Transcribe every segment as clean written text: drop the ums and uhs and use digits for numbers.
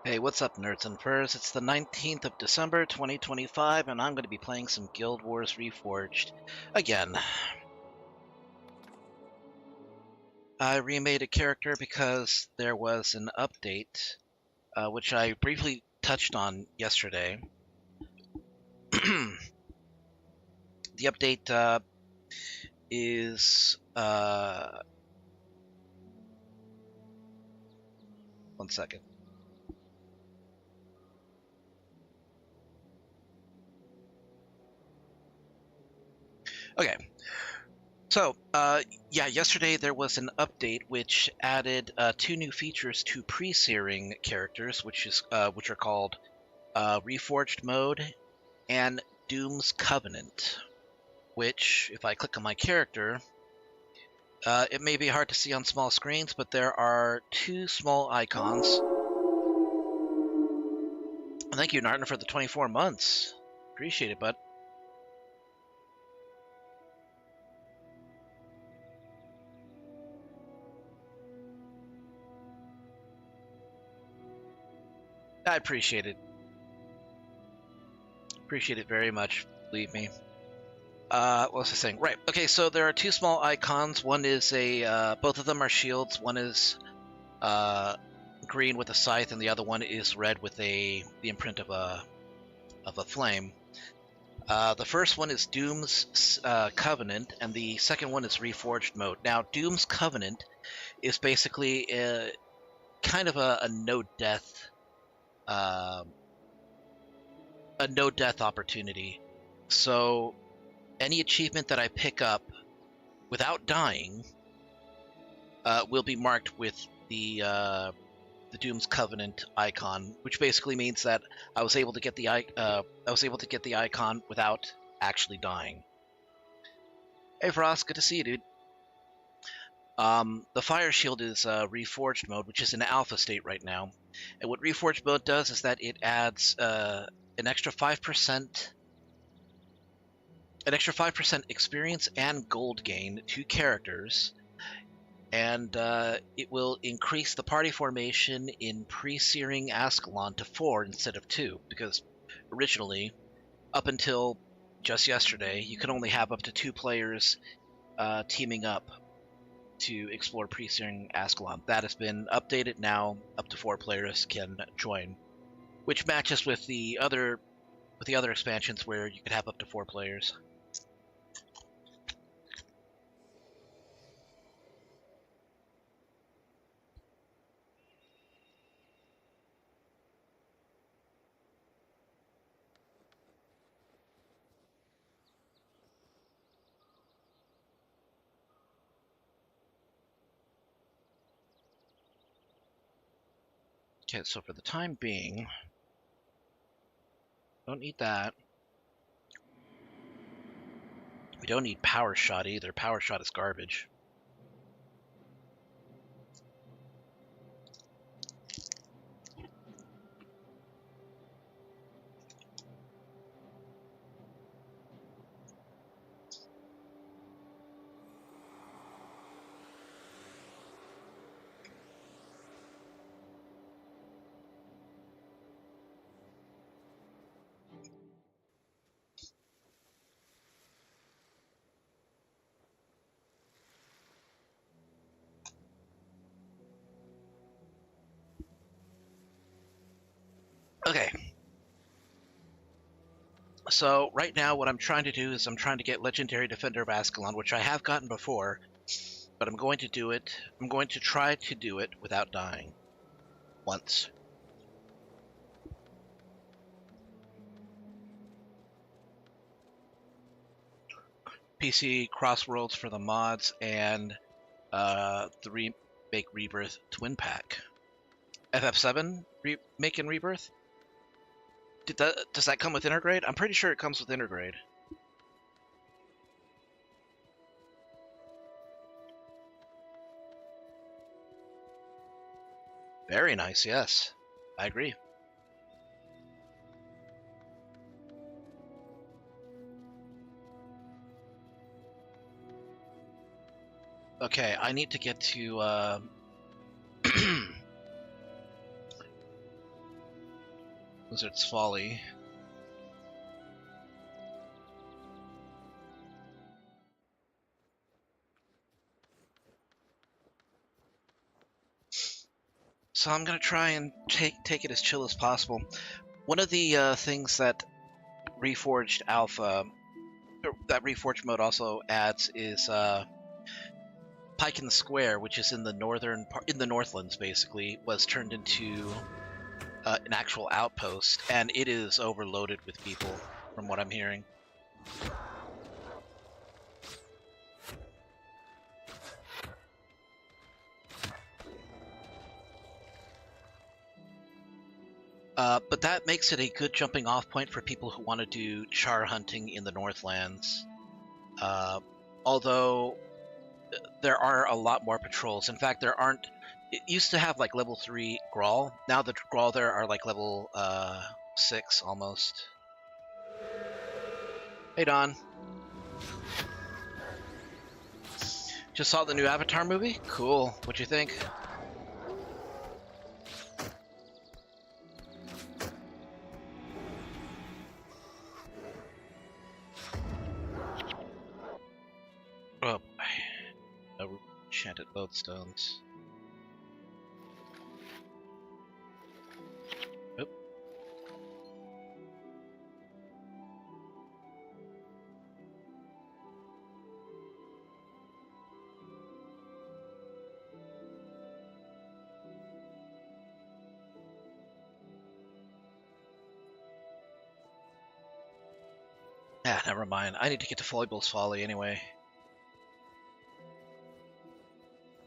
Hey, what's up, nerds and furs? It's the 19th of December, 2025, and I'm going to be playing some Guild Wars Reforged again. I remade a character because there was an update, which I briefly touched on yesterday. The update is... one second. Okay. So, yeah, yesterday there was an update which added two new features to pre-searing characters, which are called Reforged mode and Doom's Covenant. Which, if I click on my character, it may be hard to see on small screens, but there are two small icons. Thank you, Narton, for the 24 months. Appreciate it, bud. I appreciate it. Appreciate it very much, believe me. What was I saying? Right, okay, so there are two small icons. One is both of them are shields. One is green with a scythe, and the other one is red with the imprint of a flame. The first one is Doom's Covenant, and the second one is Reforged mode. Now, Doom's Covenant is basically kind of a no-death opportunity. So any achievement that I pick up without dying will be marked with the Doom's Covenant icon, which basically means that I was able to get the icon without actually dying. Hey Frost, good to see you, dude. The Fire Shield is Reforged mode, which is in alpha state right now. And what Reforged mode does is that it adds an extra 5% experience and gold gain to characters, and it will increase the party formation in pre-searing Ascalon to 4 instead of 2, because originally, up until just yesterday, you could only have up to 2 players teaming up to explore pre-searing Ascalon. That has been updated now. Up to 4 players can join, which matches with the other expansions where you could have up to 4 players. Okay, so for the time being, don't need that. We don't need Power Shot either. Power Shot is garbage. Okay. So right now what I'm trying to do is I'm trying to get Legendary Defender of Ascalon, which I have gotten before, but I'm going to do it. I'm going to try to do it without dying. Once. PC Crossworlds for the mods and the Remake Rebirth Twin Pack. FF7 Remake and Rebirth? Does that come with Intergrade? I'm pretty sure it comes with Intergrade. Very nice, yes. I agree. Okay, I need to get to Wizard's Folly. So I'm gonna try and take it as chill as possible. One of the things that Reforged Alpha, that Reforged mode also adds is Pike in the Square, which is in the Northlands basically, was turned into an actual outpost, and it is overloaded with people, from what I'm hearing. But that makes it a good jumping off point for people who want to do char hunting in the Northlands. Although there are a lot more patrols. In fact, there aren't. It used to have like level 3 Grawl. Now the Grawl there are like level 6 almost. Hey Don. Just saw the new Avatar movie? Cool. What'd you think? Oh boy. No enchanted lodestones. Oop. Yeah, never mind. I need to get to Foible's Folly anyway.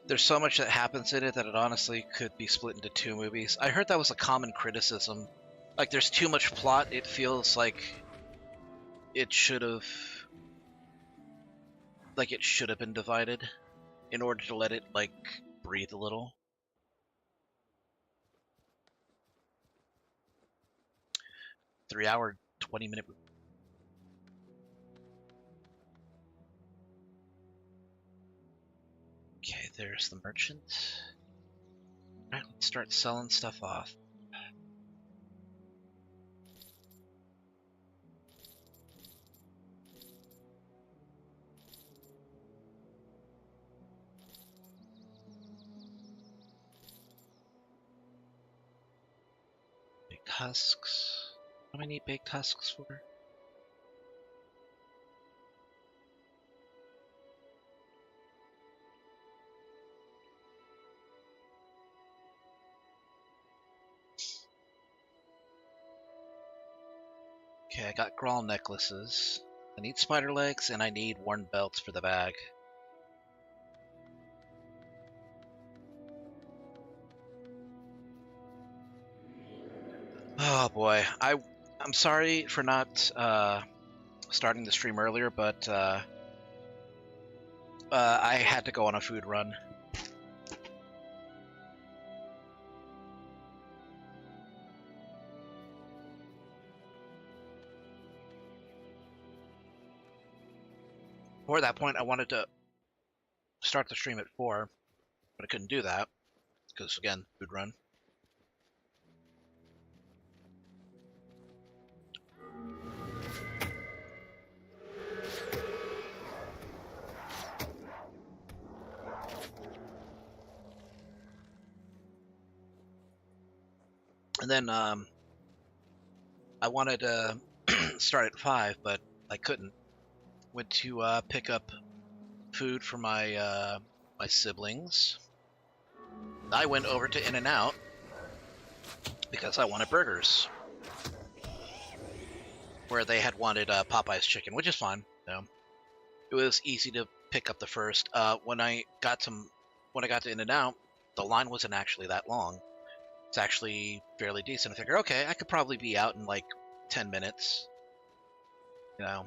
There's so much that happens in it that it honestly could be split into 2 movies. I heard that was a common criticism. Like, there's too much plot. It feels like it should have been divided in order to let it, like, breathe a little. Three-hour, 20-minute. Okay, there's the merchant. Alright, let's start selling stuff off. Baked husks. What do I need baked husks for? Okay, I got Grawl necklaces. I need spider legs, and I need worn belts for the bag. Oh boy, I'm sorry for not starting the stream earlier, but I had to go on a food run. Before that point, I wanted to start the stream at 4, but I couldn't do that because, again, food run. And then I wanted to start at 5, but I couldn't. Went to pick up food for my my siblings. I went over to In-N-Out because I wanted burgers, where they had wanted Popeye's chicken, which is fine. You know, it was easy to pick up the first. When I got to In-N-Out, the line wasn't actually that long. It's actually fairly decent. I figure, okay, I could probably be out in like 10 minutes. You know,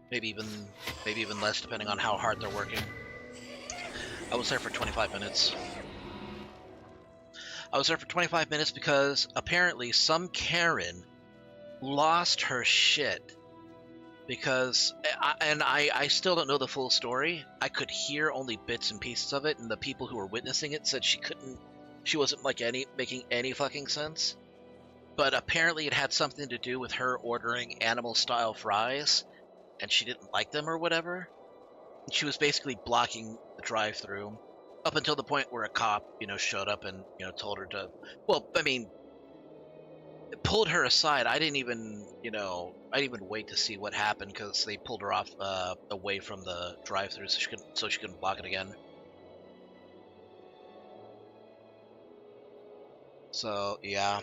maybe even less, depending on how hard they're working. I was there for 25 minutes. I was there for 25 minutes because apparently some Karen lost her shit because, I still don't know the full story. I could hear only bits and pieces of it, and the people who were witnessing it said she wasn't like making any fucking sense. but apparently it had something to do with her ordering animal-style fries, and she didn't like them or whatever. And she was basically blocking the drive-through up until the point where a cop, showed up and, told her to. Well, I mean, pulled her aside. I didn't even wait to see what happened because they pulled her off away from the drive-through so she couldn't block it again. So yeah.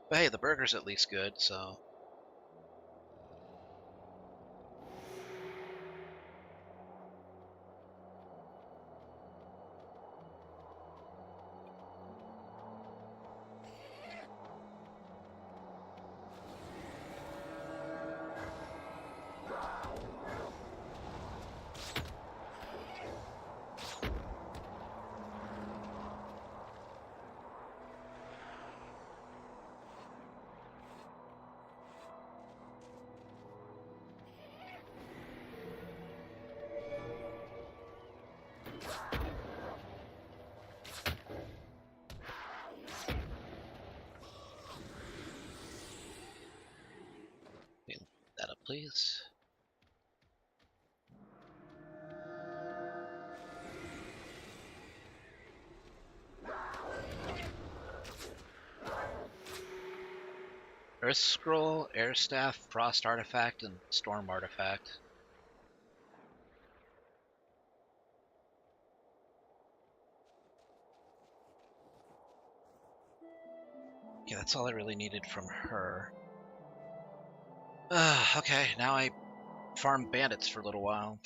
But hey, the burger's at least good, so. Clean that up, please. Earth Scroll, Air Staff, Frost Artifact, and Storm Artifact. Yeah, that's all I really needed from her. Okay, now I farm bandits for a little while.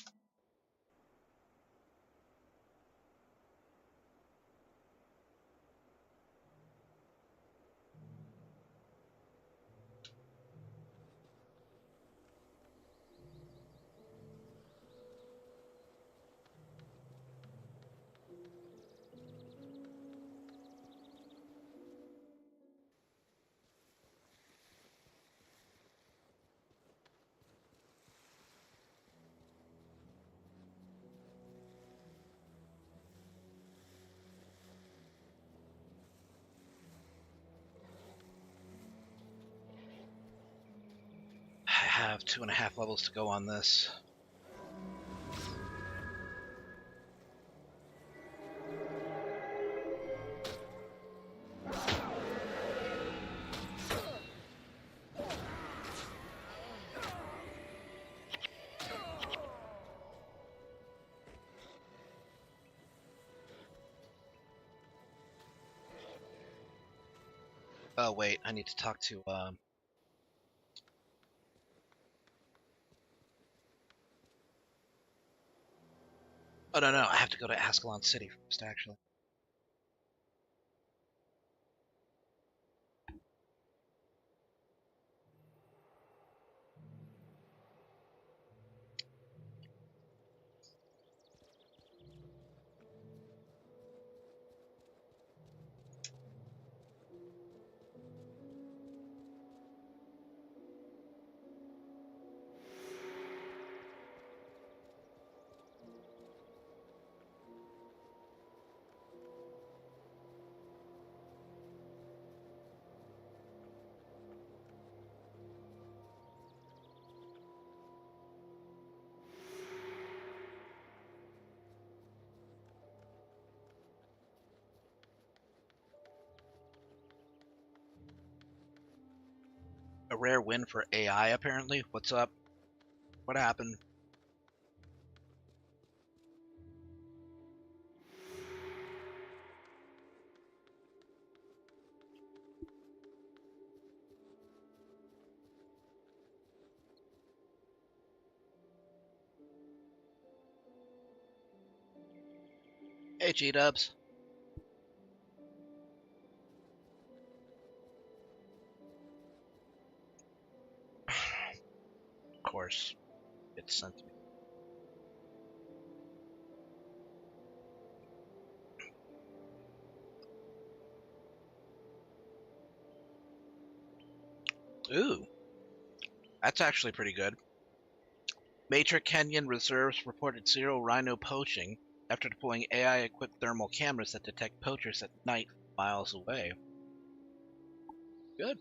I have 2.5 levels to go on this. Oh wait, I need to talk to Oh no, I have to go to Ascalon City first, actually. A rare win for AI, apparently. What's up? What happened? Hey, G-dubs. Of course, it's sent to me. Ooh, that's actually pretty good. Major Kenyan reserves reported zero rhino poaching after deploying AI-equipped thermal cameras that detect poachers at night miles away. Good.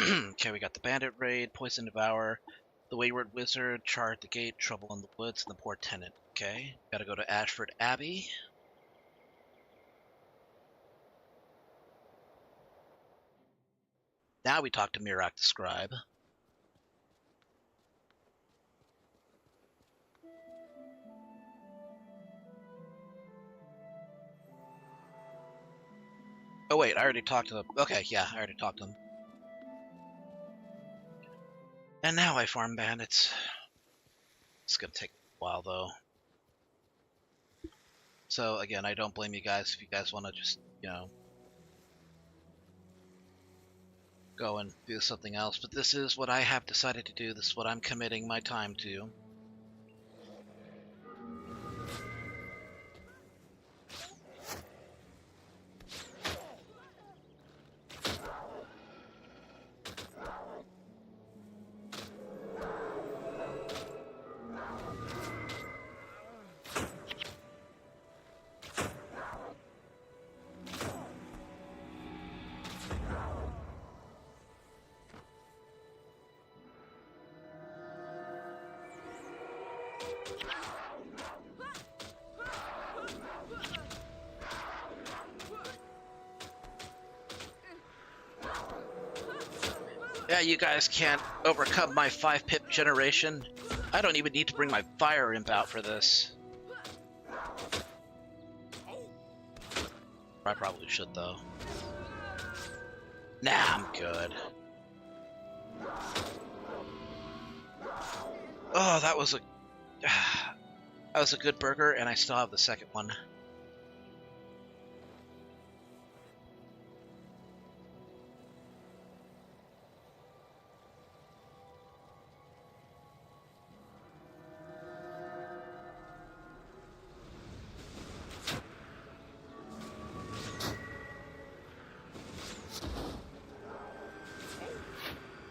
Okay, we got the Bandit Raid, Poison Devour, the Wayward Wizard, Char at the Gate, Trouble in the Woods, and the Poor Tenant. Okay, gotta go to Ashford Abbey. Now we talk to Mirak the Scribe. Oh wait, I already talked to them. Okay, yeah, I already talked to them. And now I farm bandits. It's gonna take a while though. So again, I don't blame you guys if you guys want to just, go and do something else. But this is what I have decided to do. This is what I'm committing my time to. Yeah, you guys can't overcome my 5-pip generation. I don't even need to bring my fire imp out for this. I probably should, though. Nah, I'm good. Oh, that was a good burger, and I still have the second one.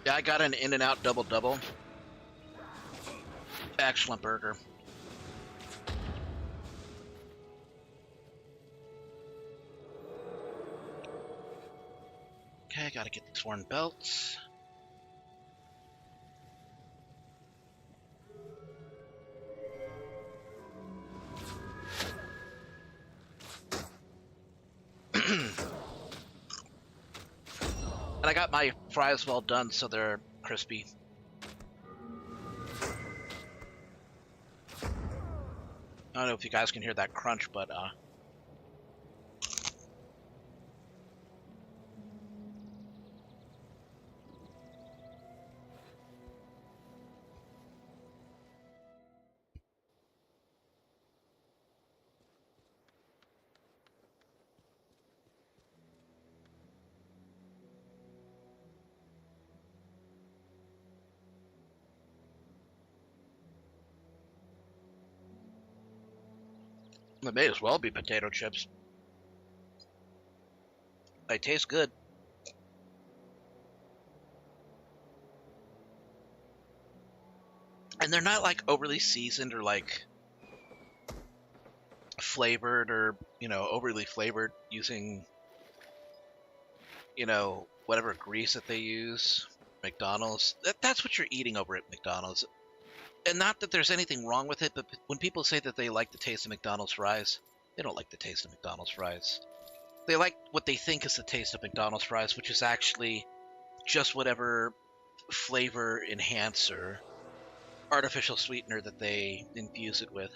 Yeah, I got an In-N-Out double-double. Excellent burger. Okay, gotta get these worn belts. And I got my fries well done, so they're crispy. I don't know if you guys can hear that crunch, but it may as well be potato chips. They taste good. And they're not like overly seasoned or like flavored or, overly flavored using, whatever grease that they use. McDonald's. That's what you're eating over at McDonald's. And not that there's anything wrong with it, but when people say that they like the taste of McDonald's fries, they don't like the taste of McDonald's fries. They like what they think is the taste of McDonald's fries, which is actually just whatever flavor enhancer, artificial sweetener that they infuse it with.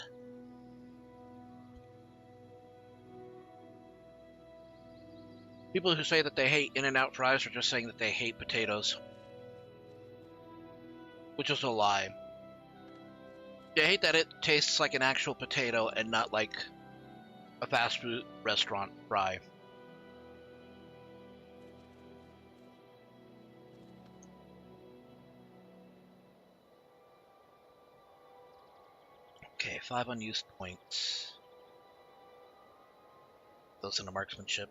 People who say that they hate In-N-Out fries are just saying that they hate potatoes, which is a lie. They hate that it tastes like an actual potato and not like a fast food restaurant fry. Okay, 5 unused points. Those in the marksmanship.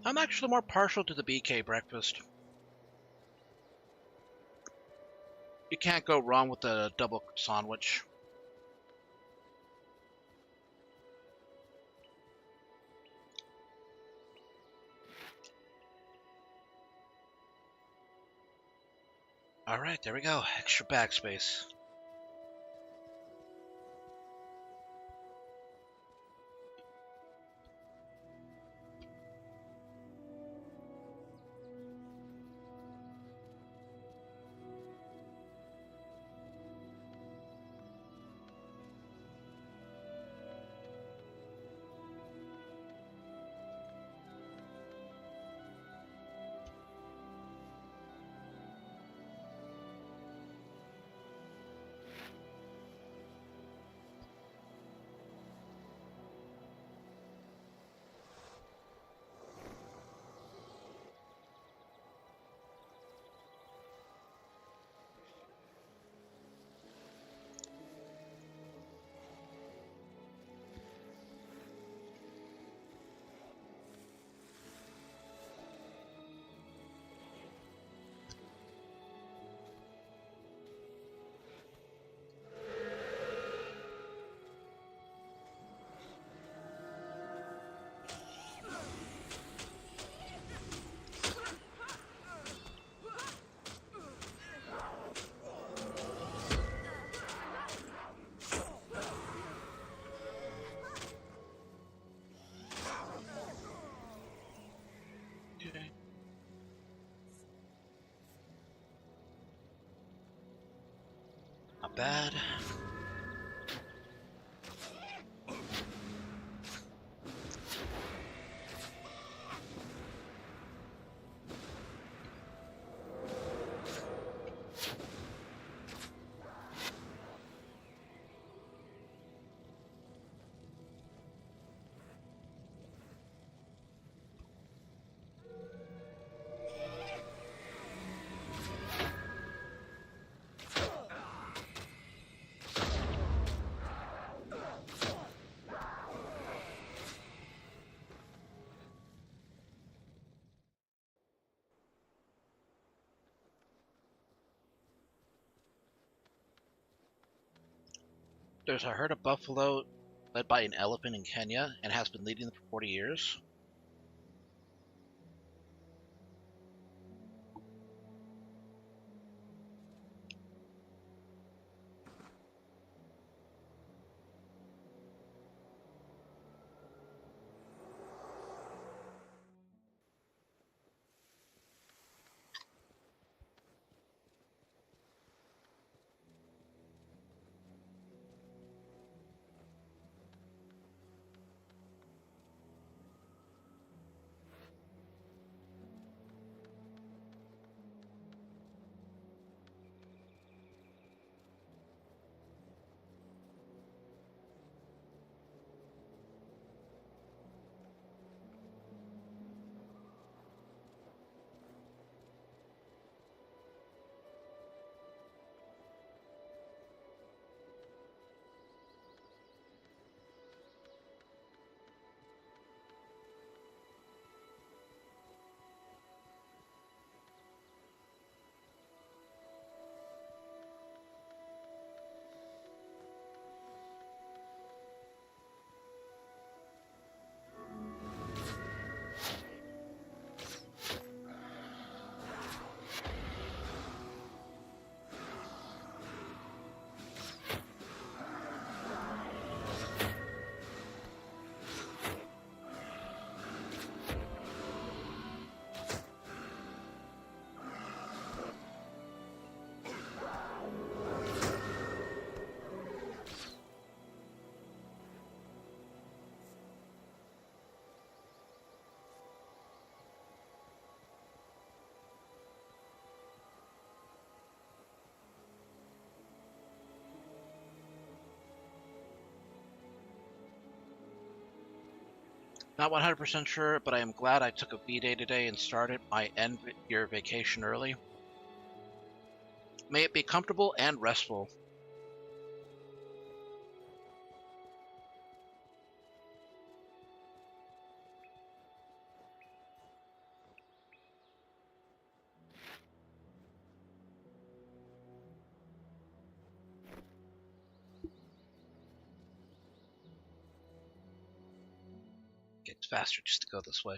I'm actually more partial to the BK breakfast. You can't go wrong with a double sandwich. Alright, there we go. Extra backspace. Okay. Not bad. There's a herd of buffalo led by an elephant in Kenya and has been leading them for 40 years. Not 100% sure, but I am glad I took a V-Day today and started my end-year vacation early. May it be comfortable and restful. It's faster just to go this way.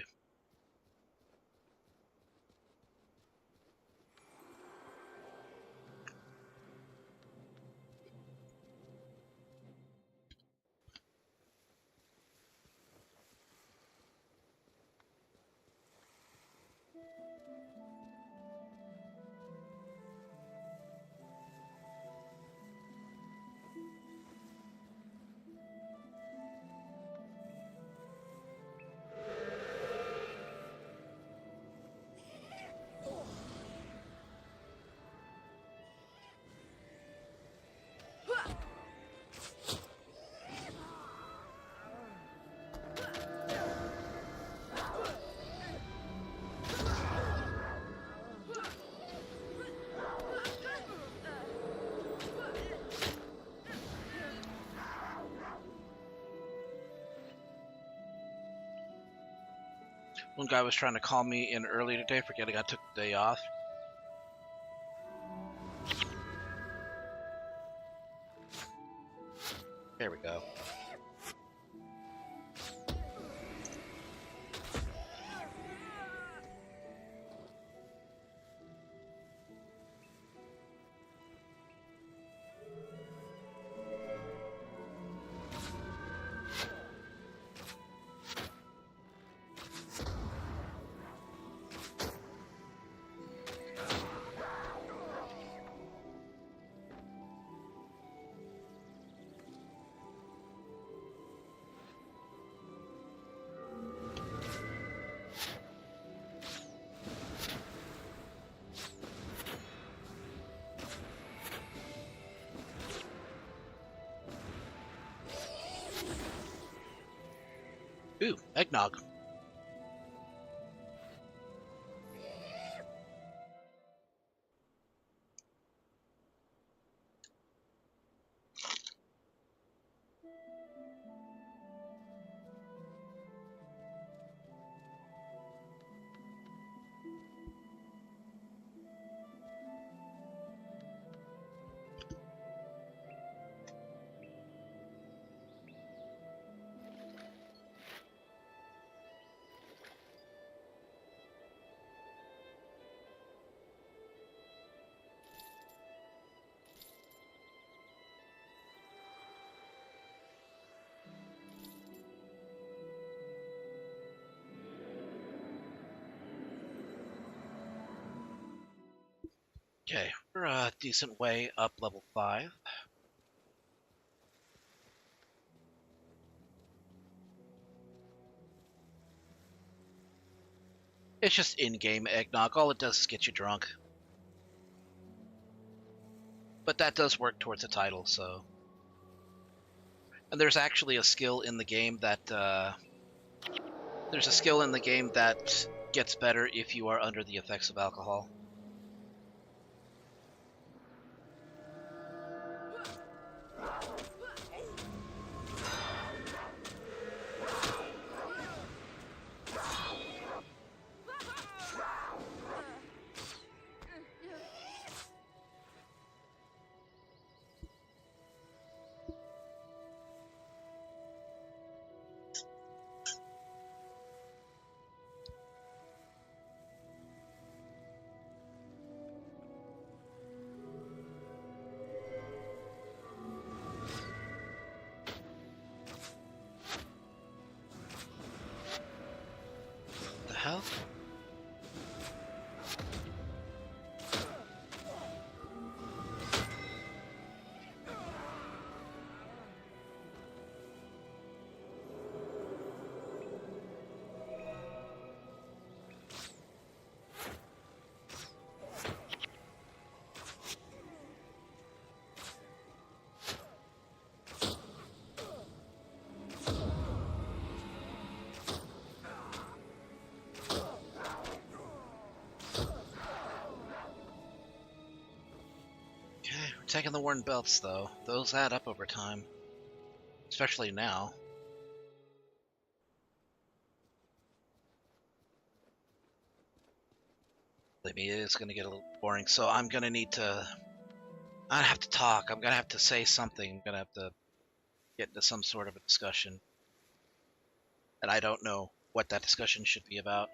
One guy was trying to call me in early today, forgetting I took the day off. There we go. Ooh, eggnog. Okay, we're a decent way up level 5. It's just in-game eggnog. All it does is get you drunk. But that does work towards the title, so... And there's actually a skill in the game that... There's a skill in the game that gets better if you are under the effects of alcohol. Taking the worn belts, though. Those add up over time. Especially now. Maybe it is going to get a little boring, so I'm going to need to... I have to talk. I'm going to have to say something. I'm going to have to get into some sort of a discussion. And I don't know what that discussion should be about.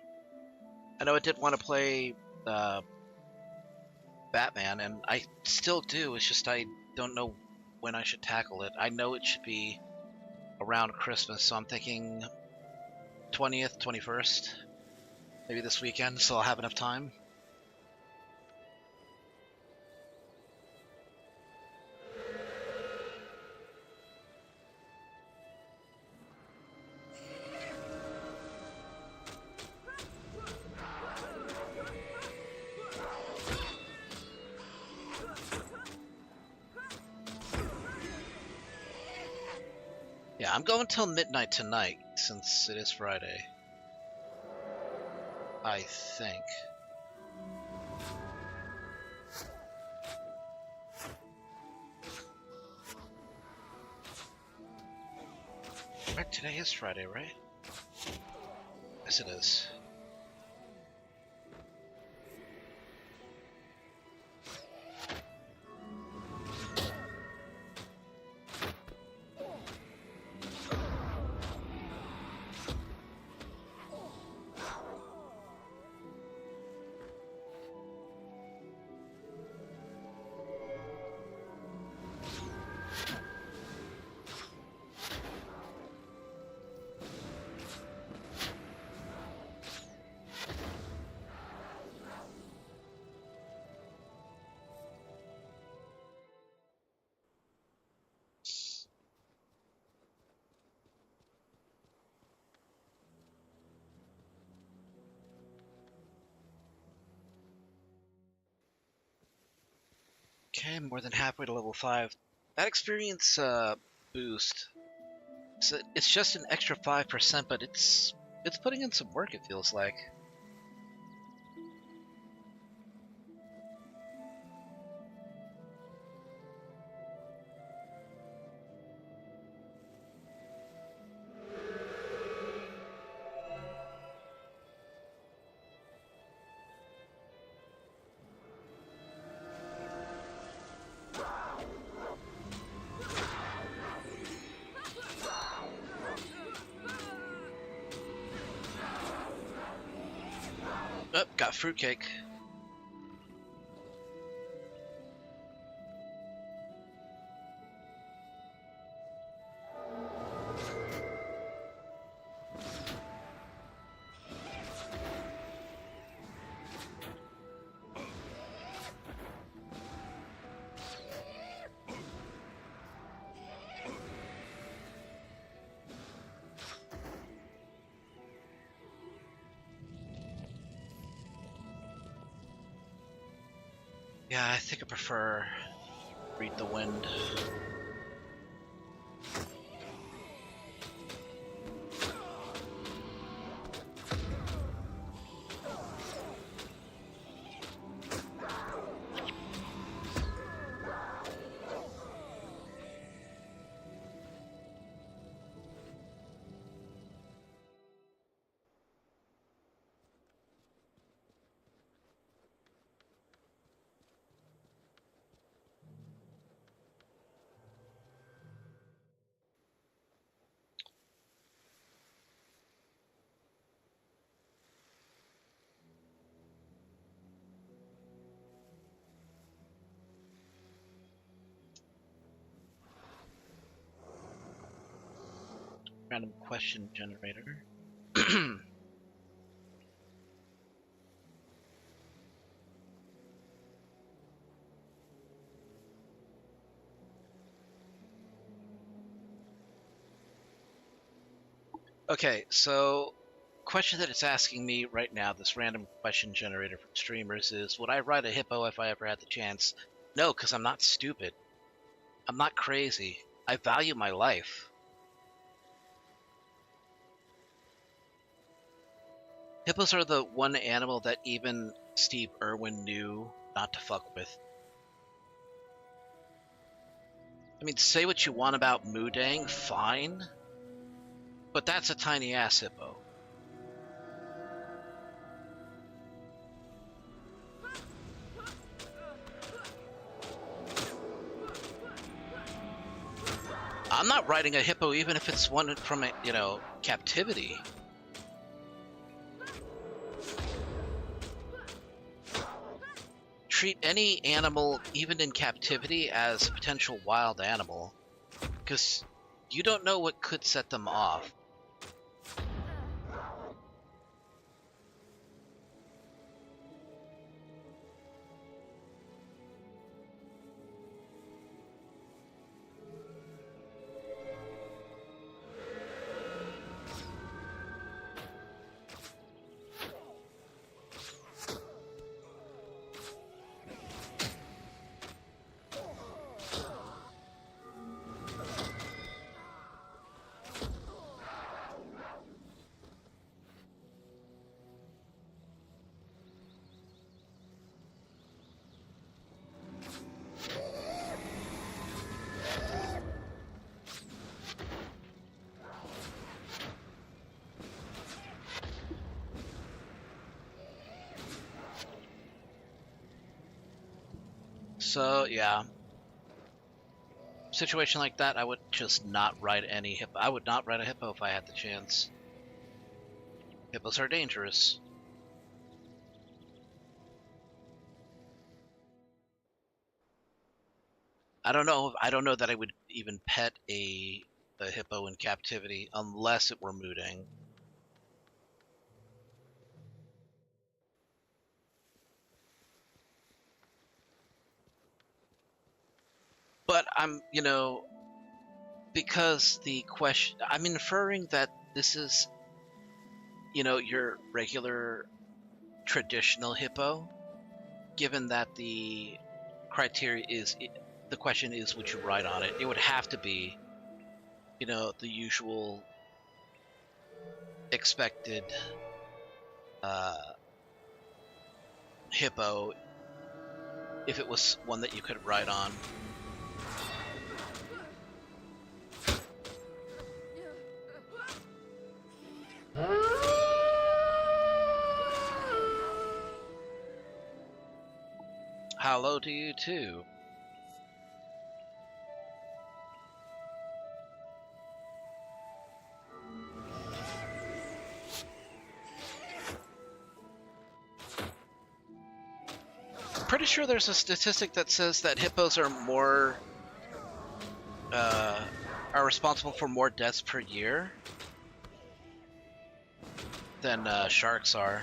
I know I did want to play Batman, and I still do. It's just I don't know when I should tackle it. I know it should be around Christmas, so I'm thinking 20th, 21st, maybe this weekend, so I'll have enough time. Yeah, I'm going till midnight tonight, since it is Friday. I think. Right, today is Friday, right? Yes, it is. Okay, more than halfway to level 5. That experience boost, so it's just an extra 5%, but it's putting in some work, it feels like. Oh, got fruitcake. Yeah, I think I prefer Read the Wind. Random question generator. Okay, so question that it's asking me right now, this random question generator from streamers, is would I ride a hippo if I ever had the chance? No, because I'm not stupid. I'm not crazy. I value my life. Hippos are the one animal that even Steve Irwin knew not to fuck with. I mean, say what you want about Mudang, fine, but that's a tiny ass hippo. I'm not riding a hippo even if it's one from, captivity. Treat any animal, even in captivity, as a potential wild animal, because you don't know what could set them off. So, yeah. Situation like that, I would just not ride any hippo. I would not ride a hippo if I had the chance. Hippos are dangerous. I don't know. I don't know that I would even pet a hippo in captivity unless it were Mudang. But because the question, I'm inferring that this is, your regular traditional hippo, given that the criteria is, the question is, would you ride on it? It would have to be, the usual expected hippo, if it was one that you could ride on. Hello to you too. Pretty sure there's a statistic that says that hippos are are responsible for more deaths per year than sharks are.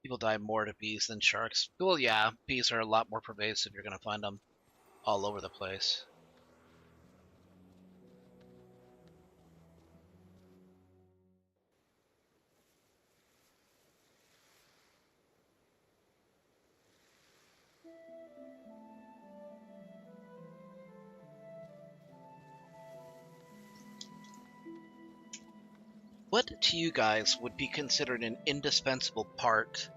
People die more to bees than sharks. Well, yeah, bees are a lot more pervasive. You're going to find them all over the place. What to you guys would be considered an indispensable part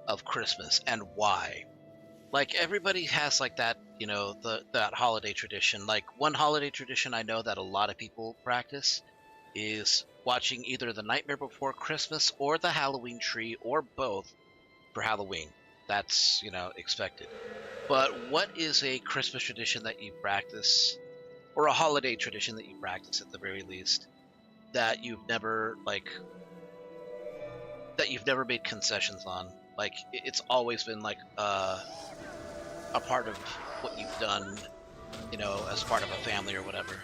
of Christmas, and why? Like, everybody has like that, that holiday tradition. Like, one holiday tradition I know that a lot of people practice is watching either The Nightmare Before Christmas or The Halloween Tree, or both, for Halloween. That's, expected. But what is a Christmas tradition that you practice, or a holiday tradition that you practice at the very least, that you've never made concessions on? Like, it's always been like a part of what you've done, as part of a family or whatever.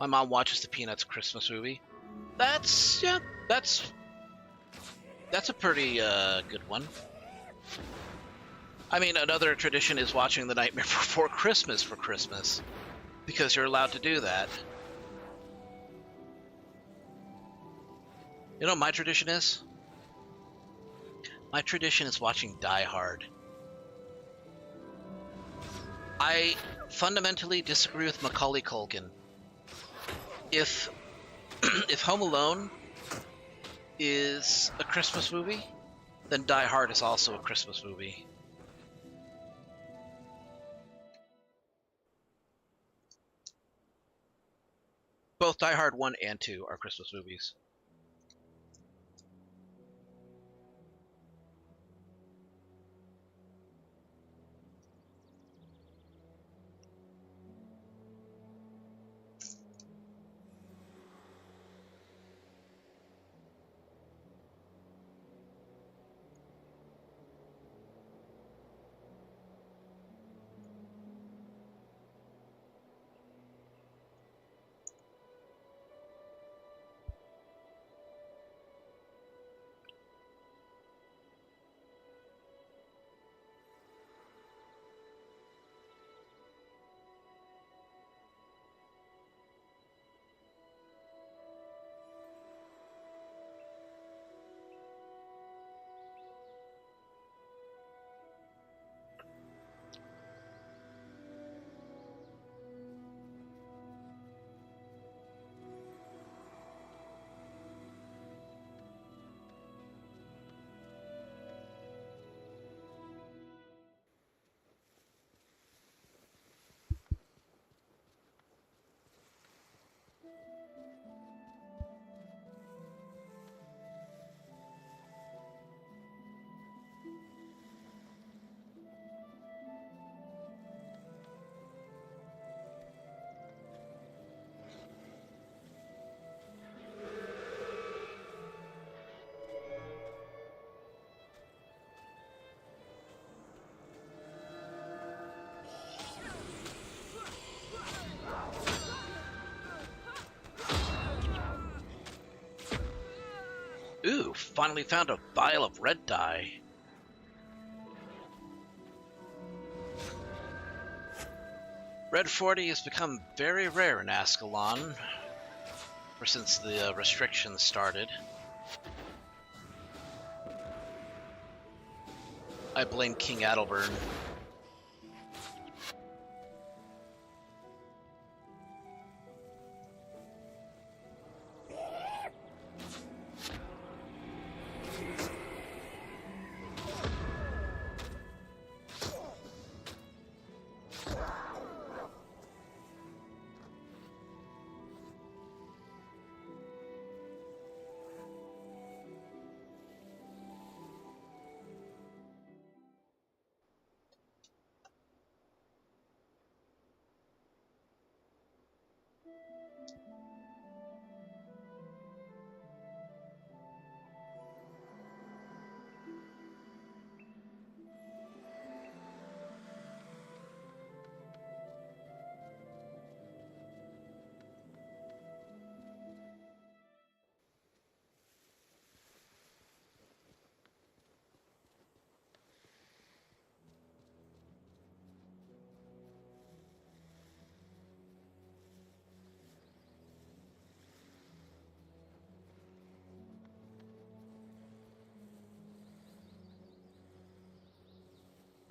My mom watches the Peanuts Christmas movie. That's a pretty good one. I mean, another tradition is watching The Nightmare Before Christmas for Christmas, because you're allowed to do that. You know what my tradition is? My tradition is watching Die Hard. I fundamentally disagree with Macaulay Culkin. If Home Alone is a Christmas movie, then Die Hard is also a Christmas movie. Both Die Hard 1 and 2 are Christmas movies. Ooh, finally found a vial of red dye. Red 40 has become very rare in Ascalon, ever since the restrictions started. I blame King Adalburn.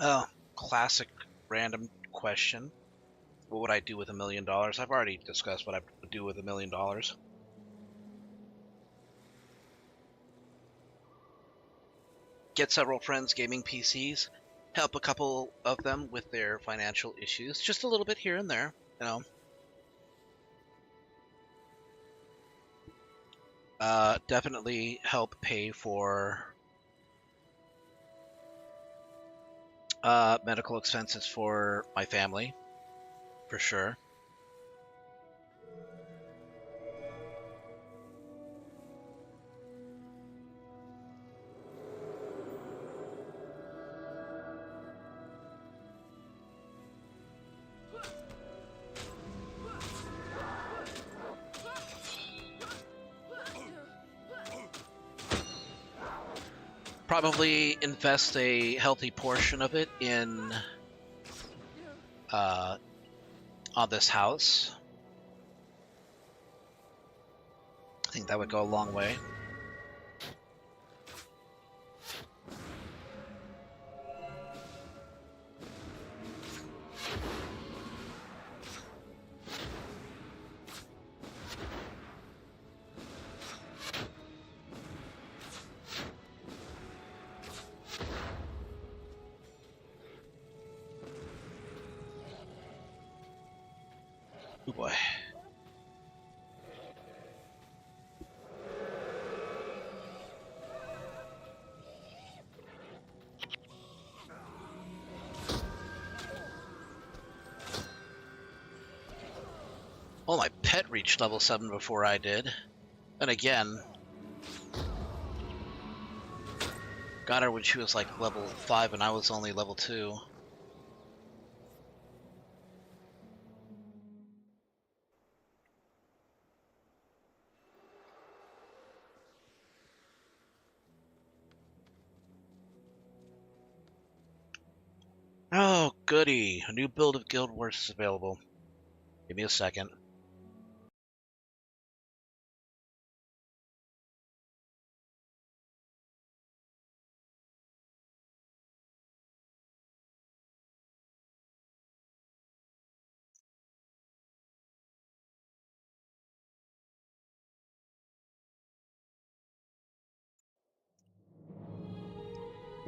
Oh, classic random question. What would I do with $1 million? I've already discussed what I would do with $1 million. Get several friends gaming PCs, help a couple of them with their financial issues, just a little bit here and there, you know. Definitely help pay for medical expenses for my family, for sure. Probably invest a healthy portion of it in on this house. I think that would go a long way. Oh boy. Oh, my pet reached level 7 before I did. And again, got her when she was like level 5 and I was only level 2. Oh, goody. A new build of Guild Wars is available. Give me a second.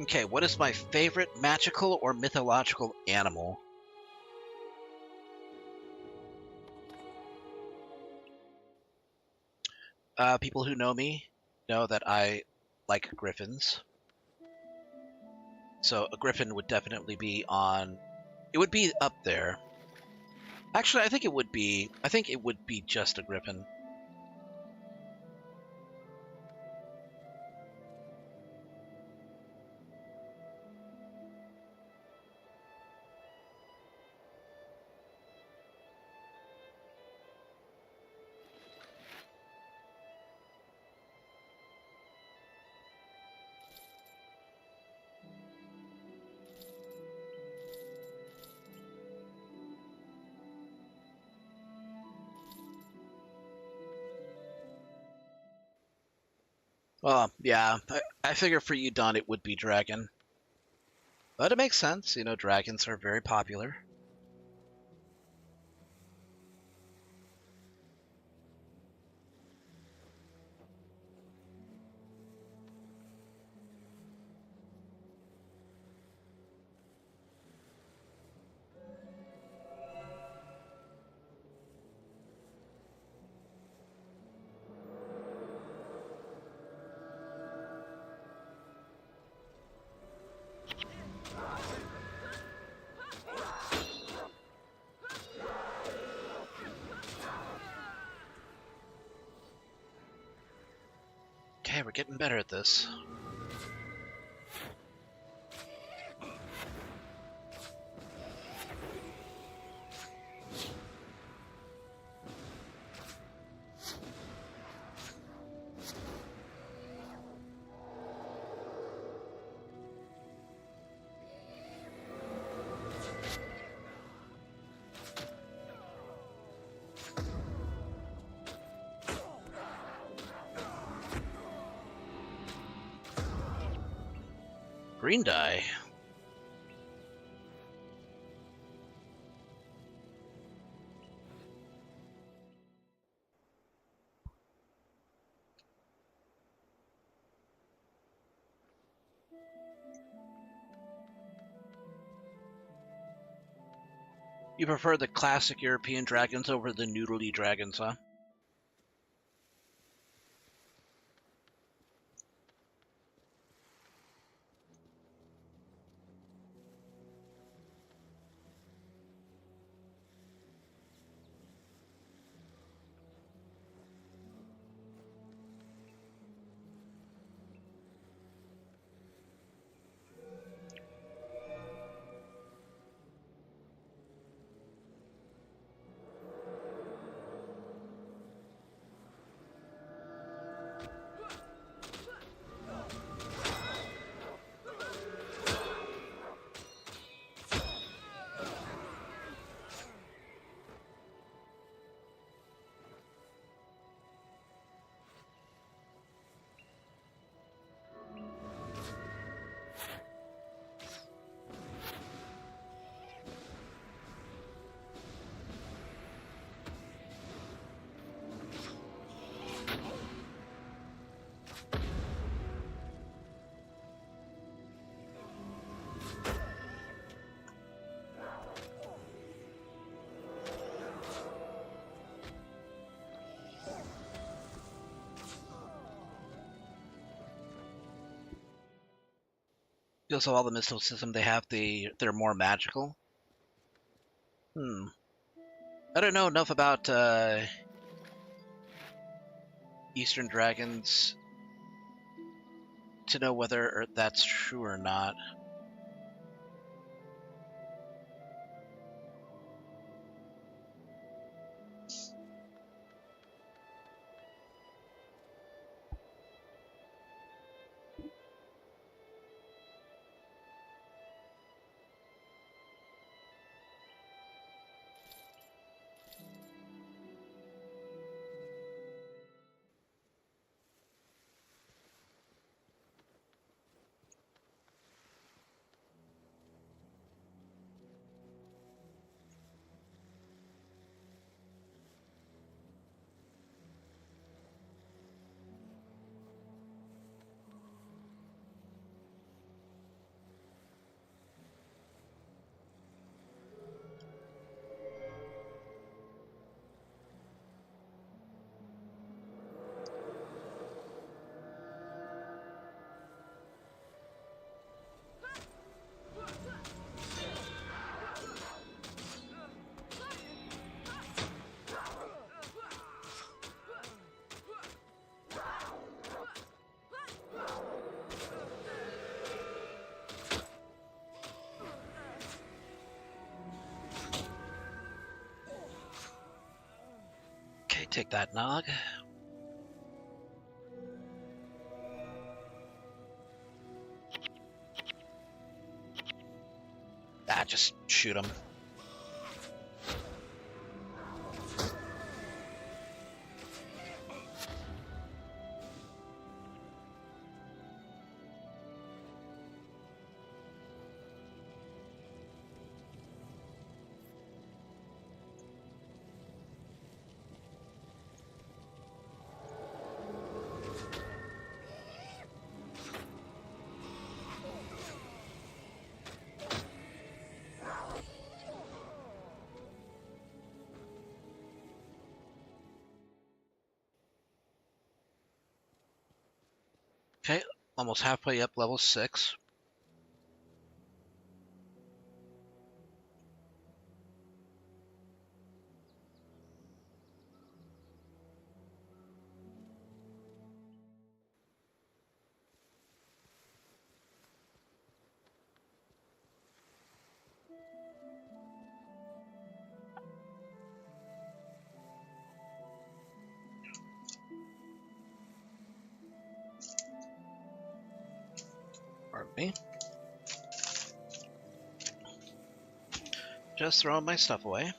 Okay, what is my favorite magical or mythological animal? People who know me know that I like griffins. So a griffin would definitely be on... It would be up there. Actually, I think it would be just a griffin. Well, yeah, I figure for you, Don, it would be dragon. But it makes sense, you know, dragons are very popular. Okay, we're getting better at this. Green dye. You prefer the classic European dragons over the noodly dragons, huh? Because of all the mysticism they have, they're more magical. I don't know enough about Eastern dragons to know whether that's true or not. Okay, take that, Nog. Ah, just shoot him. Okay, almost halfway up level 6. Pardon me. Just throwing my stuff away.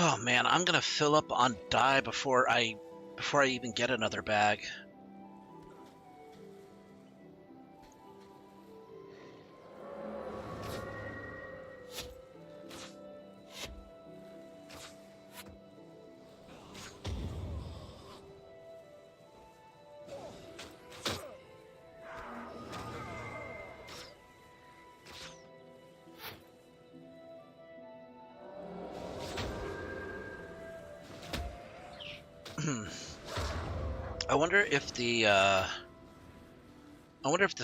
Oh man, I'm gonna fill up on dye before I even get another bag. I wonder if the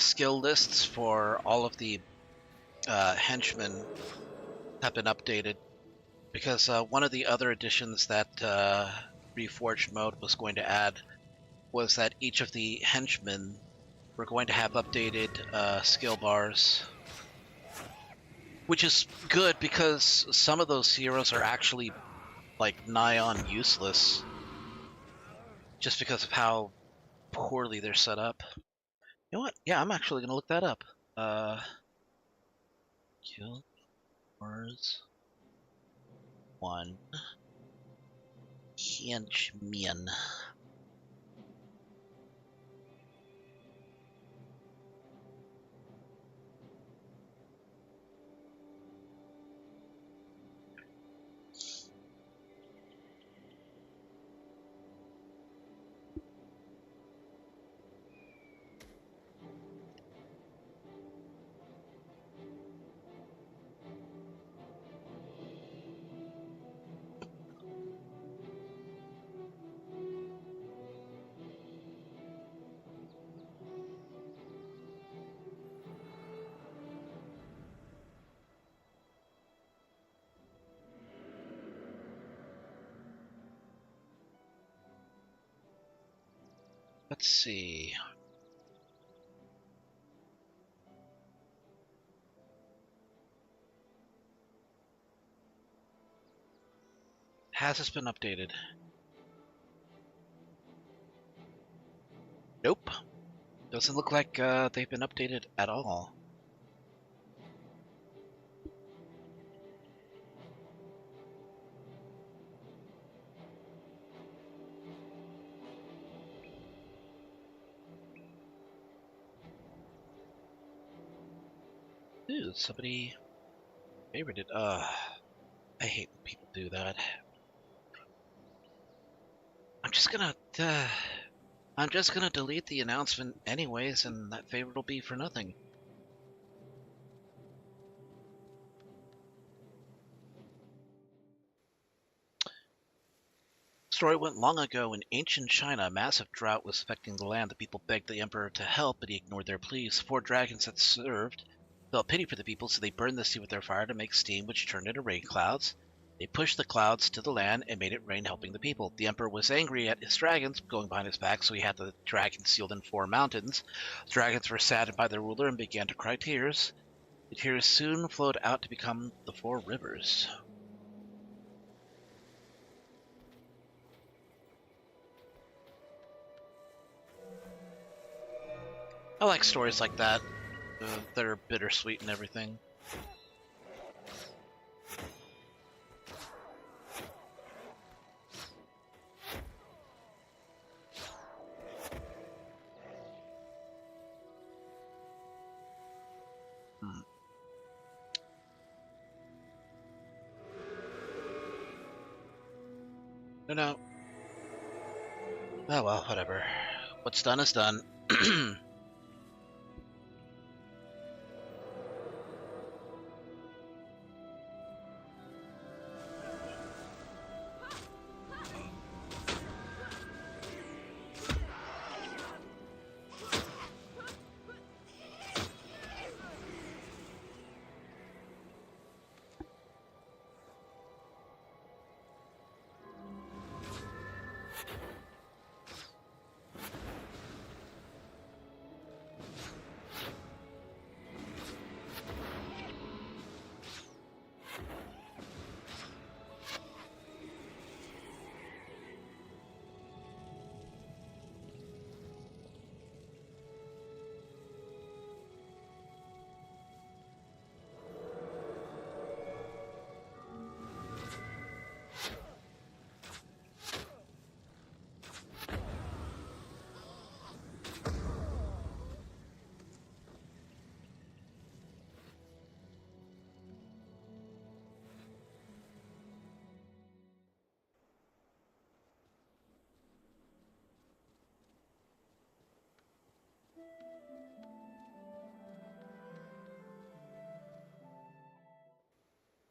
skill lists for all of the henchmen have been updated, because one of the other additions that Reforged mode was going to add was that each of the henchmen were going to have updated skill bars. Which is good because some of those heroes are actually like nigh on useless just because of how poorly they're set up. You know what? Yeah, I'm actually gonna look that up. Uh, Guild Wars 1 Henchmen. Let's see. Has this been updated? Nope. Doesn't look like they've been updated at all. Ooh, somebody favorited. I hate when people do that. I'm just gonna delete the announcement anyways, and that favorite will be for nothing. Story went long ago in ancient China. A massive drought was affecting the land. The people begged the emperor to help, but he ignored their pleas. 4 dragons that served felt pity for the people, so they burned the sea with their fire to make steam, which turned into rain clouds. They pushed the clouds to the land and made it rain, helping the people. The emperor was angry at his dragons going behind his back, so he had the dragons sealed in 4 mountains. The dragons were saddened by their ruler and began to cry tears. The tears soon flowed out to become the 4 rivers. I like stories like that that are bittersweet and everything. No. Oh well, whatever. What's done is done.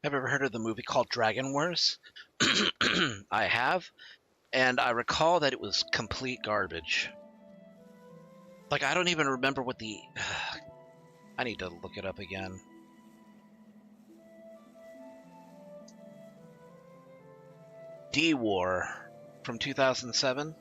Have you ever heard of the movie called Dragon Wars? I have, and I recall that it was complete garbage. Like, I don't even remember what the... I need to look it up again. D-War from 2007.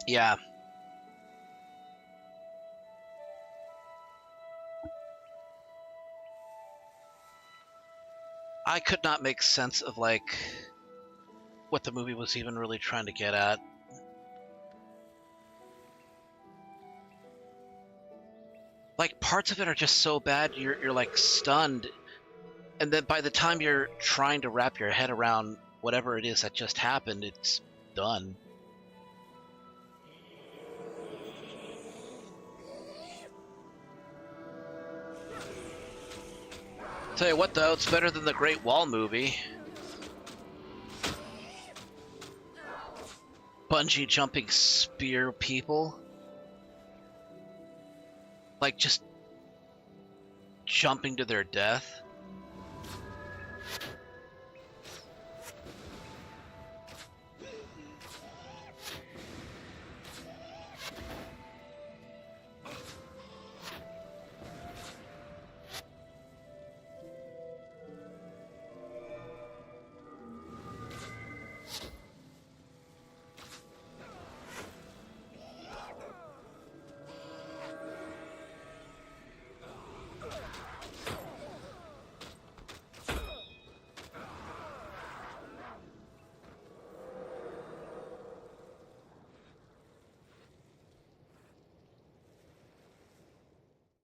Yeah. I could not make sense of, like, what the movie was even really trying to get at. Like, parts of it are just so bad, you're like stunned, and then by the time you're trying to wrap your head around whatever it is that just happened, it's done. Tell you what, though, it's better than the Great Wall movie. Bungee jumping spear people. Like, just jumping to their death.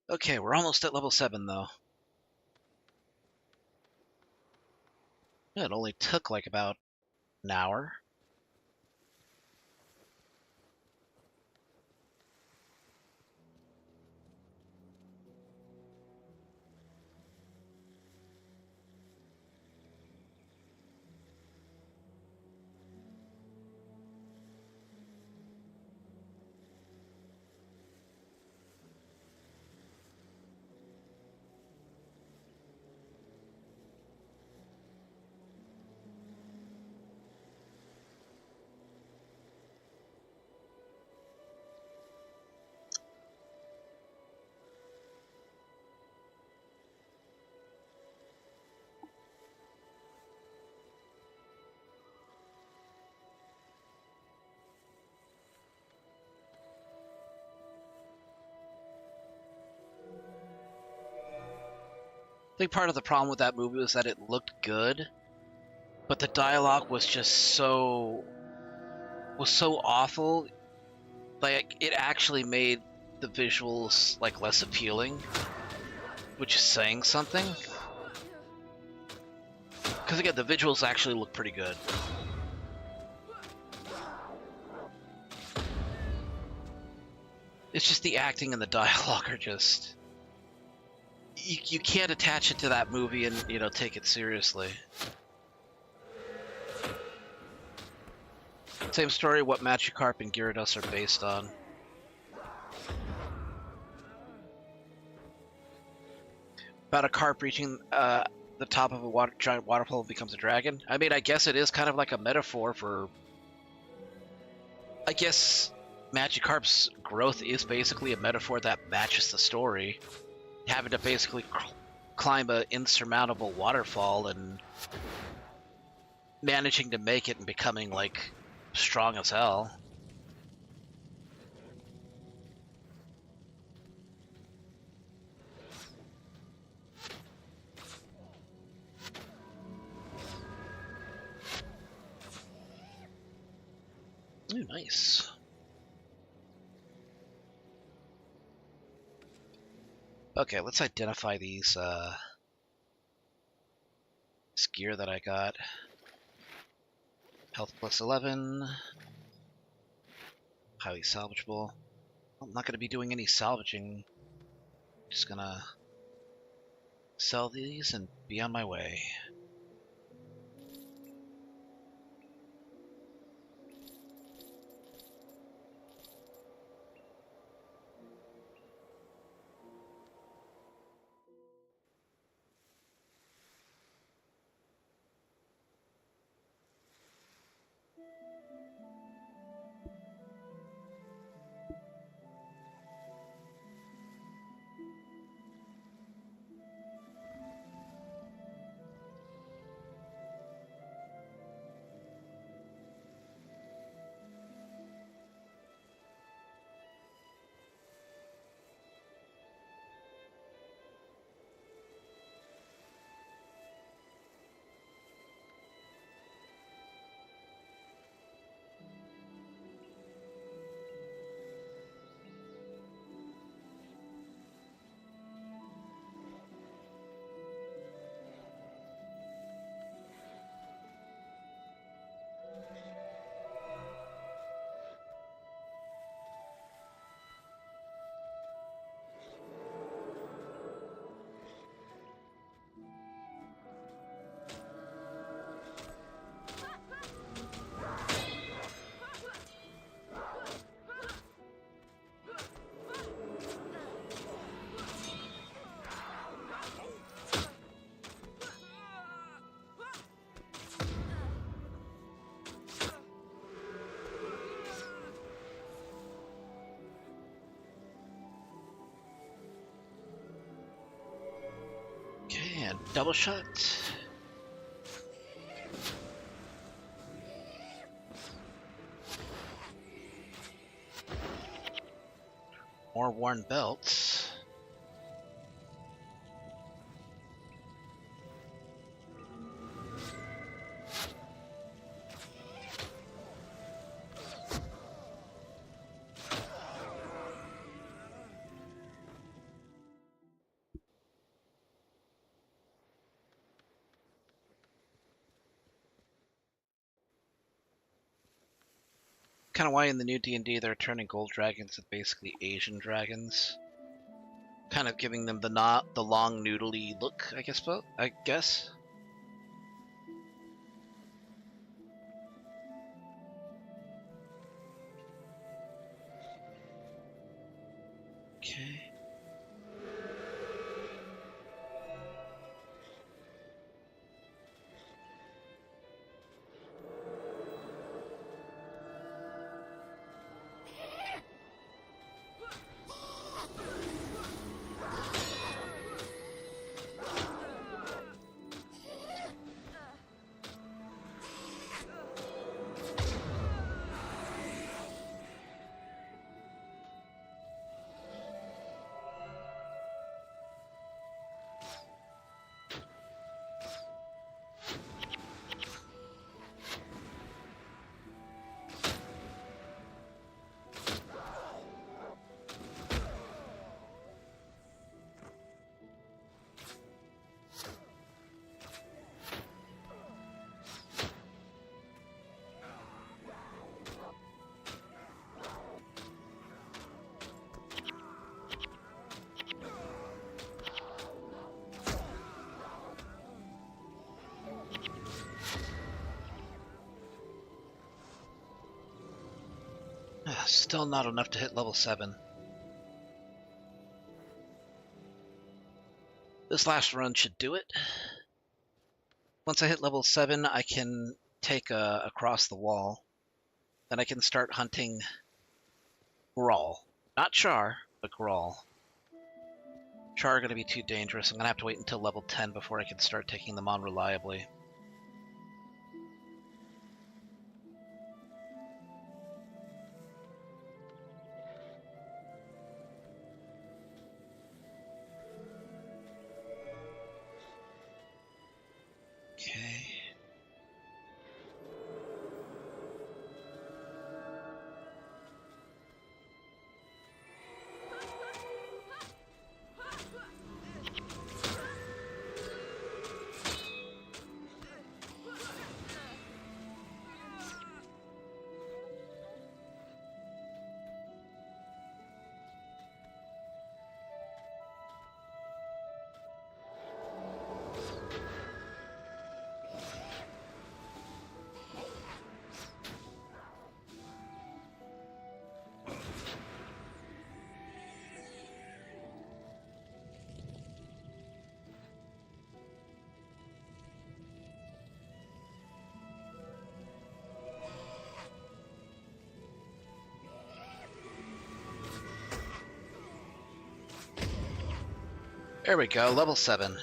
Okay, we're almost at level 7, though. It only took like about an hour. I think part of the problem with that movie was that it looked good, but the dialogue was just so awful. Like, it actually made the visuals like less appealing, which is saying something. Because again, the visuals actually look pretty good. It's just the acting and the dialogue are just... You can't attach it to that movie and, you know, take it seriously. Same story, what Magikarp and Gyarados are based on. About a carp reaching the top of a giant waterfall and becomes a dragon. I mean, I guess it is kind of like a metaphor for... I guess Magikarp's growth is basically a metaphor that matches the story. Having to basically climb an insurmountable waterfall and managing to make it and becoming, like, strong as hell. Ooh, nice. Okay, let's identify these this gear that I got. Health plus 11. Highly salvageable. I'm not going to be doing any salvaging. Just gonna sell these and be on my way. Okay, and double shot. More worn belts. Kind of why in the new D&D they're turning gold dragons into basically Asian dragons. Kind of giving them the long noodly look, I guess. Okay. Still not enough to hit level 7. This last run should do it. Once I hit level 7, I can take across the wall. Then I can start hunting Grawl. Not Char, but Grawl. Char are going to be too dangerous. I'm going to have to wait until level 10 before I can start taking them on reliably. Okay. There we go, level 7.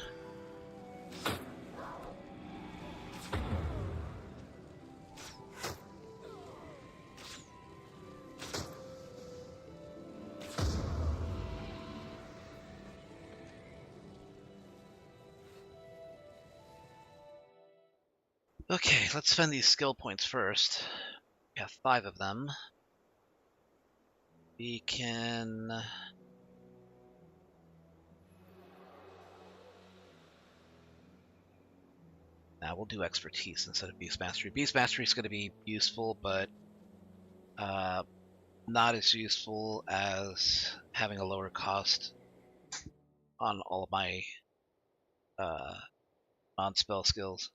Okay, let's spend these skill points first. We have 5 of them. We can... Now we'll do expertise instead of beast mastery. Beast mastery is going to be useful, but not as useful as having a lower cost on all of my non-spell skills.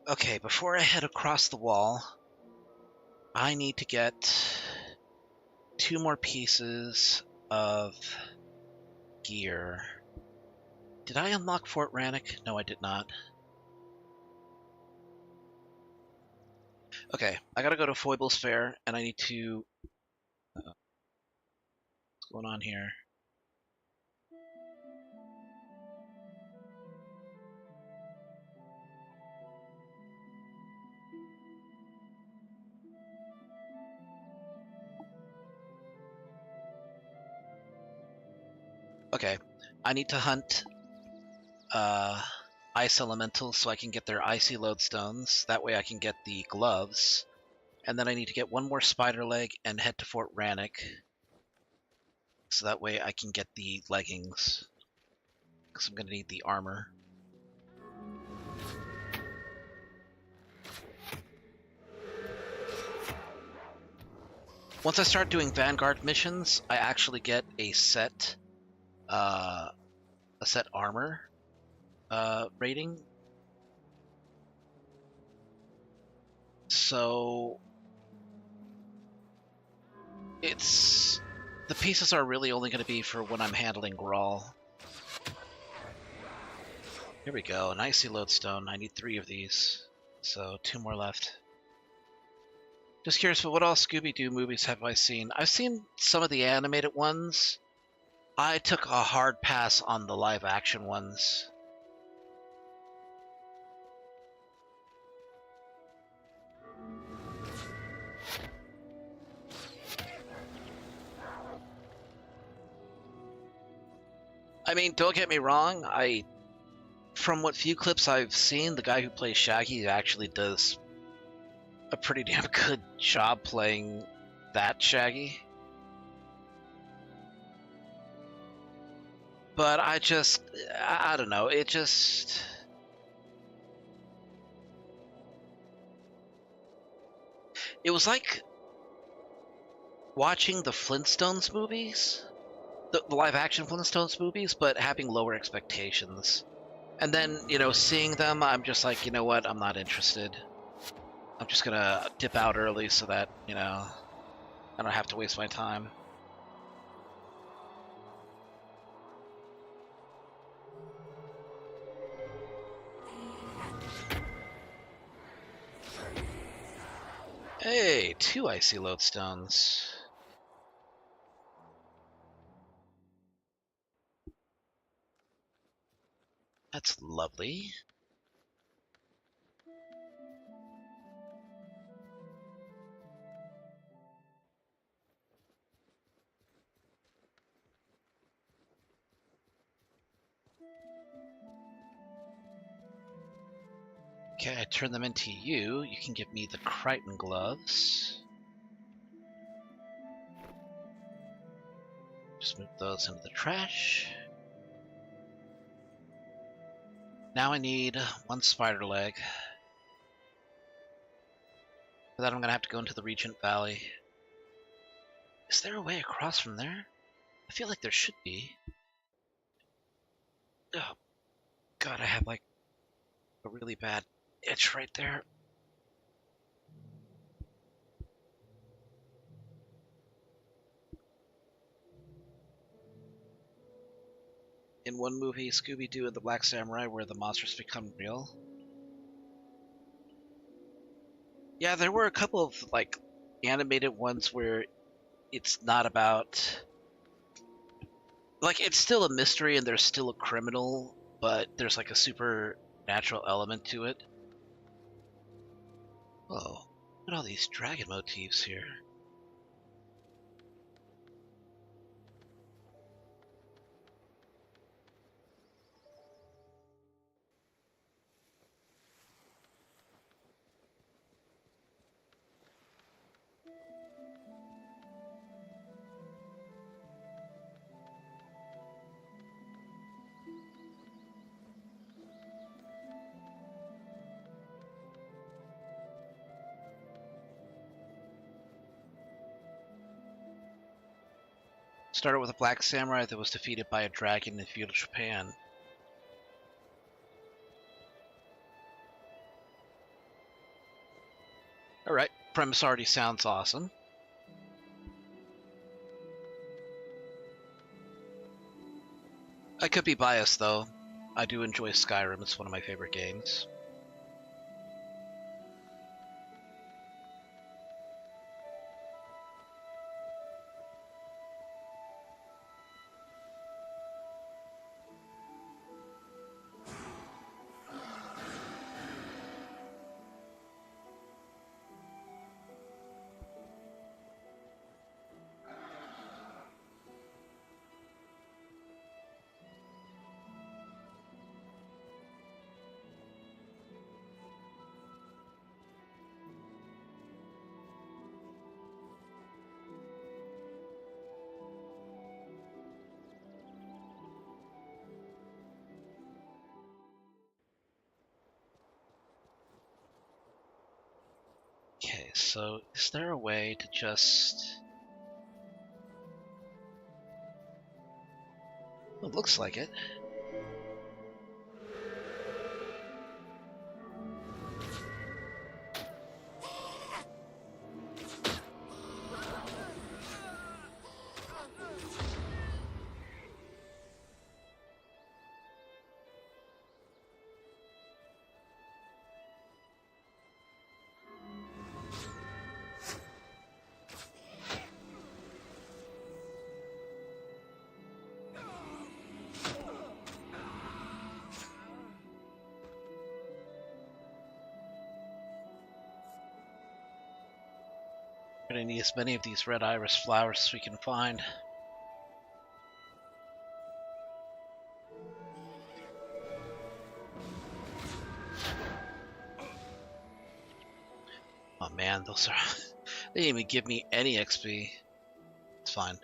Okay, before I head across the wall, I need to get 2 more pieces of gear. Did I unlock Fort Rannoch? No, I did not. Okay, I gotta go to Foible's Fair, and I need to... what's going on here? Okay, I need to hunt ice elementals so I can get their icy lodestones. That way I can get the gloves. And then I need to get one more spider leg and head to Fort Rannoch. So that way I can get the leggings. Because I'm going to need the armor. Once I start doing Vanguard missions, I actually get a set armor rating. So the pieces are really only going to be for when I'm handling Grawl. Here we go, an icy lodestone. I need 3 of these, so 2 more left. Just curious, but what all Scooby-Doo movies have I seen? I've seen some of the animated ones. I took a hard pass on the live-action ones. I mean, don't get me wrong, from what few clips I've seen, the guy who plays Shaggy actually does a pretty damn good job playing that Shaggy. But I don't know, it was like watching the Flintstones movies, the live action Flintstones movies, but having lower expectations. And then, seeing them, I'm just like, you know what, I'm not interested. I'm just gonna dip out early so that, I don't have to waste my time. Hey, 2 icy lodestones. That's lovely. Okay, I turn them into you. You can give me the Crichton gloves. Just move those into the trash. Now I need 1 spider leg. For that I'm gonna have to go into the Regent Valley. Is there a way across from there? I feel like there should be. Oh, God, I have like a really bad itch right there. In one movie, Scooby-Doo and the Black Samurai, where the monsters become real. Yeah, there were a couple of like animated ones where it's not about, like, it's still a mystery and there's still a criminal, but there's like a supernatural element to it. Whoa, look at all these dragon motifs here. Started with a black samurai that was defeated by a dragon in feudal Japan. Alright, premise already sounds awesome. I could be biased though. I do enjoy Skyrim. It's one of my favorite games. Okay, so is there a way to just... It looks like it. We're gonna need as many of these red iris flowers as we can find. Oh man, those are... They didn't even give me any XP. It's fine.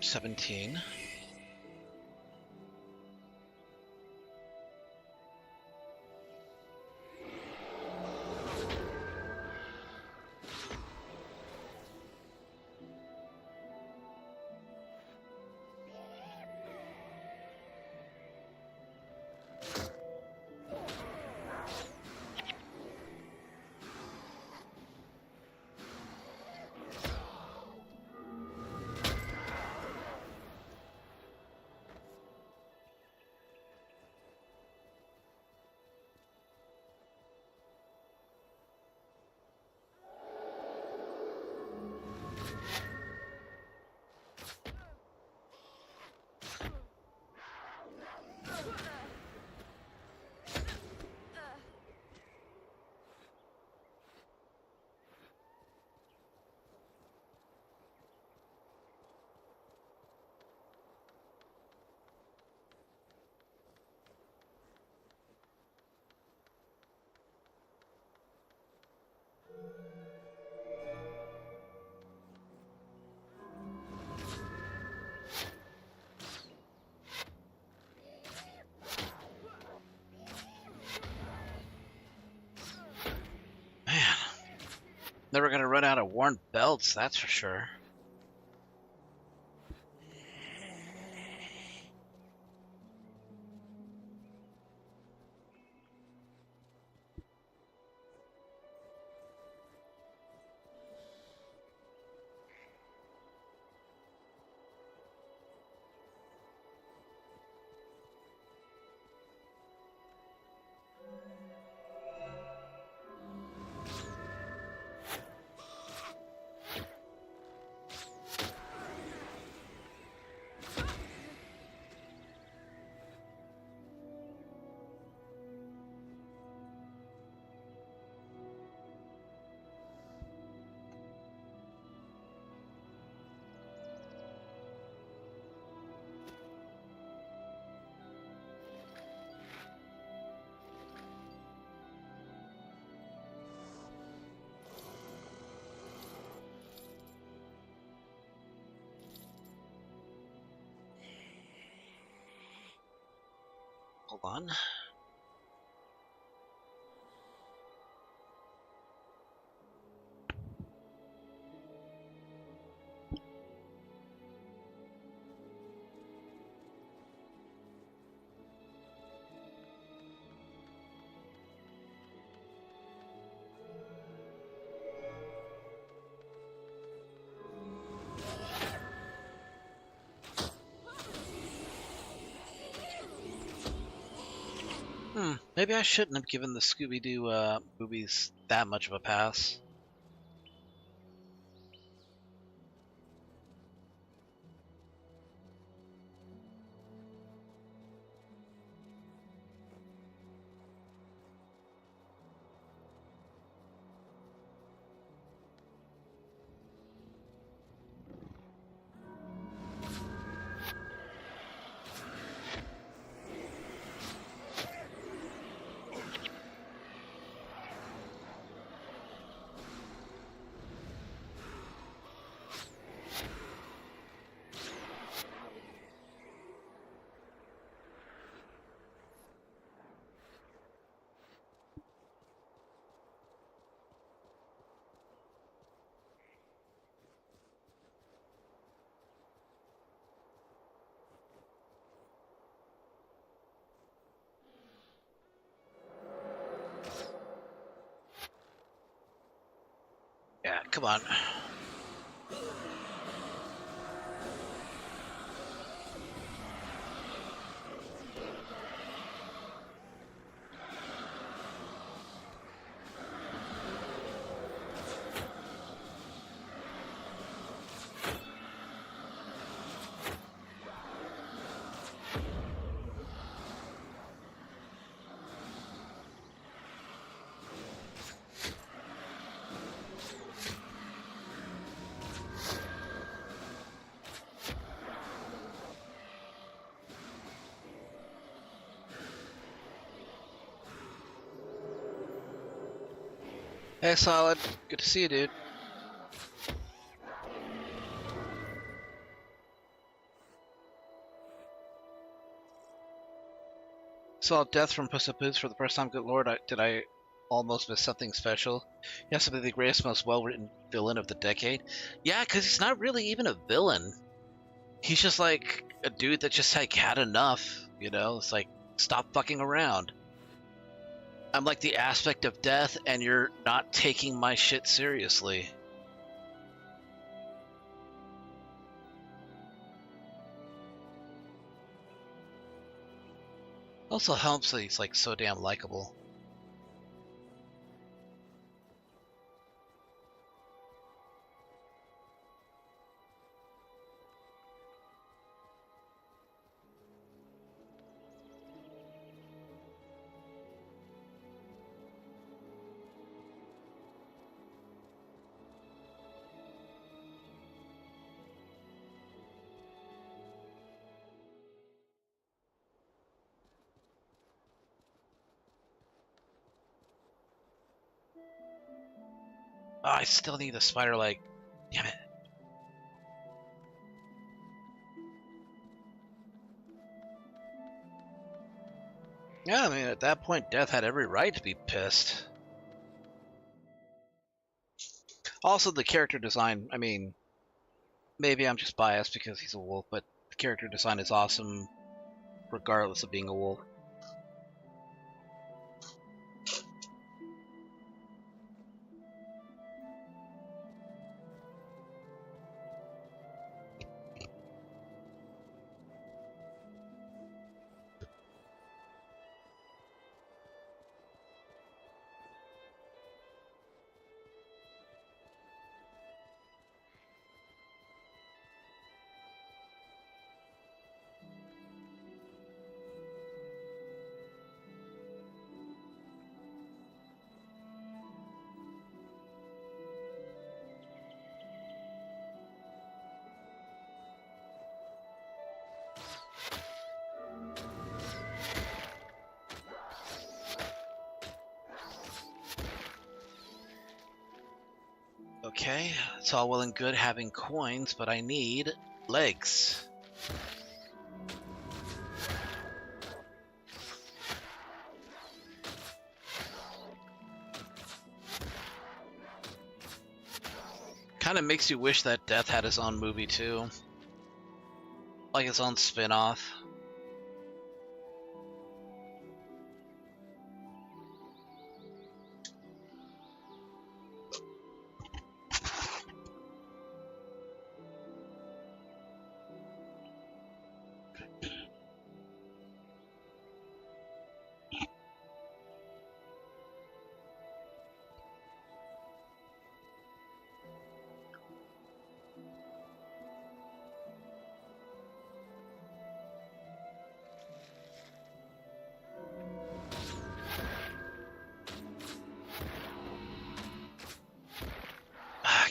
$17. Man, never gonna run out of worn belts, that's for sure. Hold on. Maybe I shouldn't have given the Scooby-Doo movies that much of a pass. Yeah, come on. Hey, Solid. Good to see you, dude. Saw Death from Puss in Boots for the first time. Good lord, did I almost miss something special? He has to be the greatest, most well-written villain of the decade. Yeah, because he's not really even a villain. He's just like a dude that just like had enough, you know? It's like, stop fucking around. I'm like the aspect of death, and you're not taking my shit seriously. Also helps that he's like so damn likable. Oh, I still need the spider leg. Damn it. Yeah, I mean, at that point, Death had every right to be pissed. Also, the character design, I mean, maybe I'm just biased because he's a wolf, but the character design is awesome regardless of being a wolf. Okay, it's all well and good having coins, but I need legs. Kind of makes you wish that Death had his own movie too. Like his own spin-off.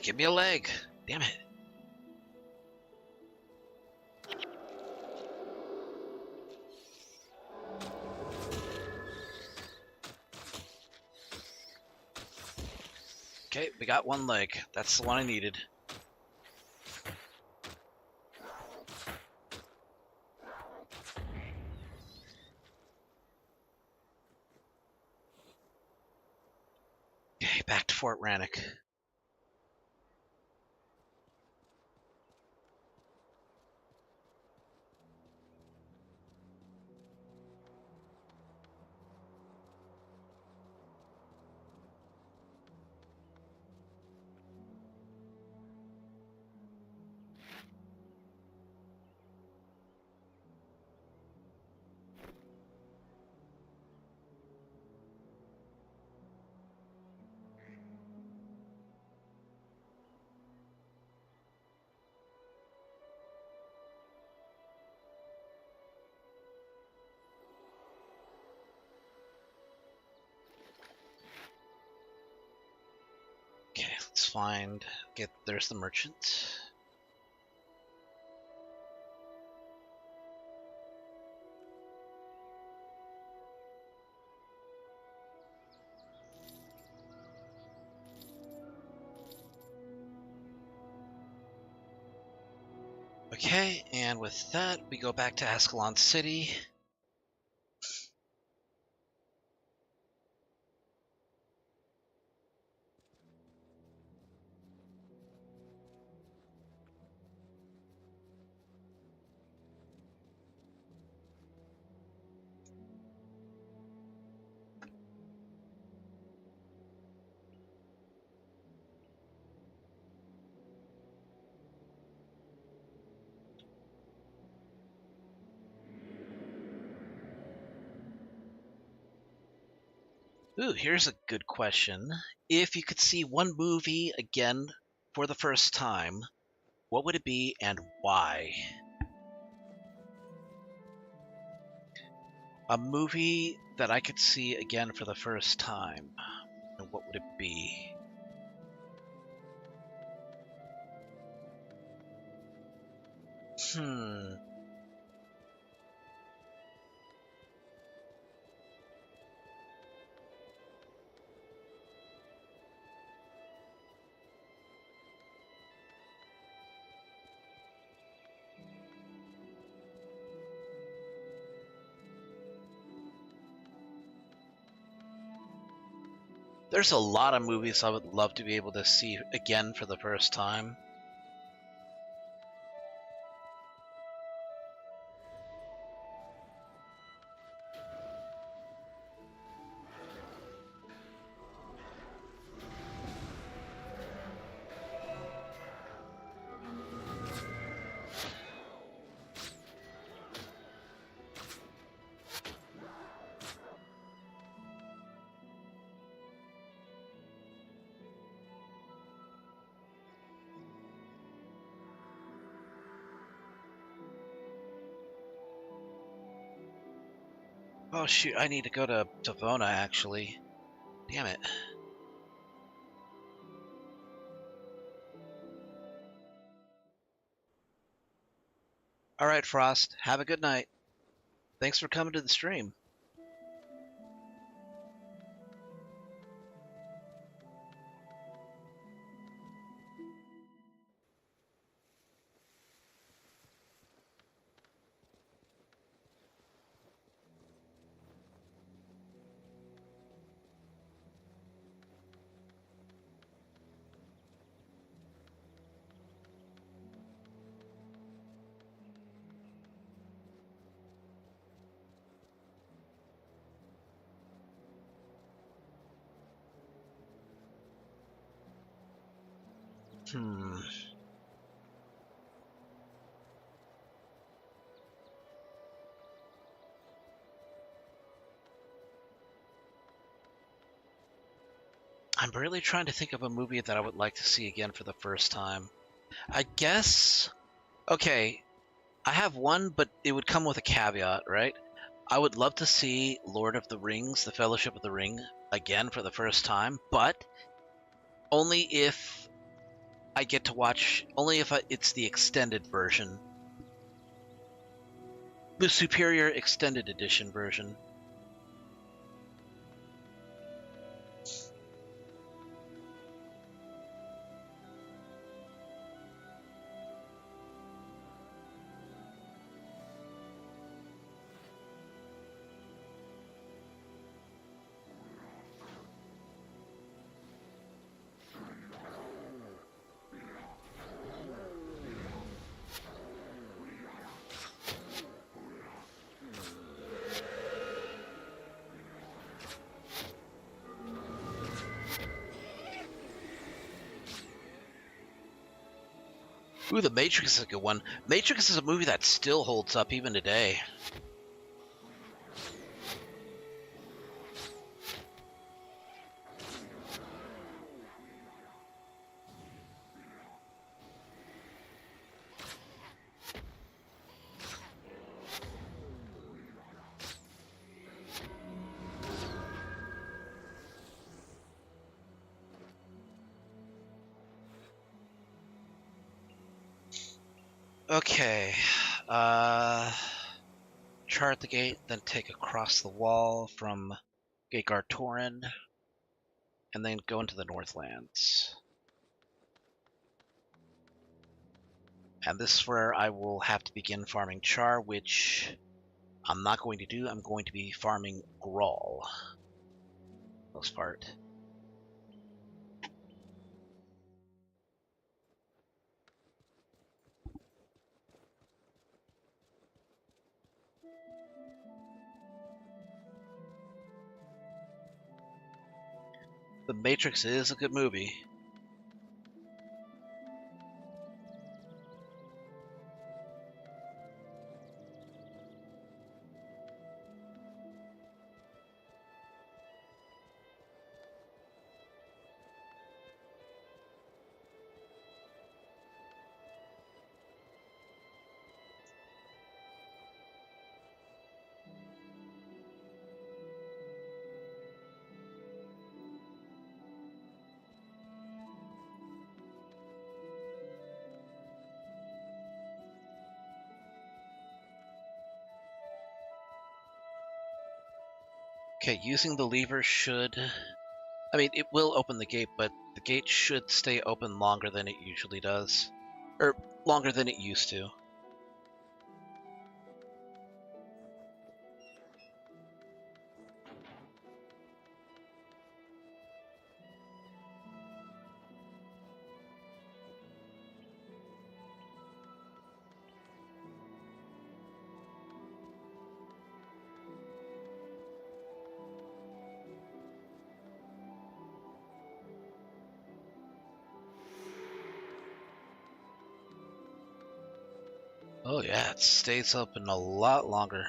Give me a leg. Damn it. Okay, we got one leg. That's the one I needed. Okay, back to Fort Rannoch. Okay, let's find... There's the merchant. Okay, and with that, we go back to Ascalon City. Ooh, here's a good question. If you could see one movie again for the first time, what would it be and why? A movie that I could see again for the first time. And what would it be? There's a lot of movies I would love to be able to see again for the first time. Oh shoot, I need to go to Tavona actually. Damn it. Alright, Frost, have a good night. Thanks for coming to the stream. I'm really trying to think of a movie that I would like to see again for the first time. I guess... Okay, I have one, but it would come with a caveat, right? I would love to see Lord of the Rings, The Fellowship of the Ring, again for the first time, but only if I get to watch only if it's the extended version. The superior extended edition version. Ooh, The Matrix is a good one. Matrix is a movie that still holds up even today. Okay. Chart the gate, then take across the wall from Gagar Torin, and then go into the Northlands. And this is where I will have to begin farming Char, which I'm not going to do. I'm going to be farming Grawl. Most part. The Matrix is a good movie. Okay, using the lever should... I mean, it will open the gate, but the gate should stay open longer than it usually does. Or longer than it used to. Oh yeah, it stays open a lot longer.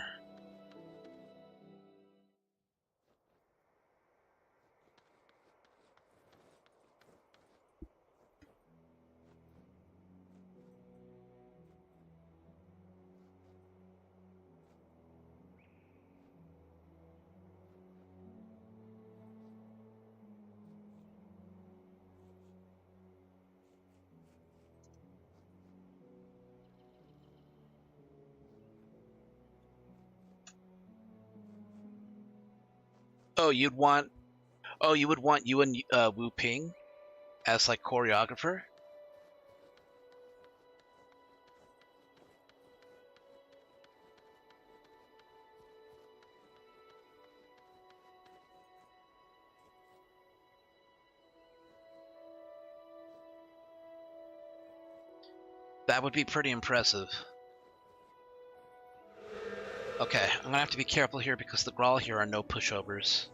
Oh, you would want Yuan Wu Ping as like choreographer? That would be pretty impressive. Okay, I'm gonna have to be careful here because the Grawl here are no pushovers.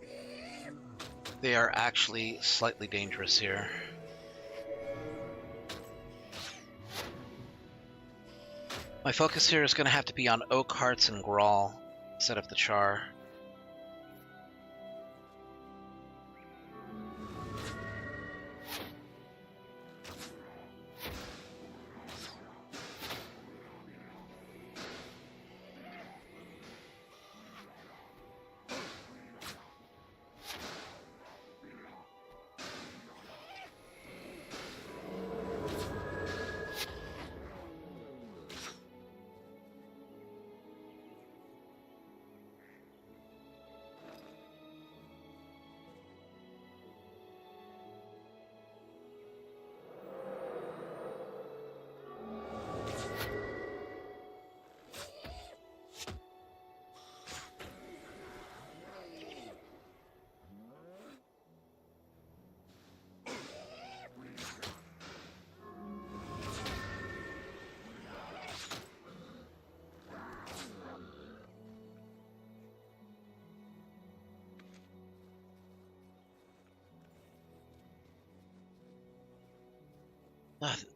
They are actually slightly dangerous here. My focus here is gonna have to be on Oak Hearts and Grawl instead of the Char.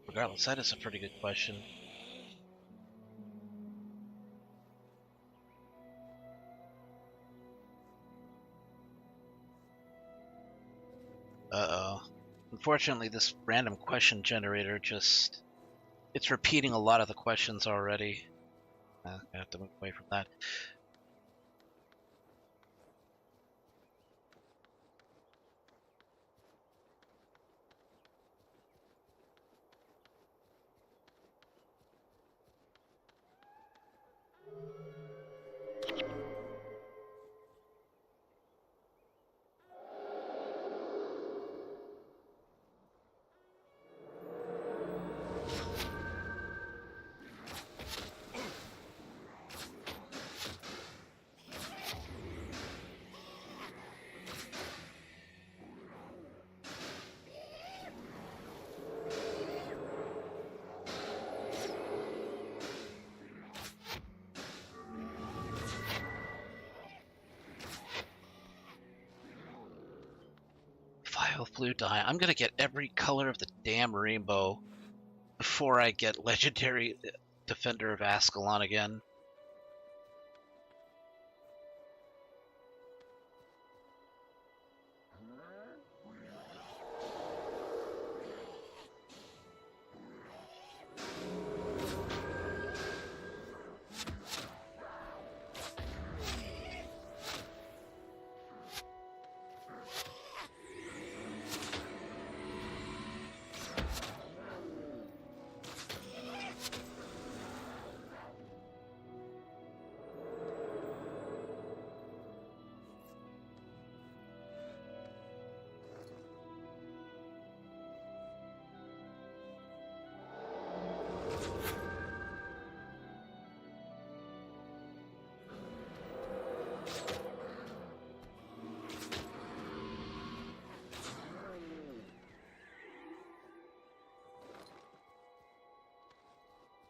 Regardless, that is a pretty good question. Uh-oh. Unfortunately, this random question generator just... It's repeating a lot of the questions already. I have to move away from that. Vile blue dye. I'm gonna get every color of the damn rainbow before I get legendary Defender of Ascalon again.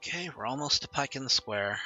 Okay, we're almost to Pike in the Square.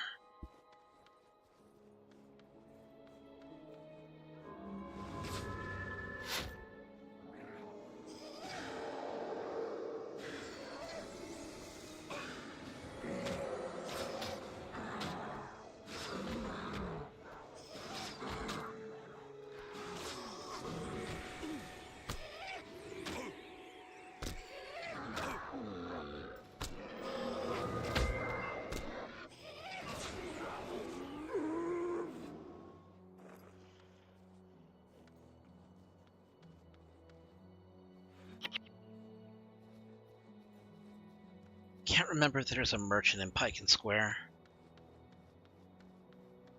Can't remember if there's a merchant in Pike and Square.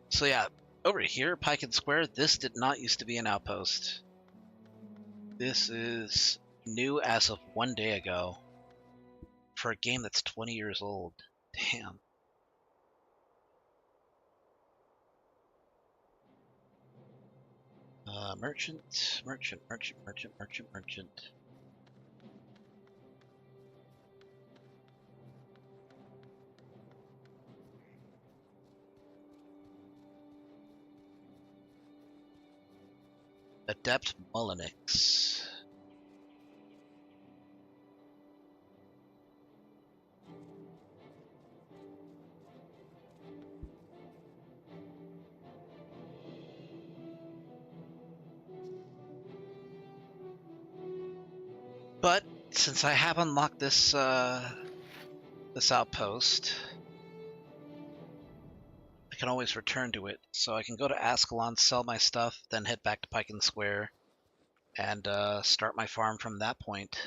So yeah, over here, Pike and Square, this did not used to be an outpost. This is new as of 1 day ago for a game that's 20 years old. Damn. Merchant, merchant, merchant, merchant, merchant, merchant. Adept Mullinix. But since I have unlocked this this outpost, I can always return to it. So I can go to Ascalon, sell my stuff, then head back to Pike and Square, and start my farm from that point.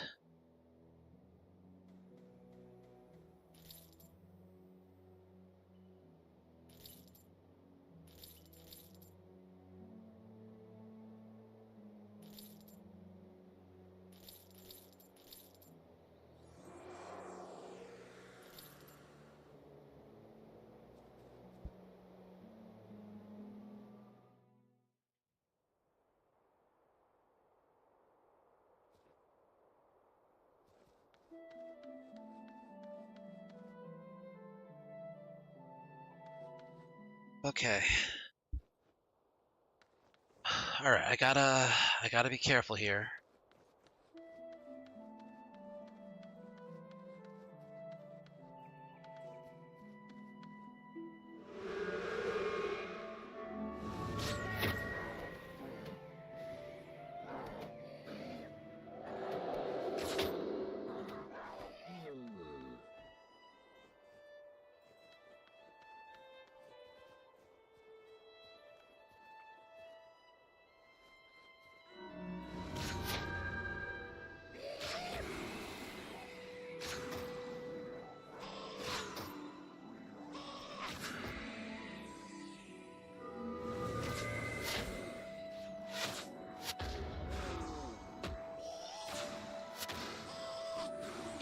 Okay. All right, I gotta be careful here.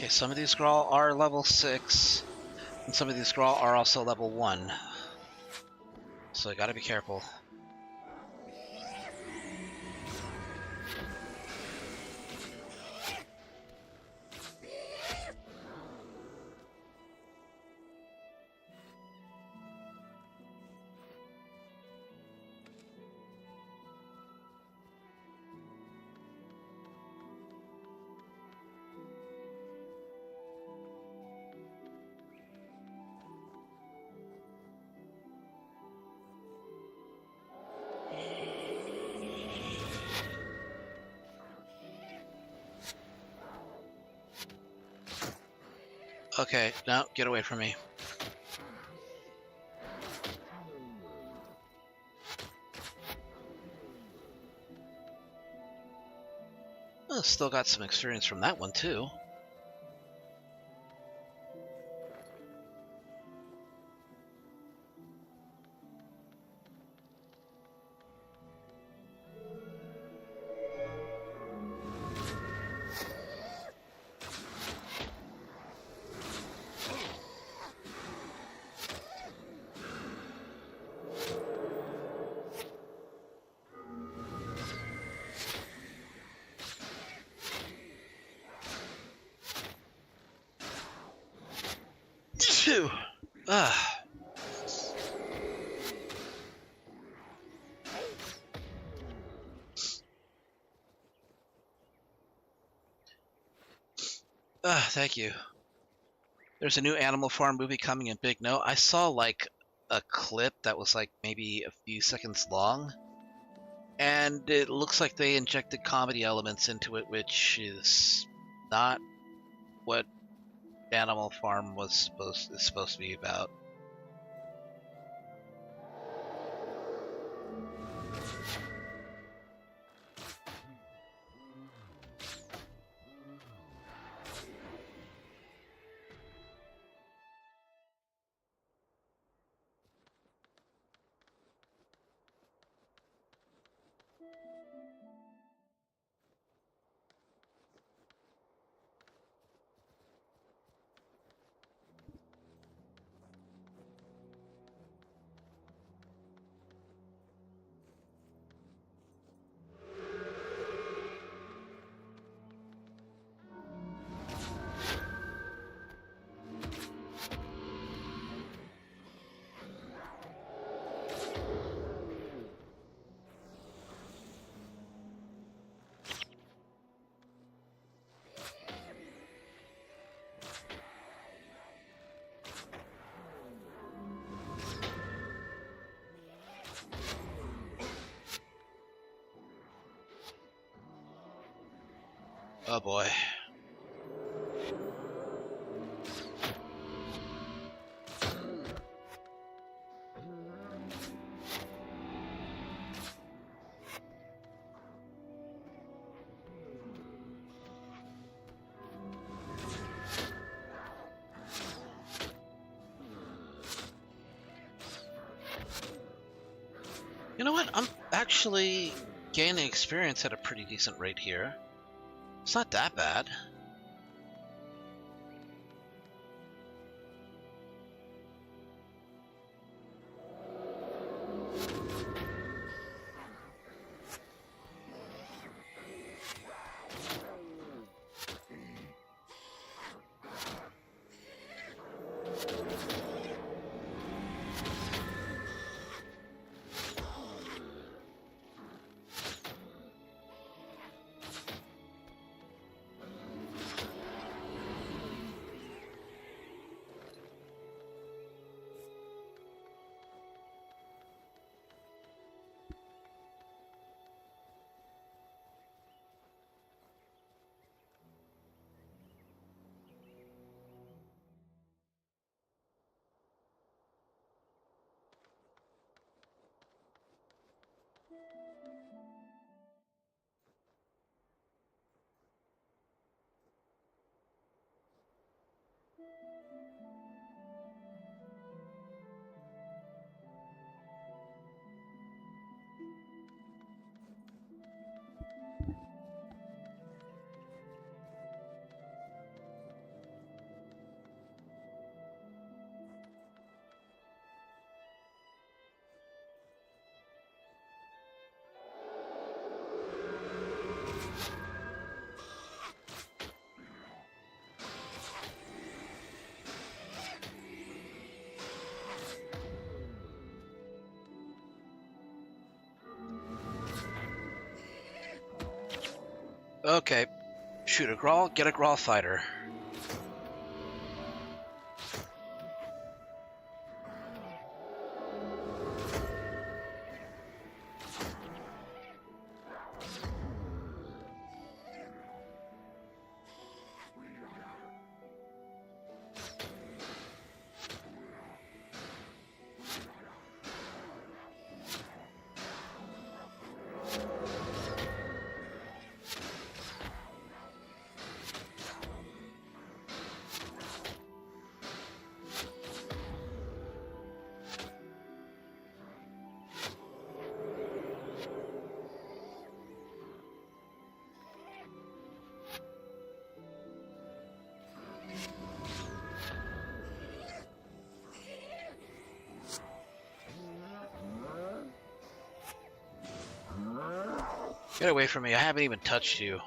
Okay, some of these Grawl are level 6, and some of these Grawl are also level 1. So I gotta be careful. Okay, no, get away from me. Oh, still got some experience from that one, too. Phew. Ah. Thank you. There's a new Animal Farm movie coming in Big No. I saw like a clip that was like maybe a few seconds long, and it looks like they injected comedy elements into it, which is not what Animal Farm is supposed to be about. Oh boy. You know what? I'm actually gaining experience at a pretty decent rate here. It's not that bad. Okay. Shoot a Grawl, get a Grawl fighter. Get away from me, I haven't even touched you.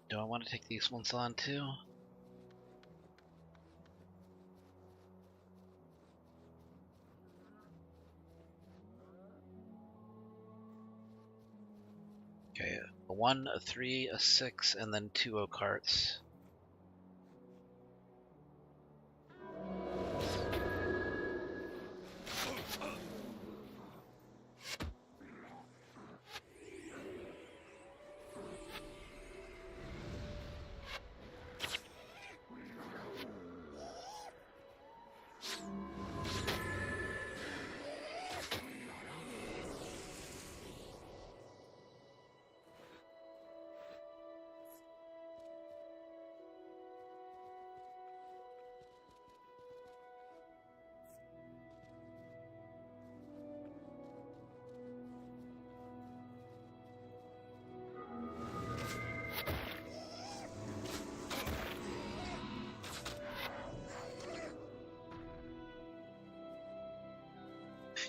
Do I want to take these ones on too? Okay, a 1, a 3, a 6, and then 2 O-carts.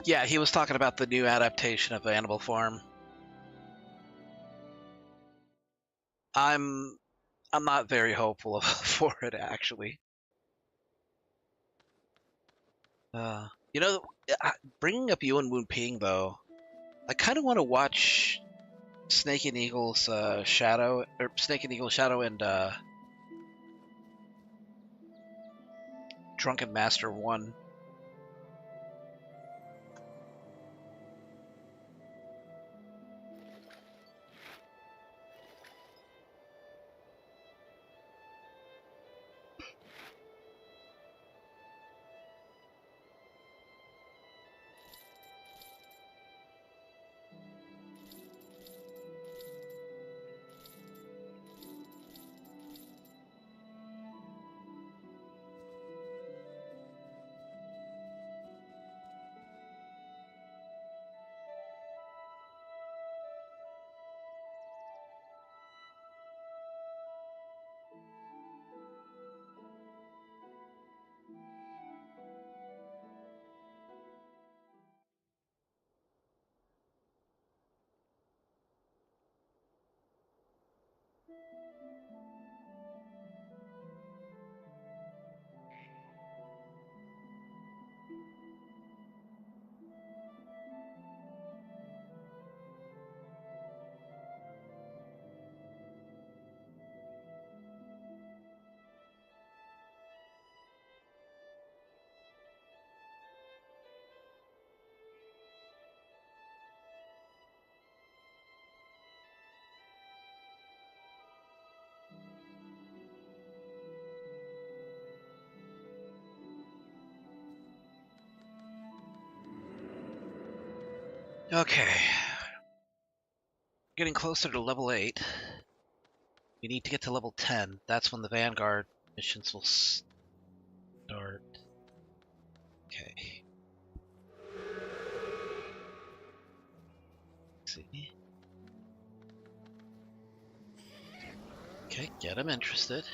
Yeah, he was talking about the new adaptation of Animal Farm. I'm not very hopeful for it actually. You know, bringing up Yuan Wu Ping though, I kind of want to watch Snake and Eagle's Shadow, or Snake and Eagle Shadow, and Drunken Master 1. Okay. Getting closer to level 8. We need to get to level 10. That's when the Vanguard missions will start. Okay. Let's see. Okay, get him interested.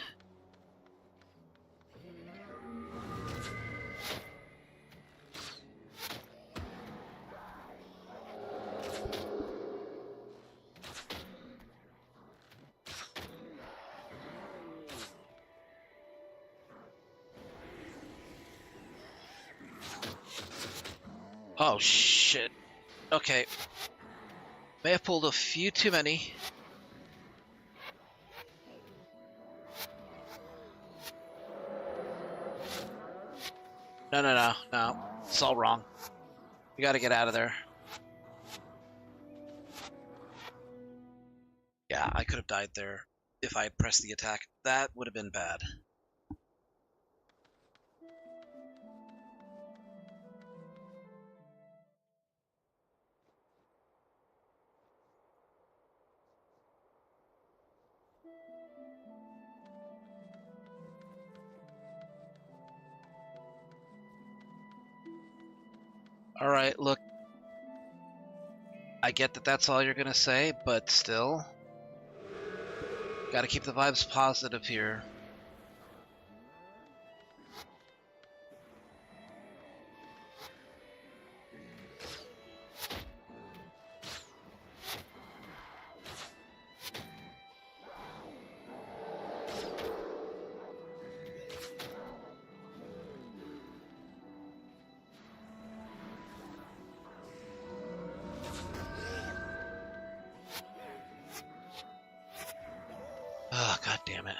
Oh shit. Okay. May have pulled a few too many. No. It's all wrong. We gotta get out of there. Yeah, I could have died there if I had pressed the attack. That would have been bad. Alright, look. I get that that's all you're gonna say, but still. Gotta keep the vibes positive here. Oh, god damn it.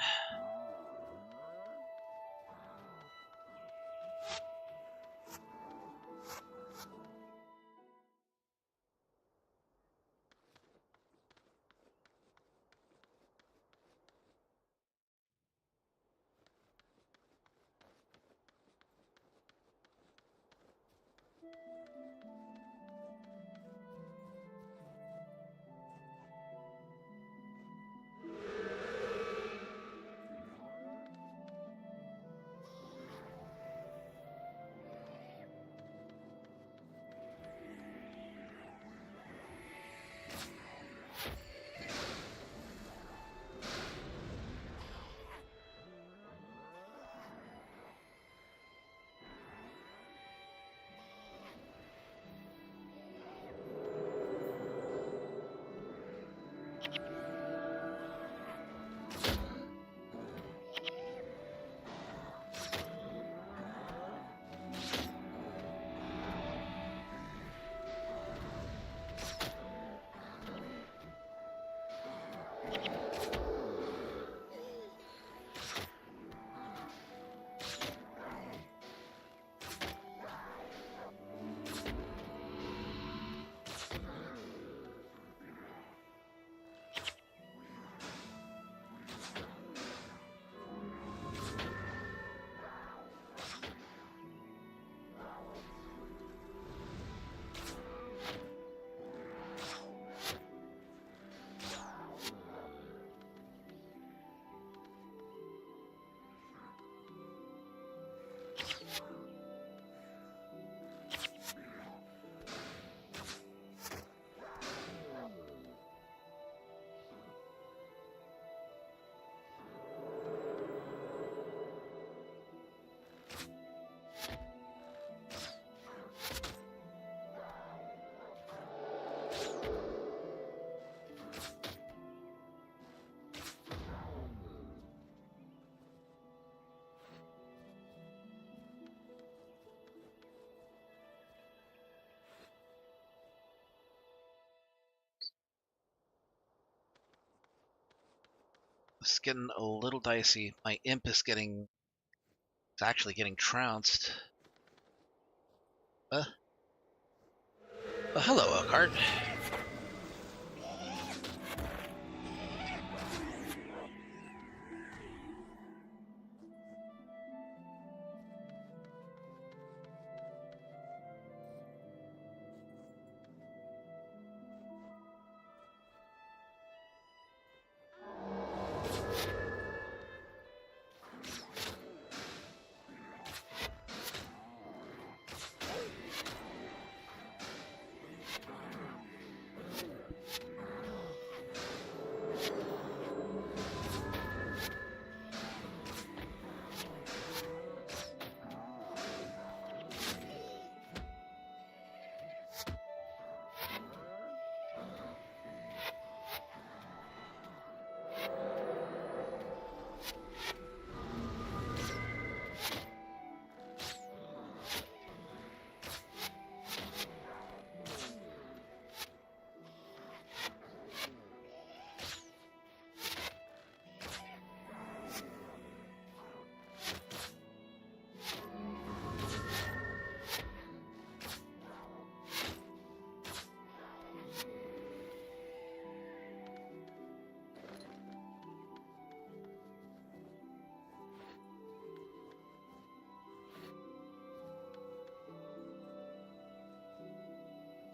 It's getting a little dicey. My imp is getting... It's actually getting trounced. Hello, Oakheart.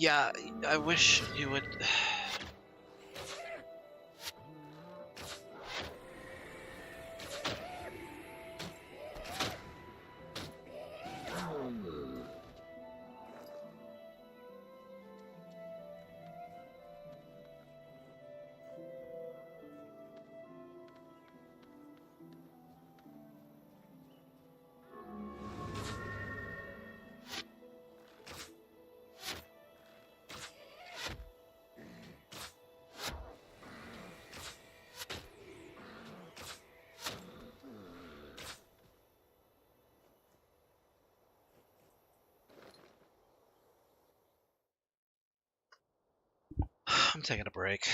Yeah, I wish you would. I'm taking a break.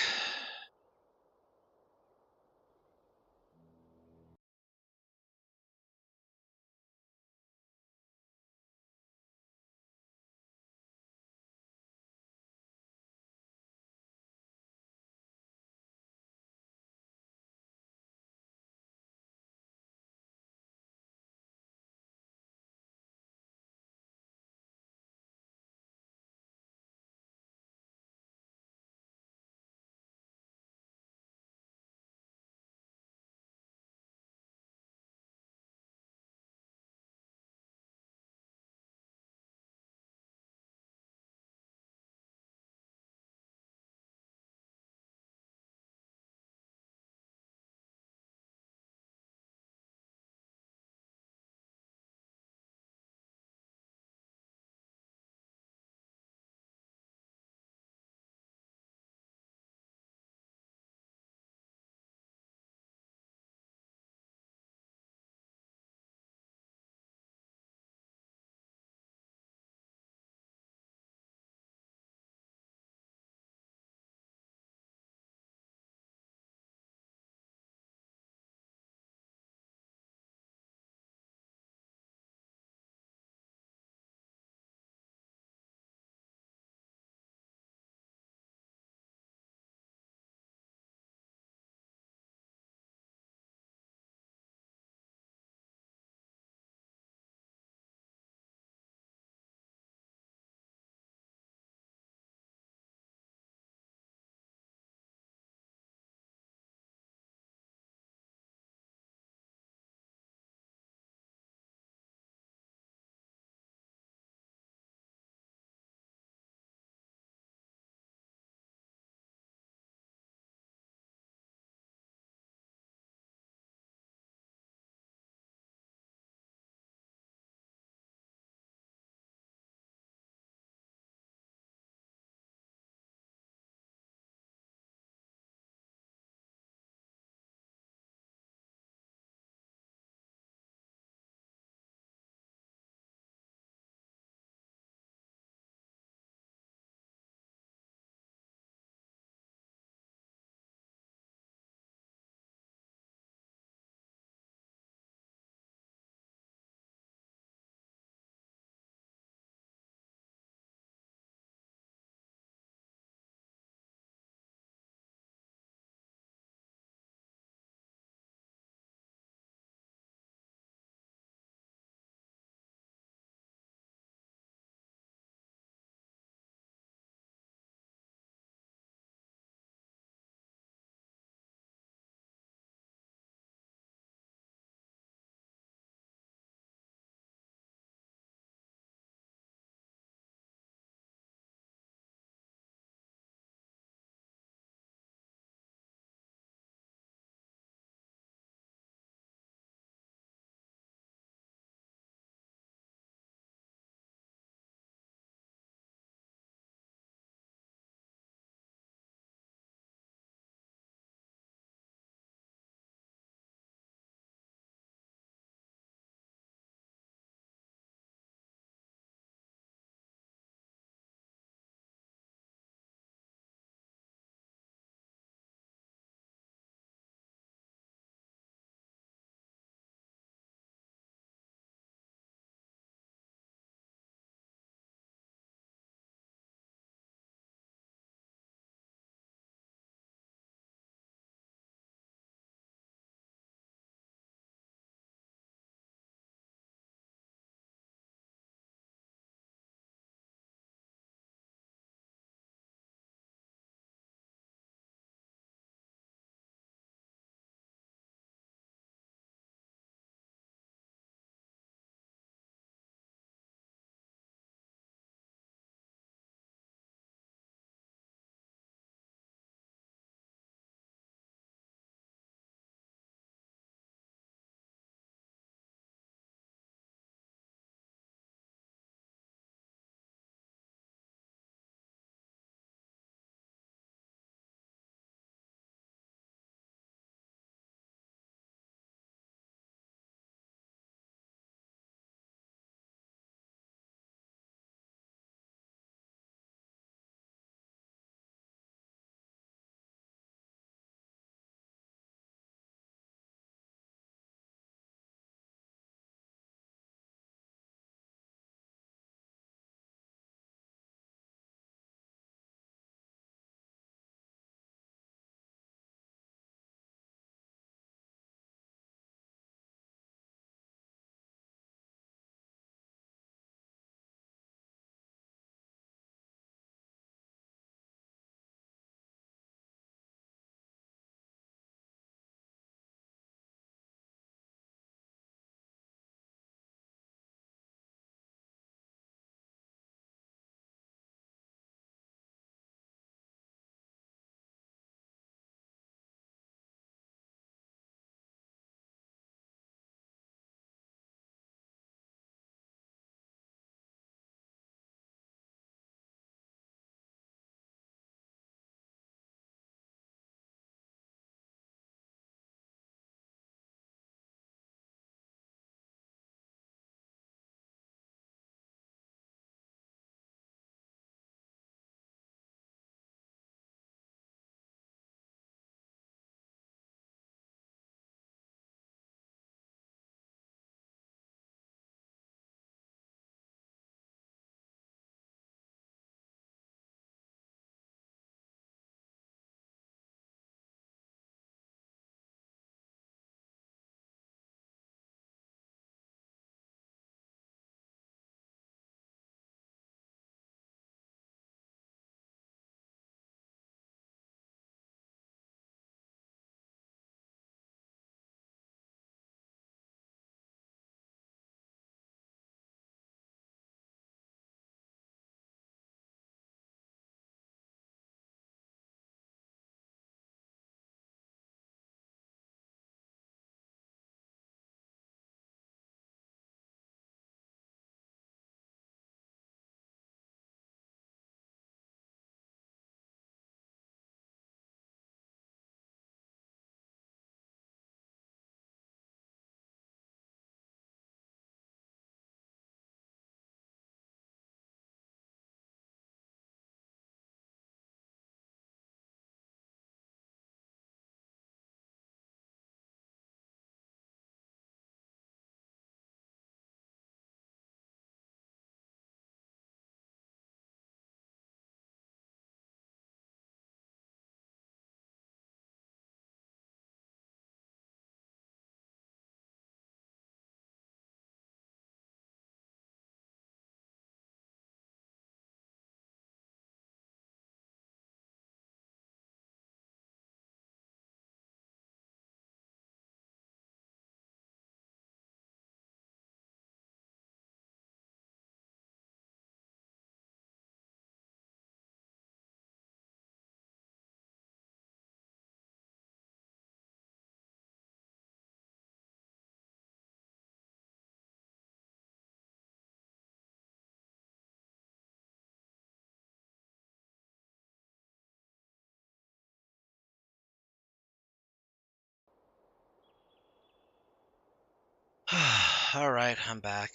Alright, I'm back.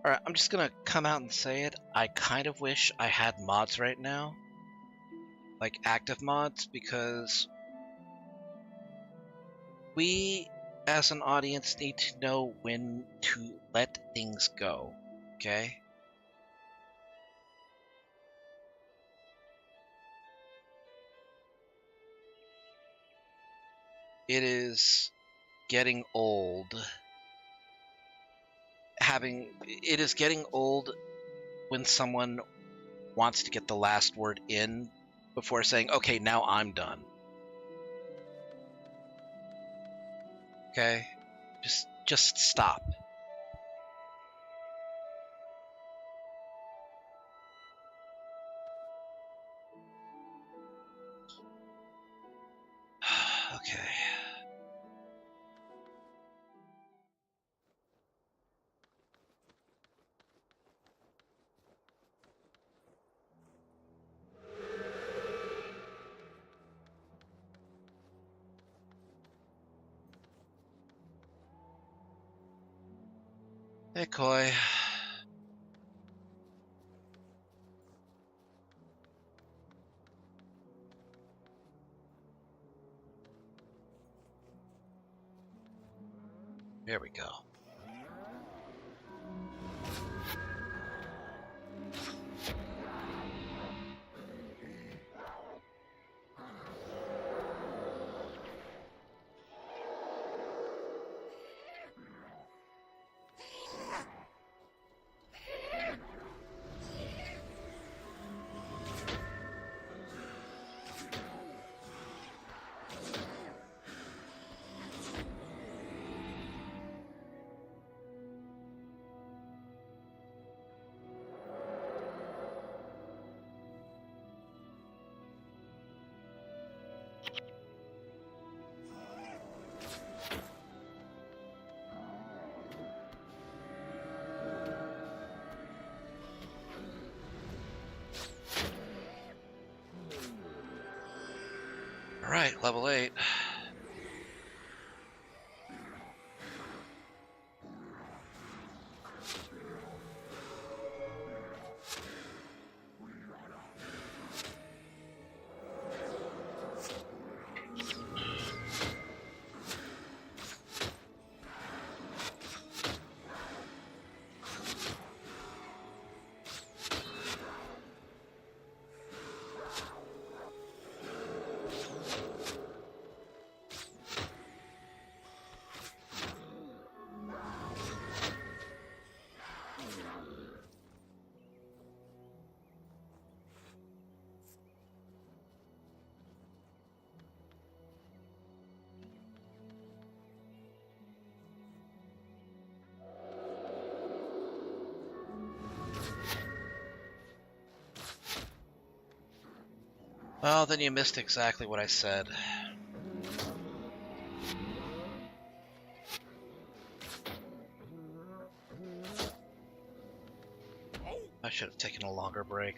Alright, I'm just gonna come out and say it. I kind of wish I had mods right now. Like active mods, because we as an audience need to know when to let things go. Okay? It is getting old. It is getting old when someone wants to get the last word in before saying, okay, now I'm done. Okay? Just stop. Okay. Hey, Koi. There we go. Alright, level 8. Well, then you missed exactly what I said. I should have taken a longer break.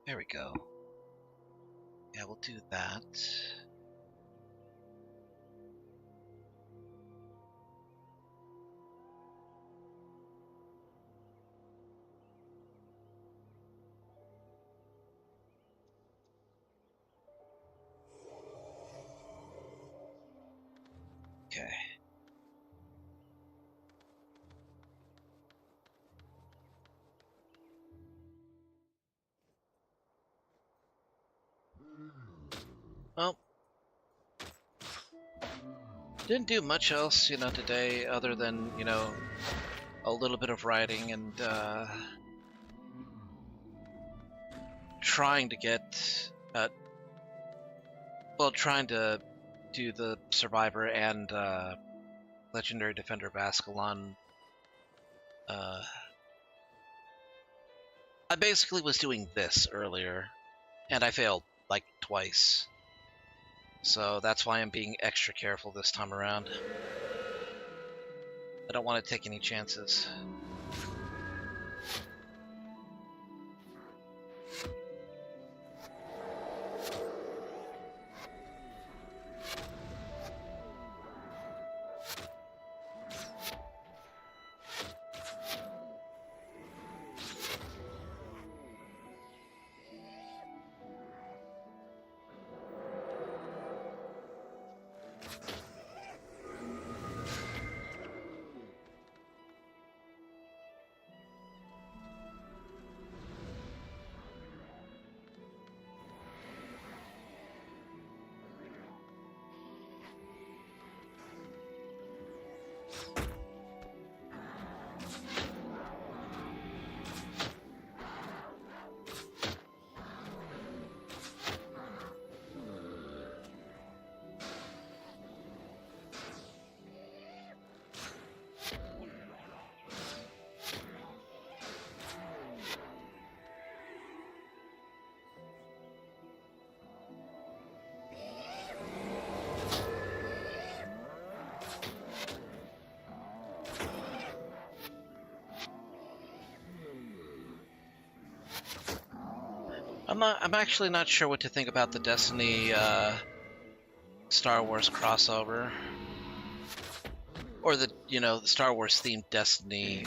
There we go. Yeah, we'll do that. Okay. Well, didn't do much else, today other than, a little bit of writing and trying to get, trying to do the Survivor and Legendary Defender of Ascalon. I basically was doing this earlier, and I failed like twice. So that's why I'm being extra careful this time around. I don't want to take any chances. I'm actually not sure what to think about the Destiny Star Wars crossover, or the the Star Wars themed Destiny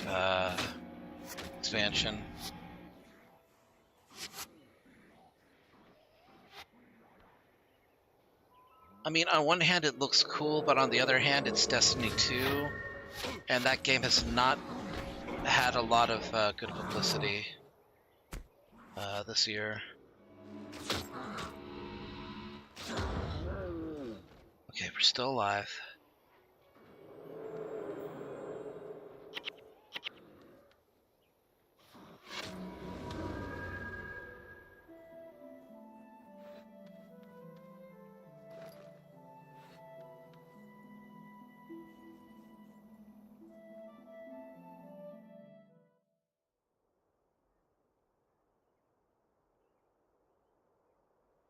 expansion. I mean, on one hand it looks cool, but on the other hand it's Destiny 2, and that game has not had a lot of good publicity this year. Okay, we're still alive.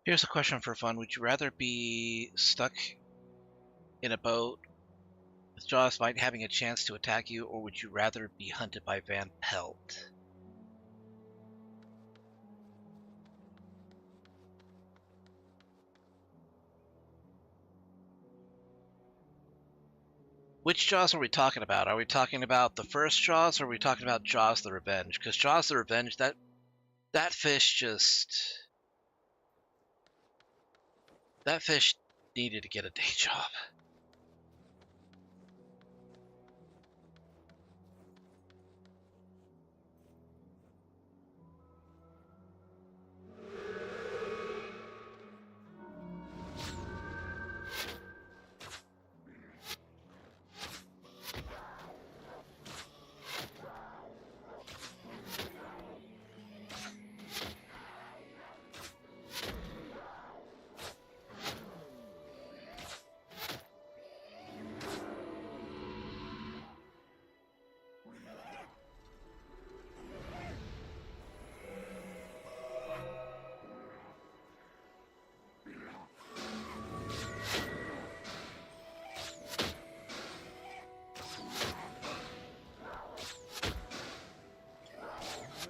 Here's a question for fun. Would you rather be stuck in a boat with Jaws might having a chance to attack you, or would you rather be hunted by Van Pelt? Which Jaws are we talking about? Are we talking about the first Jaws, or are we talking about Jaws the Revenge? Because Jaws the Revenge, that fish just... That fish needed to get a day job.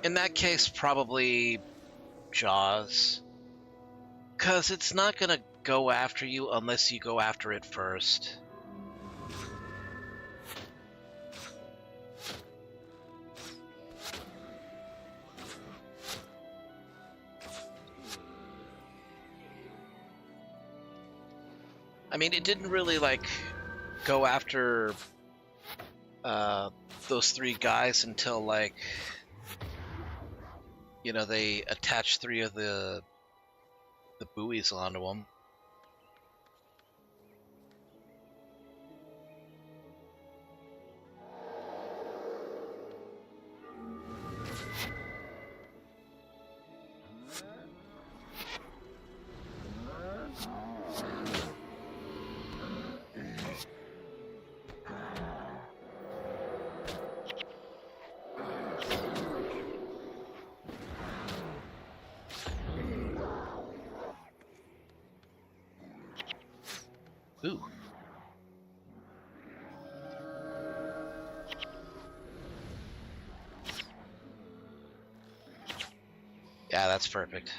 In that case, probably Jaws. Because it's not going to go after you unless you go after it first. I mean, it didn't really, go after those 3 guys until, like, you know, they attach 3 of the buoys onto them. Ooh. Yeah, that's perfect.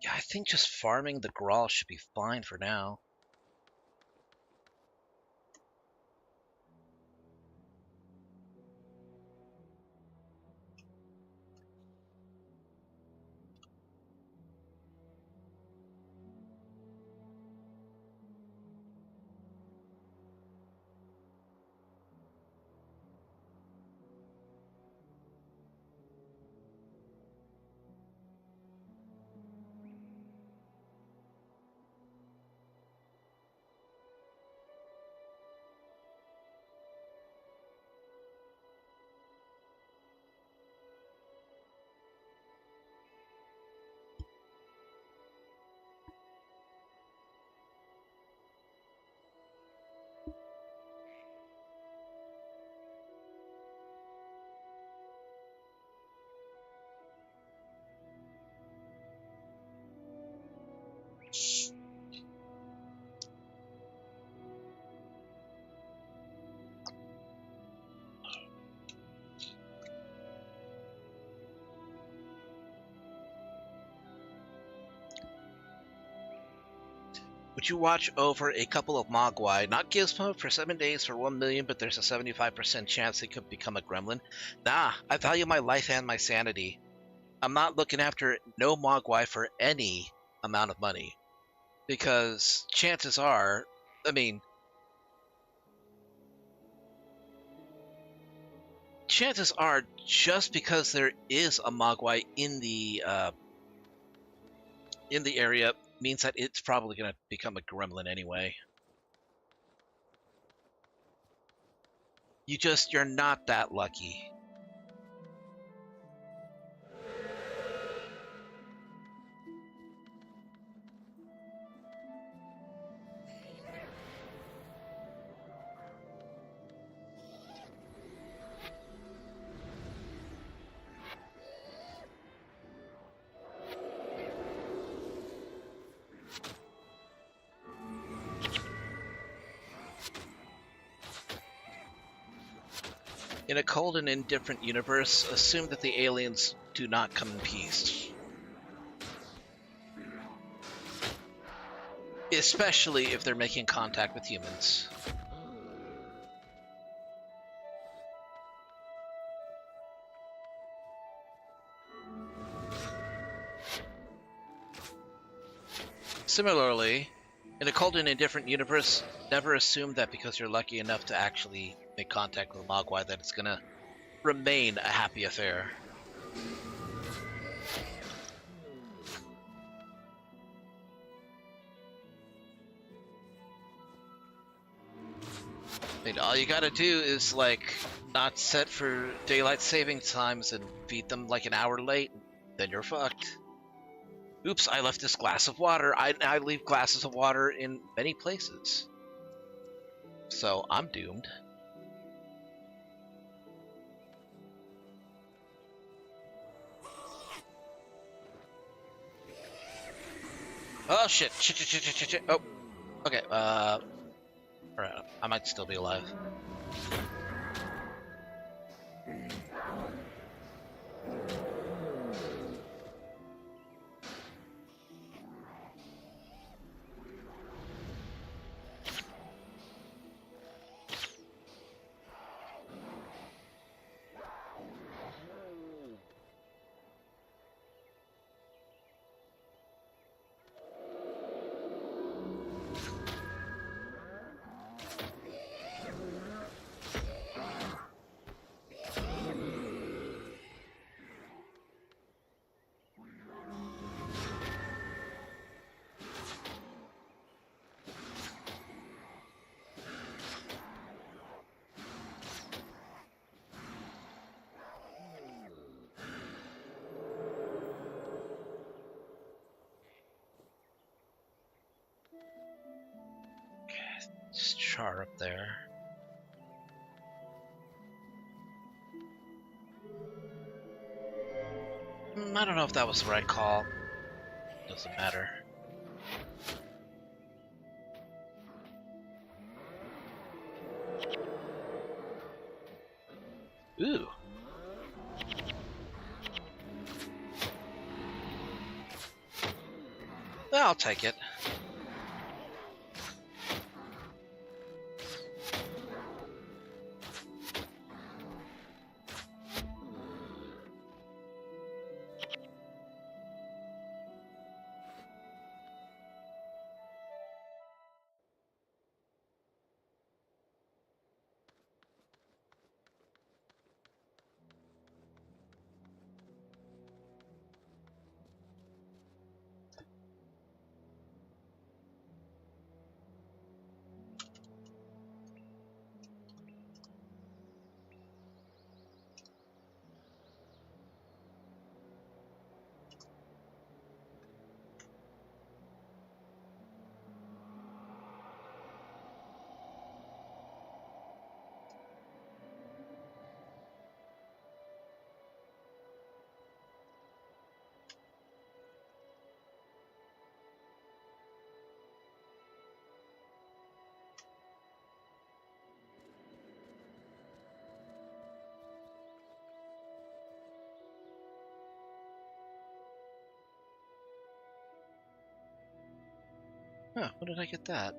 Yeah, I think just farming the Grawl should be fine for now. Would you watch over a couple of Mogwai, not Gizmo, for 7 days for 1 million, but there's a 75% chance they could become a gremlin? Nah, I value my life and my sanity. I'm not looking after no Mogwai for any amount of money. Because chances are, I mean, chances are just because there is a Mogwai in the area means that it's probably going to become a gremlin anyway. You're not that lucky. In a cold and indifferent universe, assume that the aliens do not come in peace. Especially if they're making contact with humans. Similarly, in a cold and indifferent universe, never assume that because you're lucky enough to actually make contact with a Mogwai that it's gonna remain a happy affair. I mean, all you gotta do is, like, not set for daylight saving times and feed them like an hour late, then you're fucked. Oops, I left this glass of water. I leave glasses of water in many places. So I'm doomed. Oh shit, shit. Oh, okay, alright, I might still be alive. guitar up there. I don't know if that was the right call. Doesn't matter. Ooh. I'll take it. Huh, when did I get that?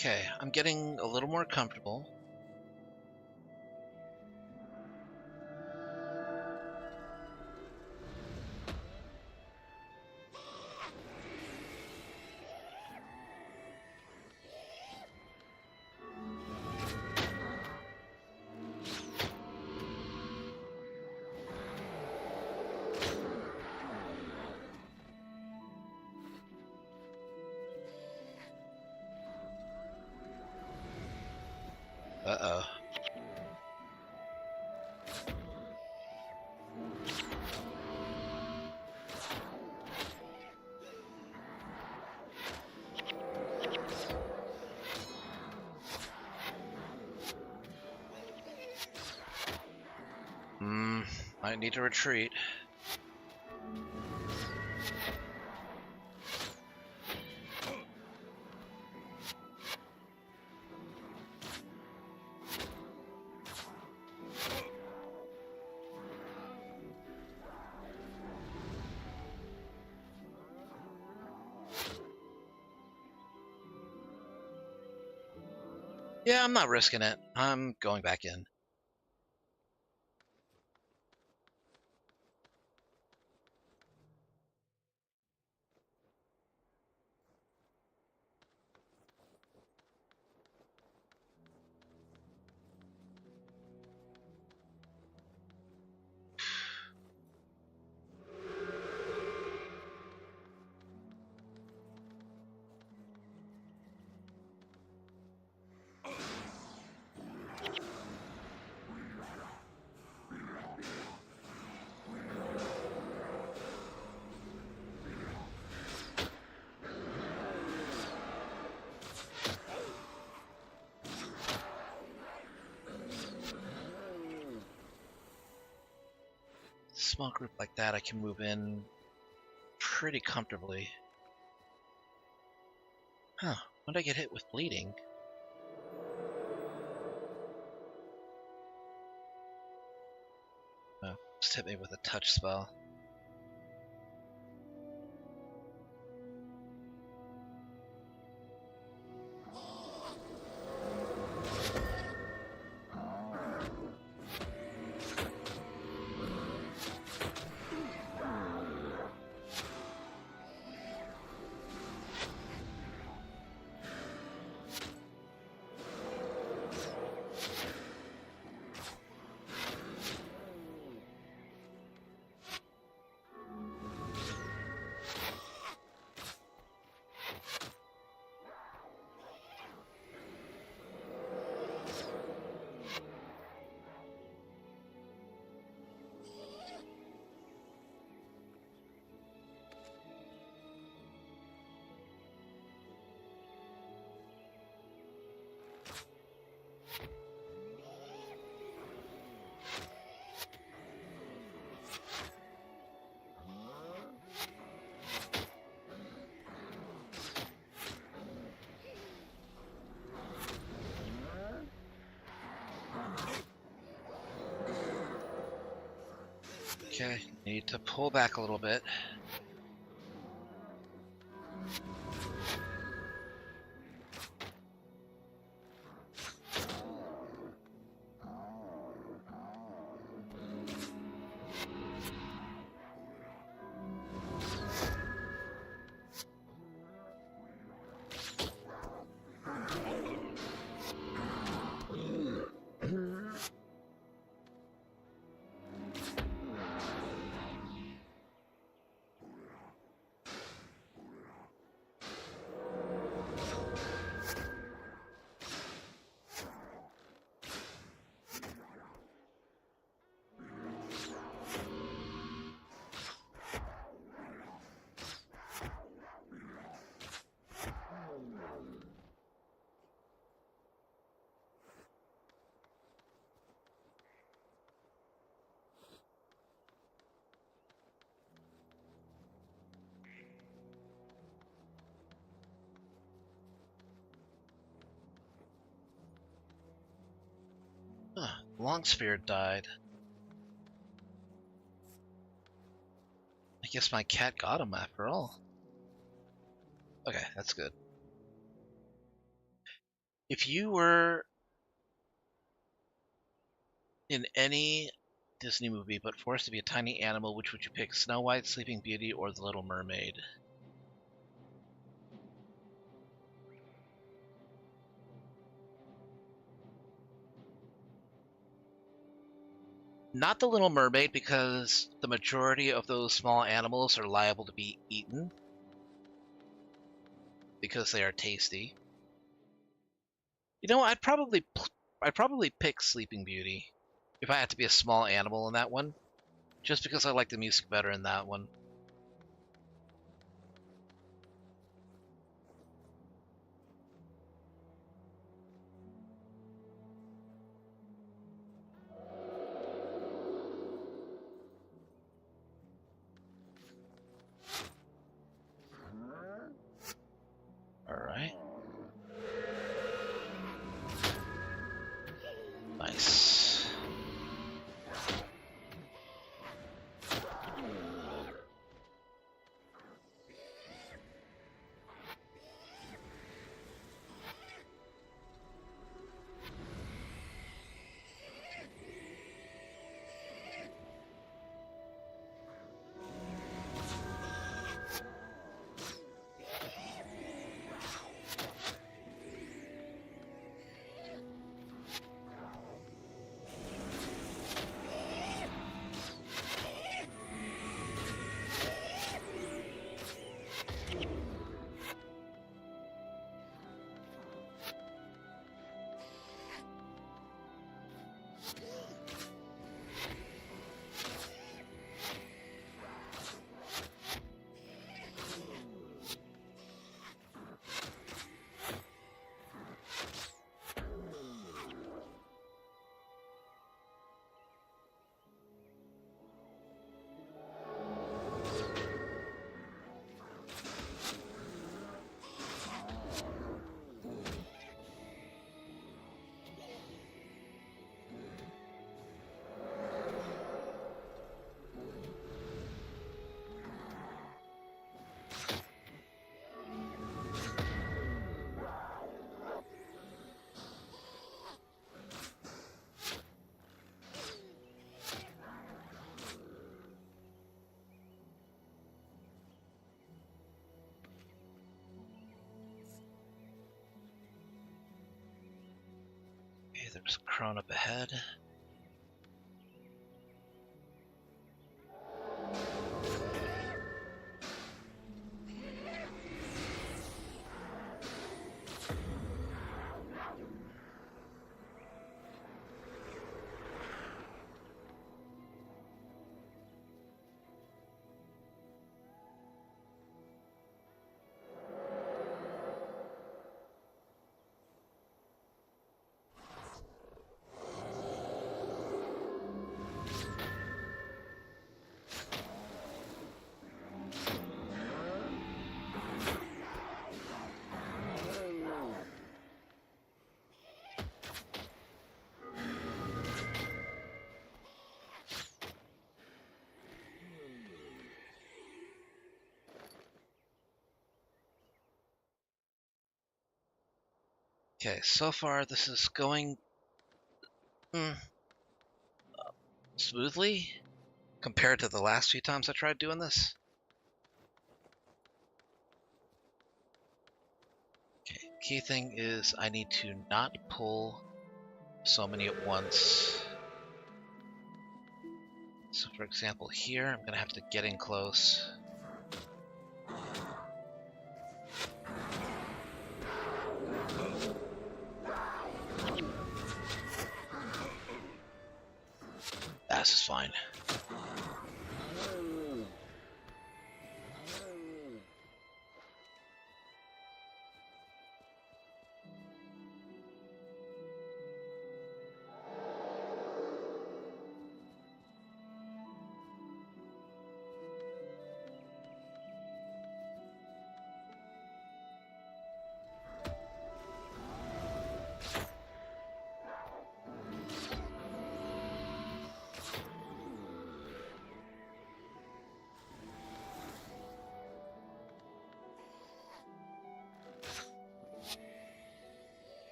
Okay, I'm getting a little more comfortable. Uh-oh. I need to retreat. Yeah, I'm not risking it. I'm going back in. Small group like that, I can move in pretty comfortably. Huh, when did I get hit with bleeding? Oh, just hit me with a touch spell. Okay, need to pull back a little bit. Longspear died. I guess my cat got him after all. Okay, that's good. If you were in any Disney movie but forced to be a tiny animal, which would you pick? Snow White, Sleeping Beauty, or The Little Mermaid? Not The Little Mermaid, because the majority of those small animals are liable to be eaten because they are tasty. You know, I'd probably pick Sleeping Beauty if I had to be a small animal in that one, just because I like the music better in that one. All right. Nice. Okay, there's a crone up ahead. Okay, so far this is going smoothly compared to the last few times I tried doing this. Okay, key thing is I need to not pull so many at once. So for example here, I'm going to have to get in close. This is fine.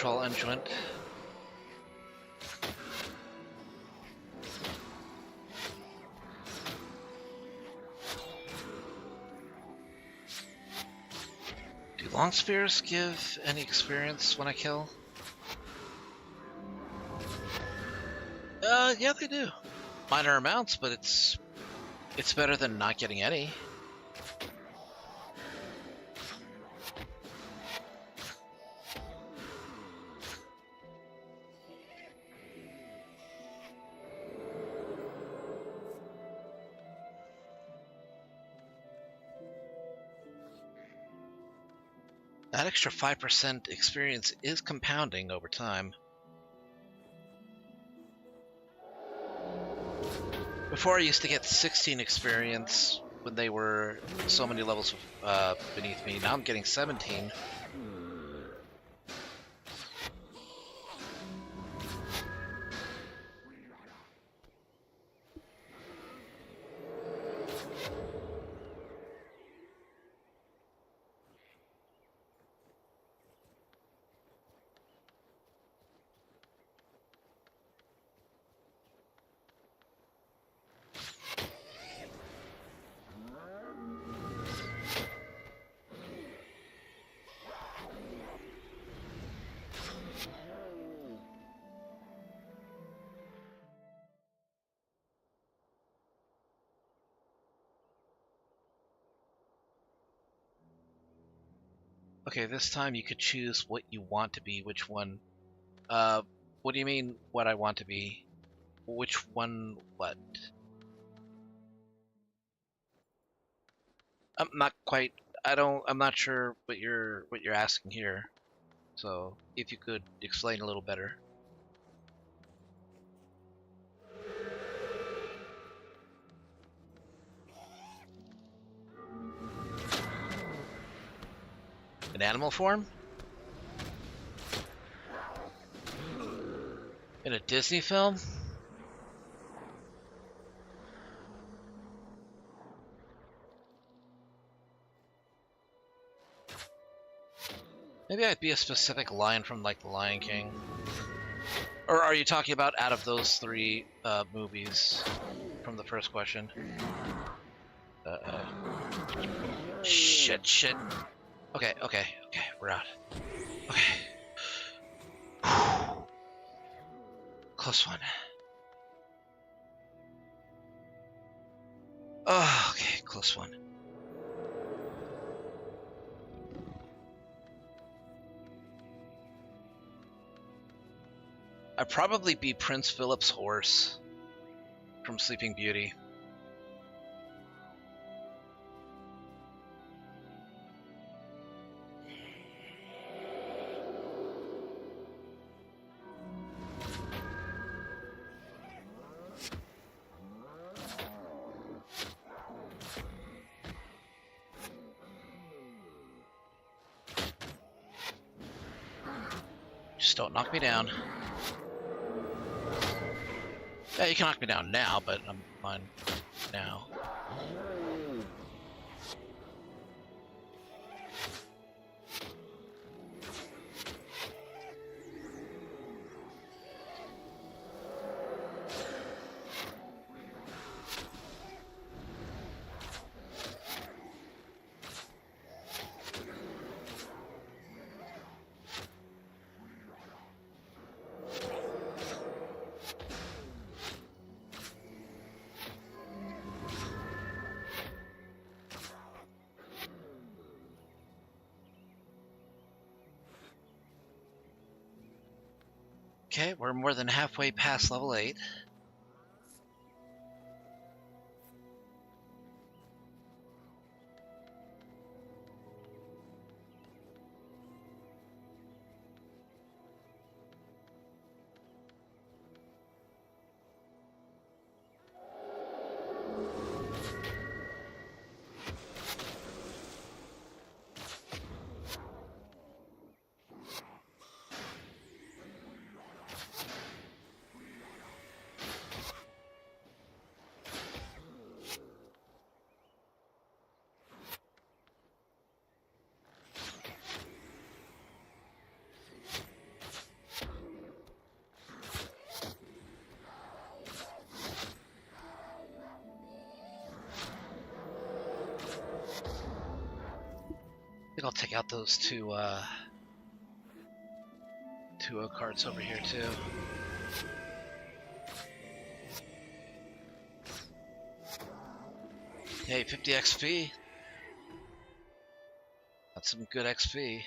control unguent. Do long spheres give any experience when I kill? Yeah, they do. Minor amounts, but it's better than not getting any. That extra 5% experience is compounding over time. Before I used to get 16 experience when they were so many levels beneath me. Now I'm getting 17. Okay, this time you could choose what you want to be, which one. What do you mean, what I want to be? Which one, what? I'm not quite, I'm not sure what you're asking here. So, if you could explain a little better. In animal form? In a Disney film? Maybe I'd be a specific lion from, like, The Lion King. Or are you talking about out of those three movies from the first question? Shit. Okay, we're out. Okay. Close one. Oh, okay, close one. I'd probably be Prince Philip's horse from Sleeping Beauty. Just don't knock me down. Yeah, you can knock me down now, but I'm fine now. Okay, we're more than halfway past level 8. I'll take out those two oak carts over here too. Hey, 50 XP. That's some good XP.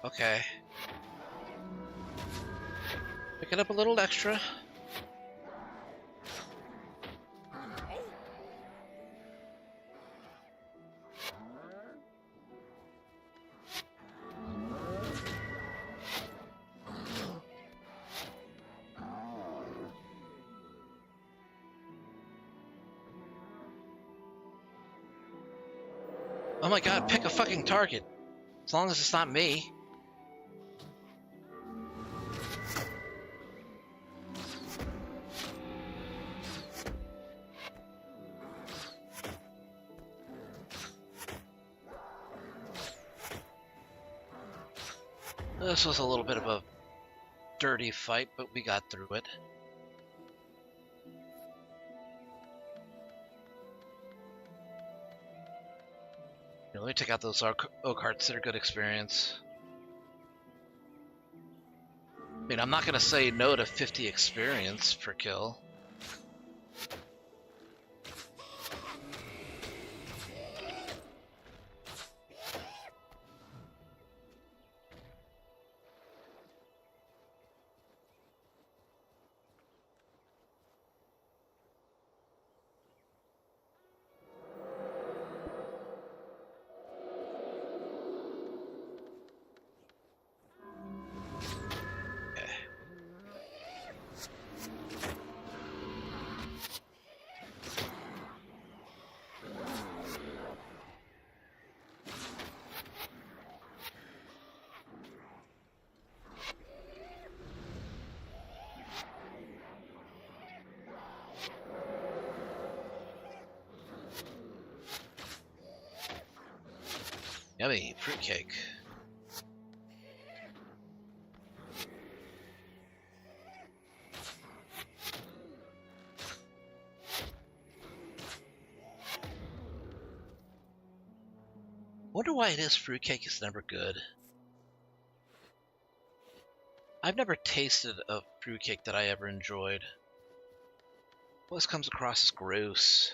Okay. Picking up a little extra. Oh my god, pick a fucking target. As long as it's not me. This was a little bit of a dirty fight, but we got through it. Here, let me take out those oak hearts that are good experience. I mean, I'm not going to say no to 50 experience per kill. Yummy, fruitcake. Wonder why it is fruitcake is never good. I've never tasted a fruitcake that I ever enjoyed. Always comes across as gross.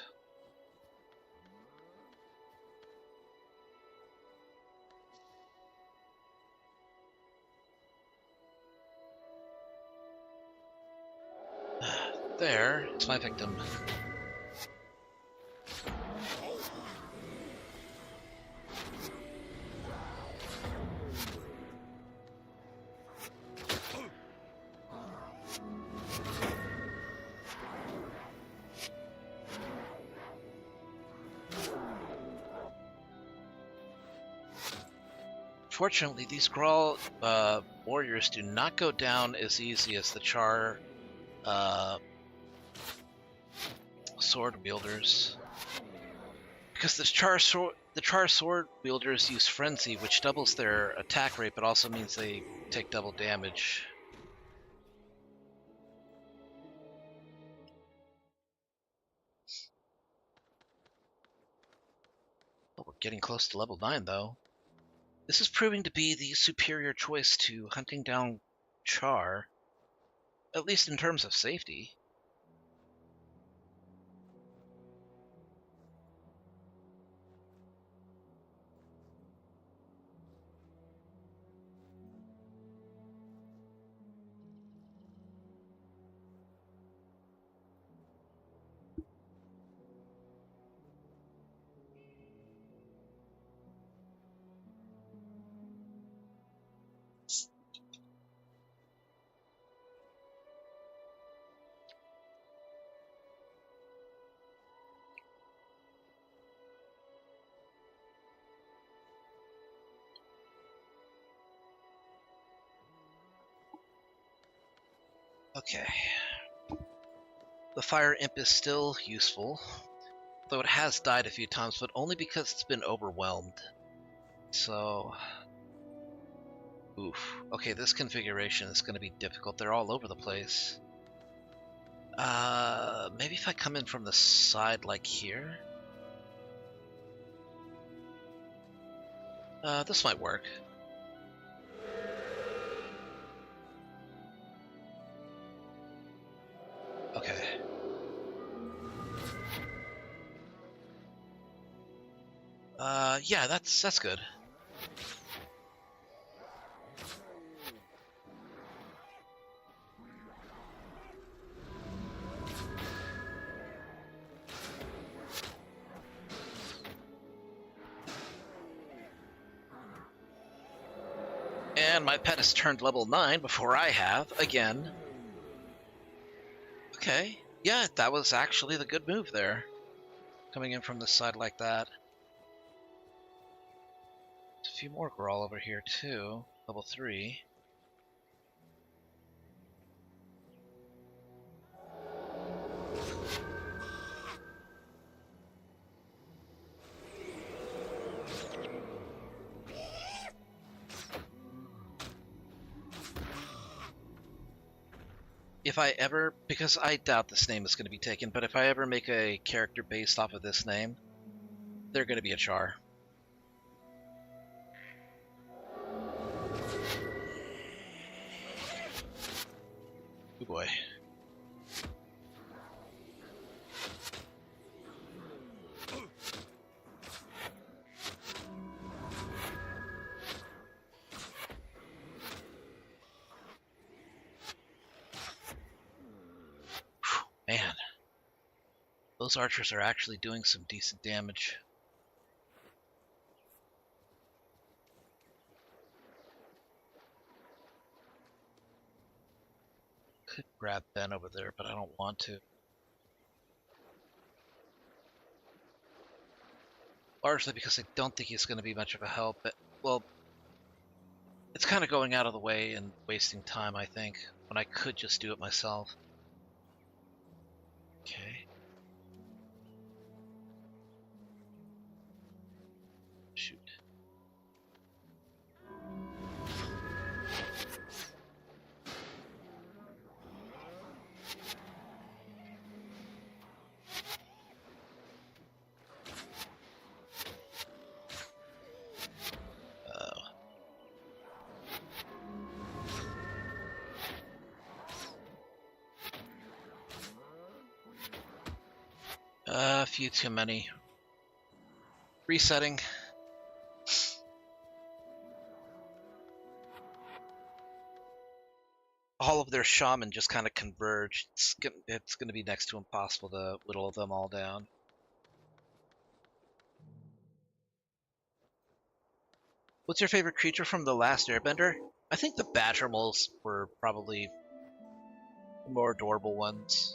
There, it's my victim. Fortunately, these Grawl warriors do not go down as easy as the Char sword wielders, because the Char sword wielders use frenzy, which doubles their attack rate, but also means they take double damage. Oh, we're getting close to level 9, though. This is proving to be the superior choice to hunting down Char. at least in terms of safety. Okay. The fire imp is still useful, though it has died a few times, but only because it's been overwhelmed. So... oof. Okay, this configuration is going to be difficult. They're all over the place. Maybe if I come in from the side like here? This might work. Okay. Yeah, that's good. And my pet has turned level 9 before I have, again. Okay. Yeah, that was actually the good move there. Coming in from the side like that. There's a few more Grawl over here too. Level 3. If I ever, because I doubt this name is going to be taken, but if I ever make a character based off of this name, they're going to be a char. Oh boy. Man, those archers are actually doing some decent damage. Could grab Ben over there, but I don't want to. Largely because I don't think he's going to be much of a help, but, well, it's kind of going out of the way and wasting time, I think, when I could just do it myself. Okay. Shoot. A few too many. Resetting. All of their shaman just kind of converged. It's going to be next to impossible to whittle them all down. What's your favorite creature from The Last Airbender? I think the badger moles were probably the more adorable ones.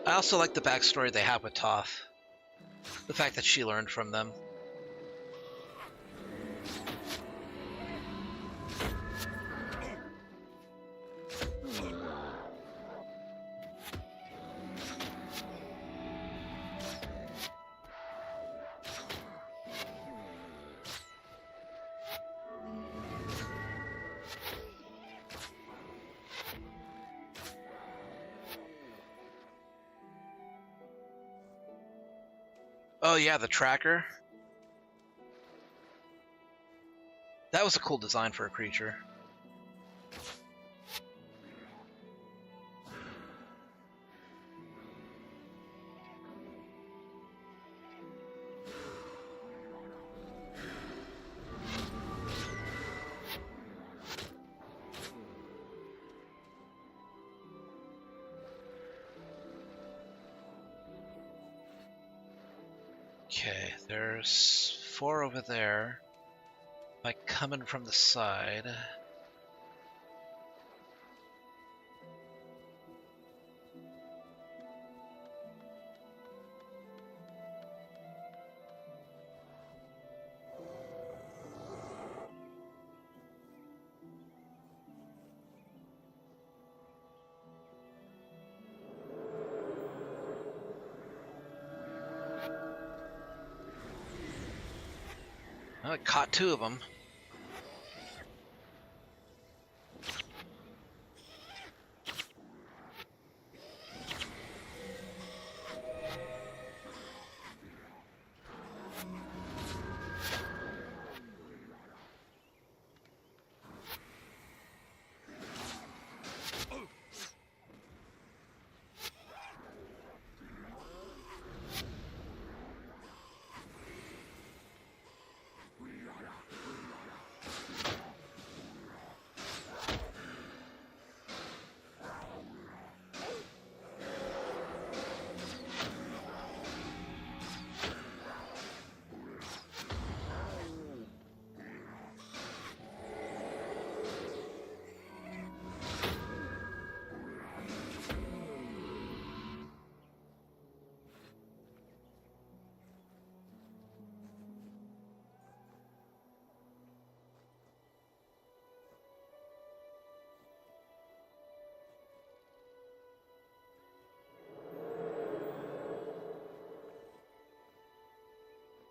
I also like the backstory they have with Toph. The fact that she learned from them. Oh yeah, the tracker. That was a cool design for a creature. Okay, there's 4 over there. By coming from the side. Oh, I caught 2 of them.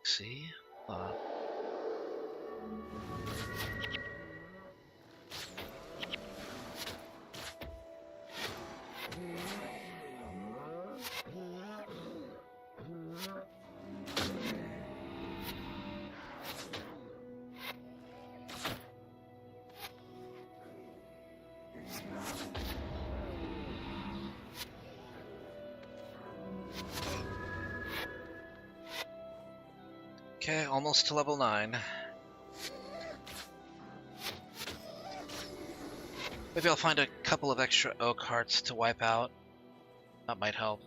See? Okay, almost to level 9. Maybe I'll find a couple of extra oak hearts to wipe out. That might help.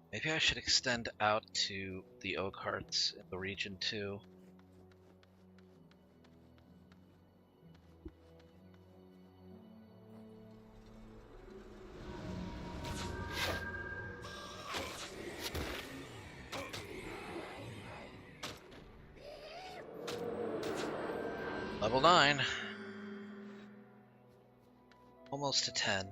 Maybe I should extend out to the oak hearts in the region too. Level 9. Almost to 10.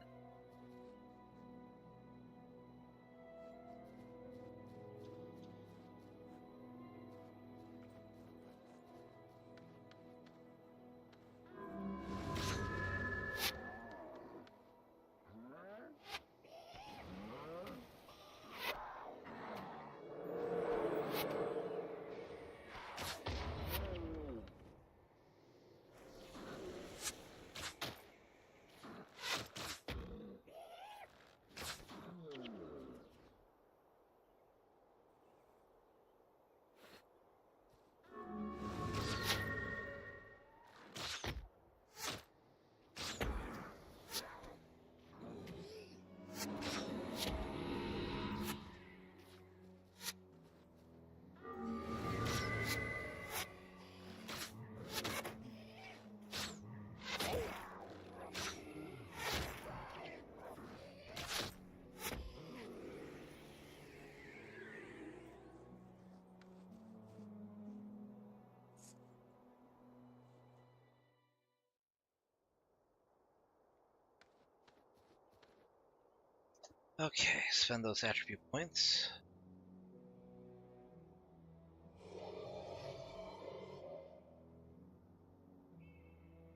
Okay, spend those attribute points.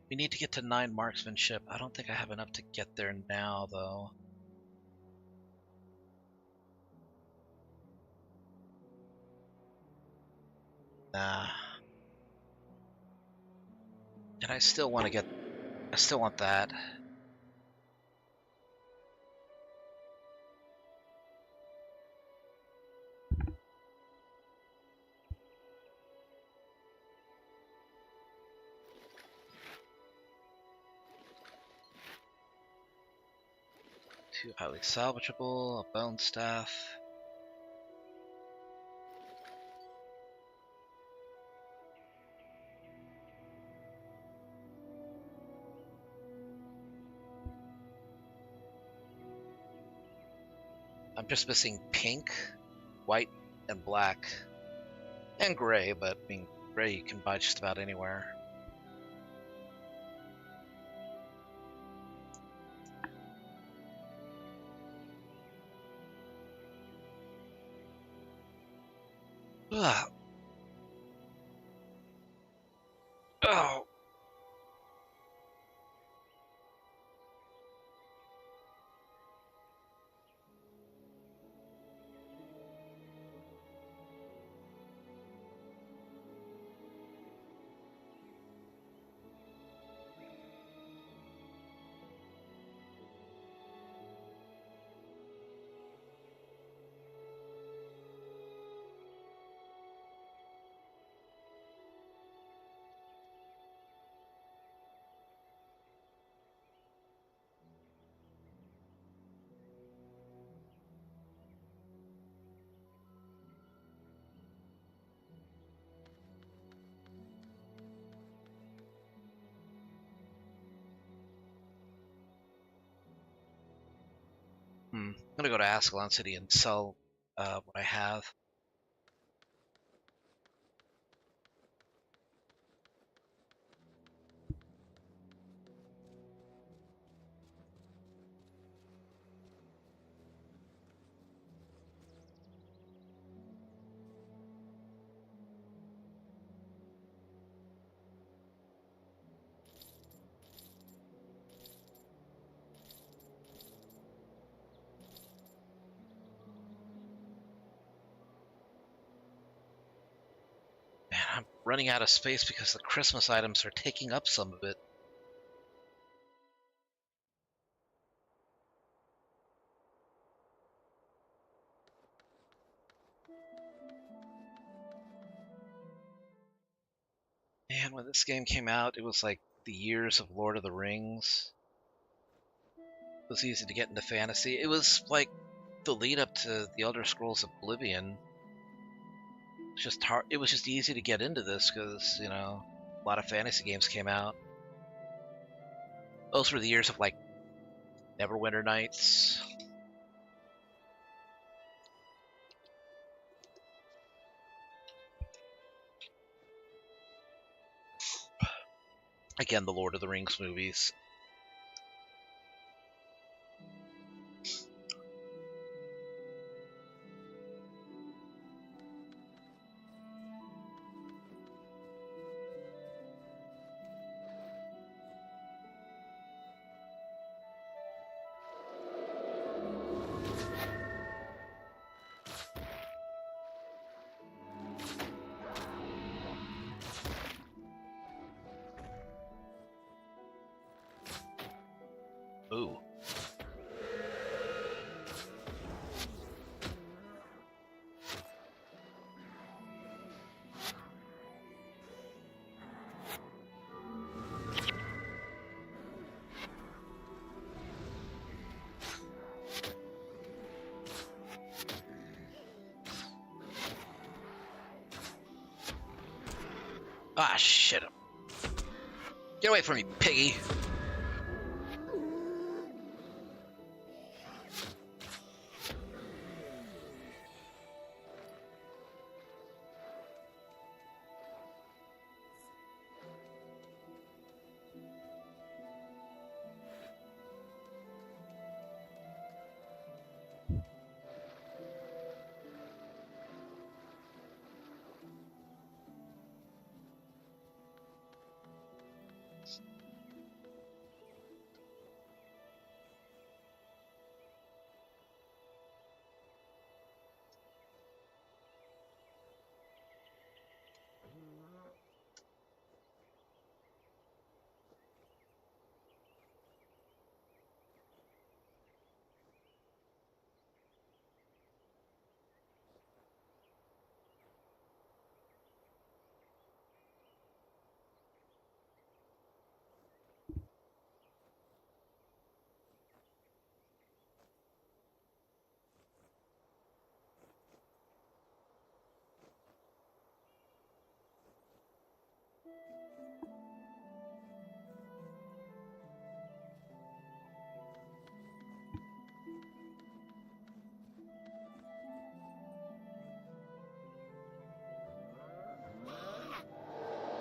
We need to get to 9 marksmanship. I don't think I have enough to get there now, though. Nah. And I still want to get... I still want that. Two highly salvageable, a bone staff. I'm just missing pink, white, and black. And gray, but I mean, gray you can buy just about anywhere. Ugh. Oh! I'm gonna go to Ascalon City and sell what I have. Man, I'm running out of space because the Christmas items are taking up some of it. Man, when this game came out, it was like the years of Lord of the Rings. It was easy to get into fantasy. It was like the lead up to the Elder Scrolls Oblivion. It's just hard. It was just easy to get into this because, a lot of fantasy games came out. Those were the years of like Neverwinter Nights. Again, the Lord of the Rings movies. Ooh. Ah, shit. Get away from me, piggy.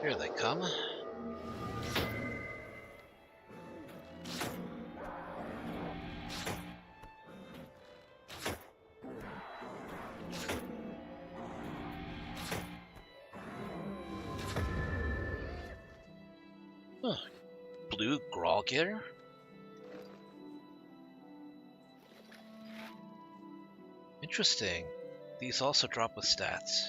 Here they come. Huh. Blue Grogger? Interesting. These also drop with stats.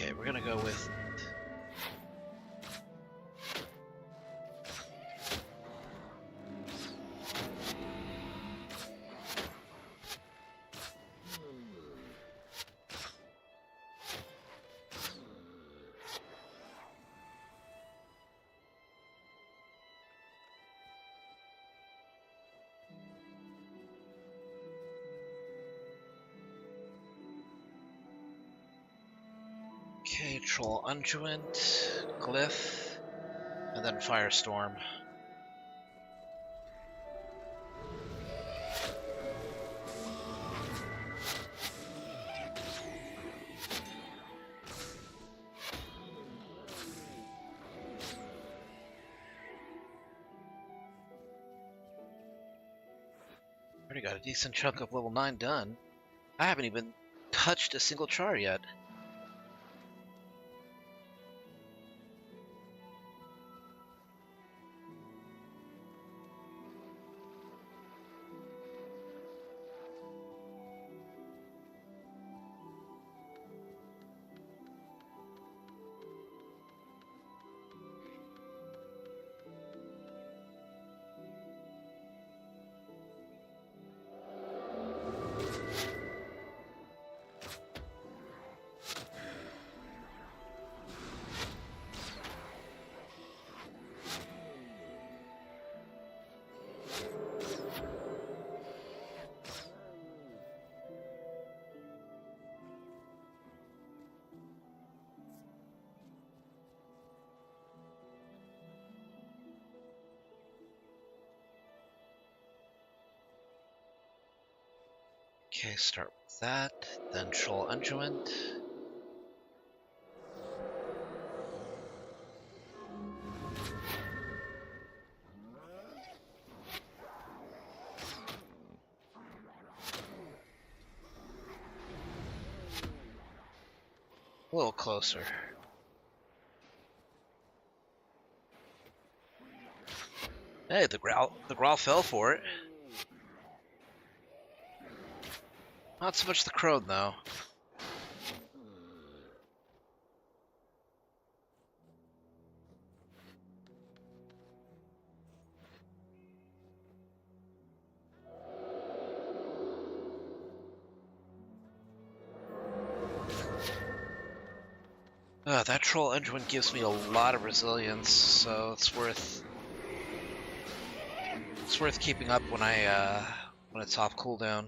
Okay, we're gonna go with... Okay, Troll Unguent, Glyph, and then Firestorm. Already got a decent chunk of level 9 done. I haven't even touched a single char yet. Okay, start with that, then Troll Unguent. little closer. Hey, the growl fell for it. Not so much the crone, though. That troll engine gives me a lot of resilience, so it's worth keeping up when it's off cooldown.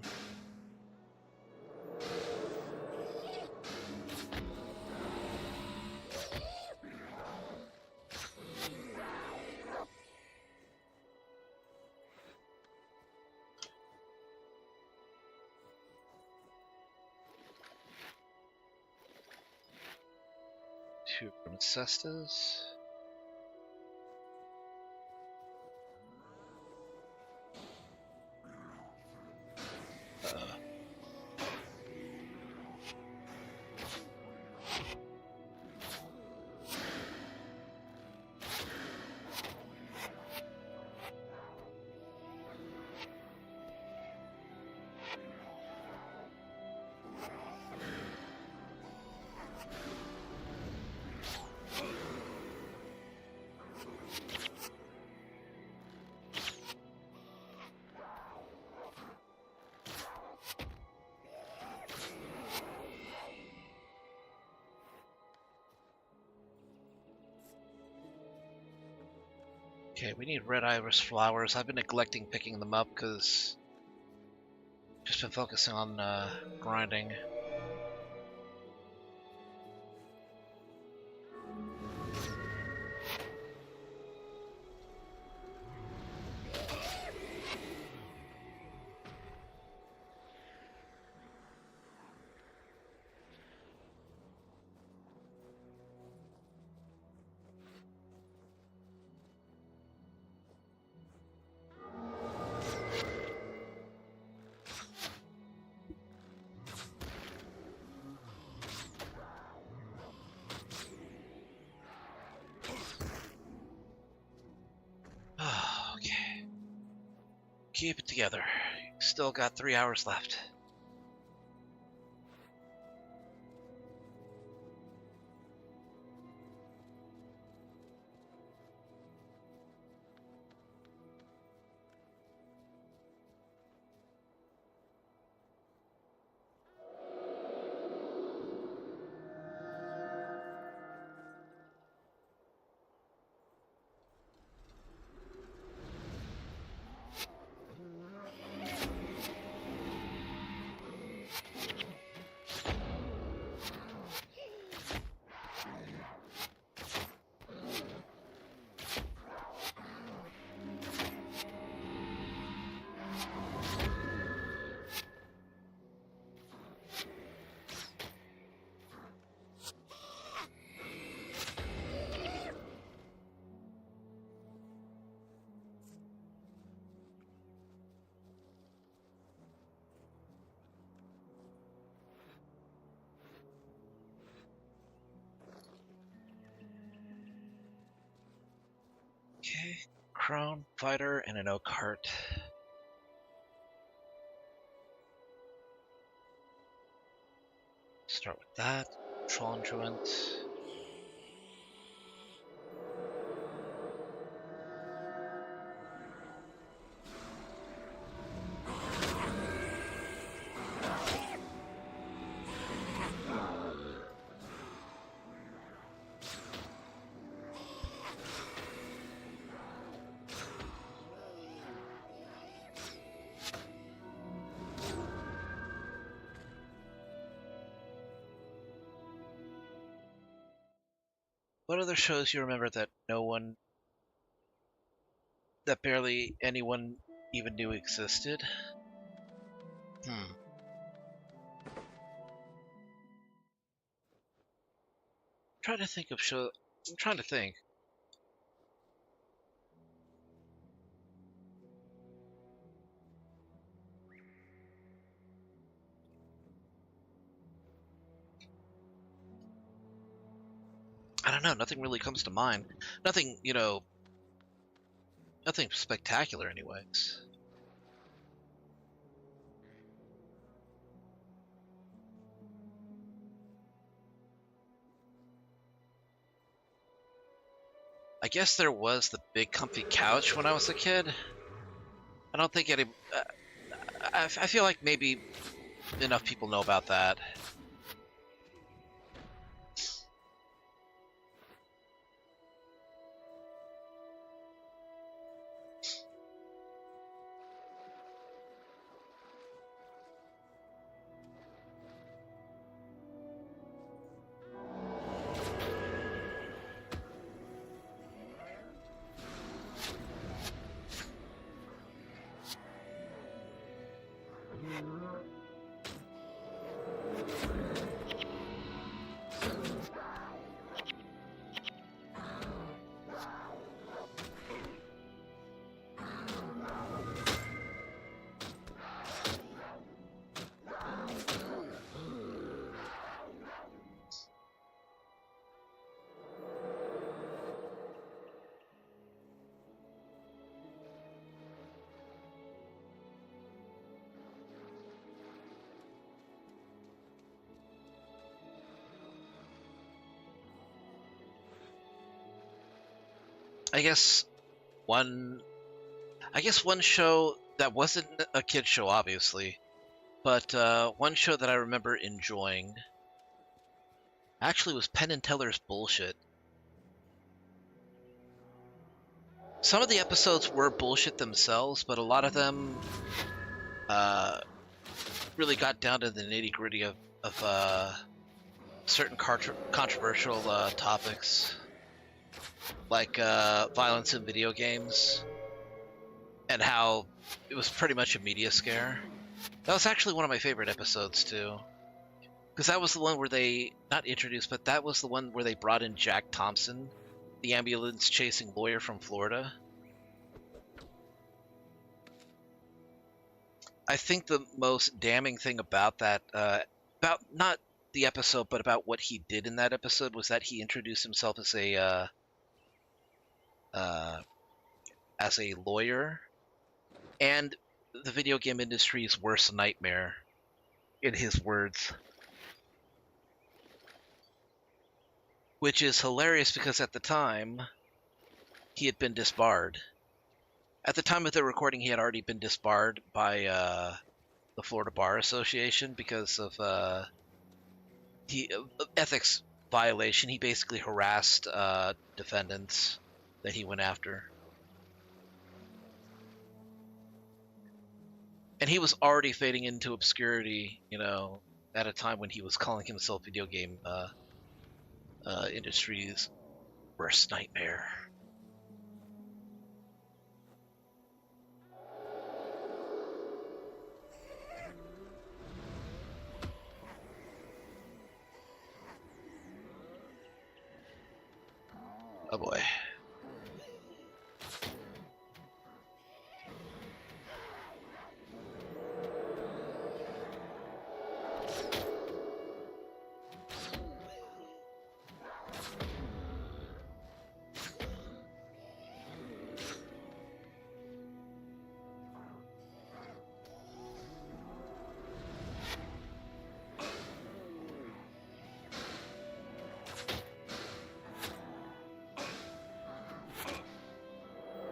Two from Cestas. Okay, we need red iris flowers. I've been neglecting picking them up because just been focusing on grinding. Okay. Keep it together. Still got 3 hours left. Okay, Crone, Fighter, and an Oak Heart. Start with that. Troll Influent. What other shows you remember that barely anyone even knew existed? Trying to think of show. I'm trying to think. don't know. Nothing really comes to mind. Nothing, nothing spectacular, anyways. I guess there was the big comfy couch when I was a kid. I don't think any. I feel like maybe enough people know about that. I guess one one show that wasn't a kid show, obviously, but one show that I remember enjoying actually was Penn and Teller's Bullshit. Some of the episodes were bullshit themselves, but a lot of them really got down to the nitty gritty of certain controversial topics, like violence in video games, and how it was pretty much a media scare. That was actually one of my favorite episodes too, because that was the one where they not introduced, but that was the one where they brought in Jack Thompson, the ambulance chasing lawyer from Florida. I think the most damning thing about that, about not the episode, but about what he did in that episode, was that he introduced himself as a lawyer and the video game industry's worst nightmare, in his words. Which is hilarious because at the time, he had been disbarred. At the time of the recording, he had already been disbarred by the Florida Bar Association because of ethics violation. He basically harassed defendants that he went after. And he was already fading into obscurity, at a time when he was calling himself video game industry's worst nightmare. Oh boy.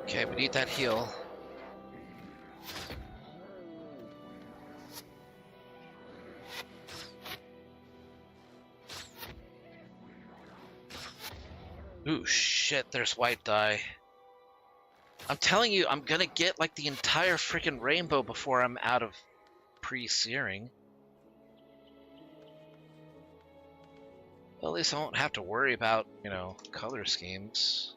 Okay, we need that heal. Ooh, shit, there's white dye. I'm telling you, I'm gonna get like the entire freaking rainbow before I'm out of pre-searing. Well, at least I won't have to worry about, color schemes.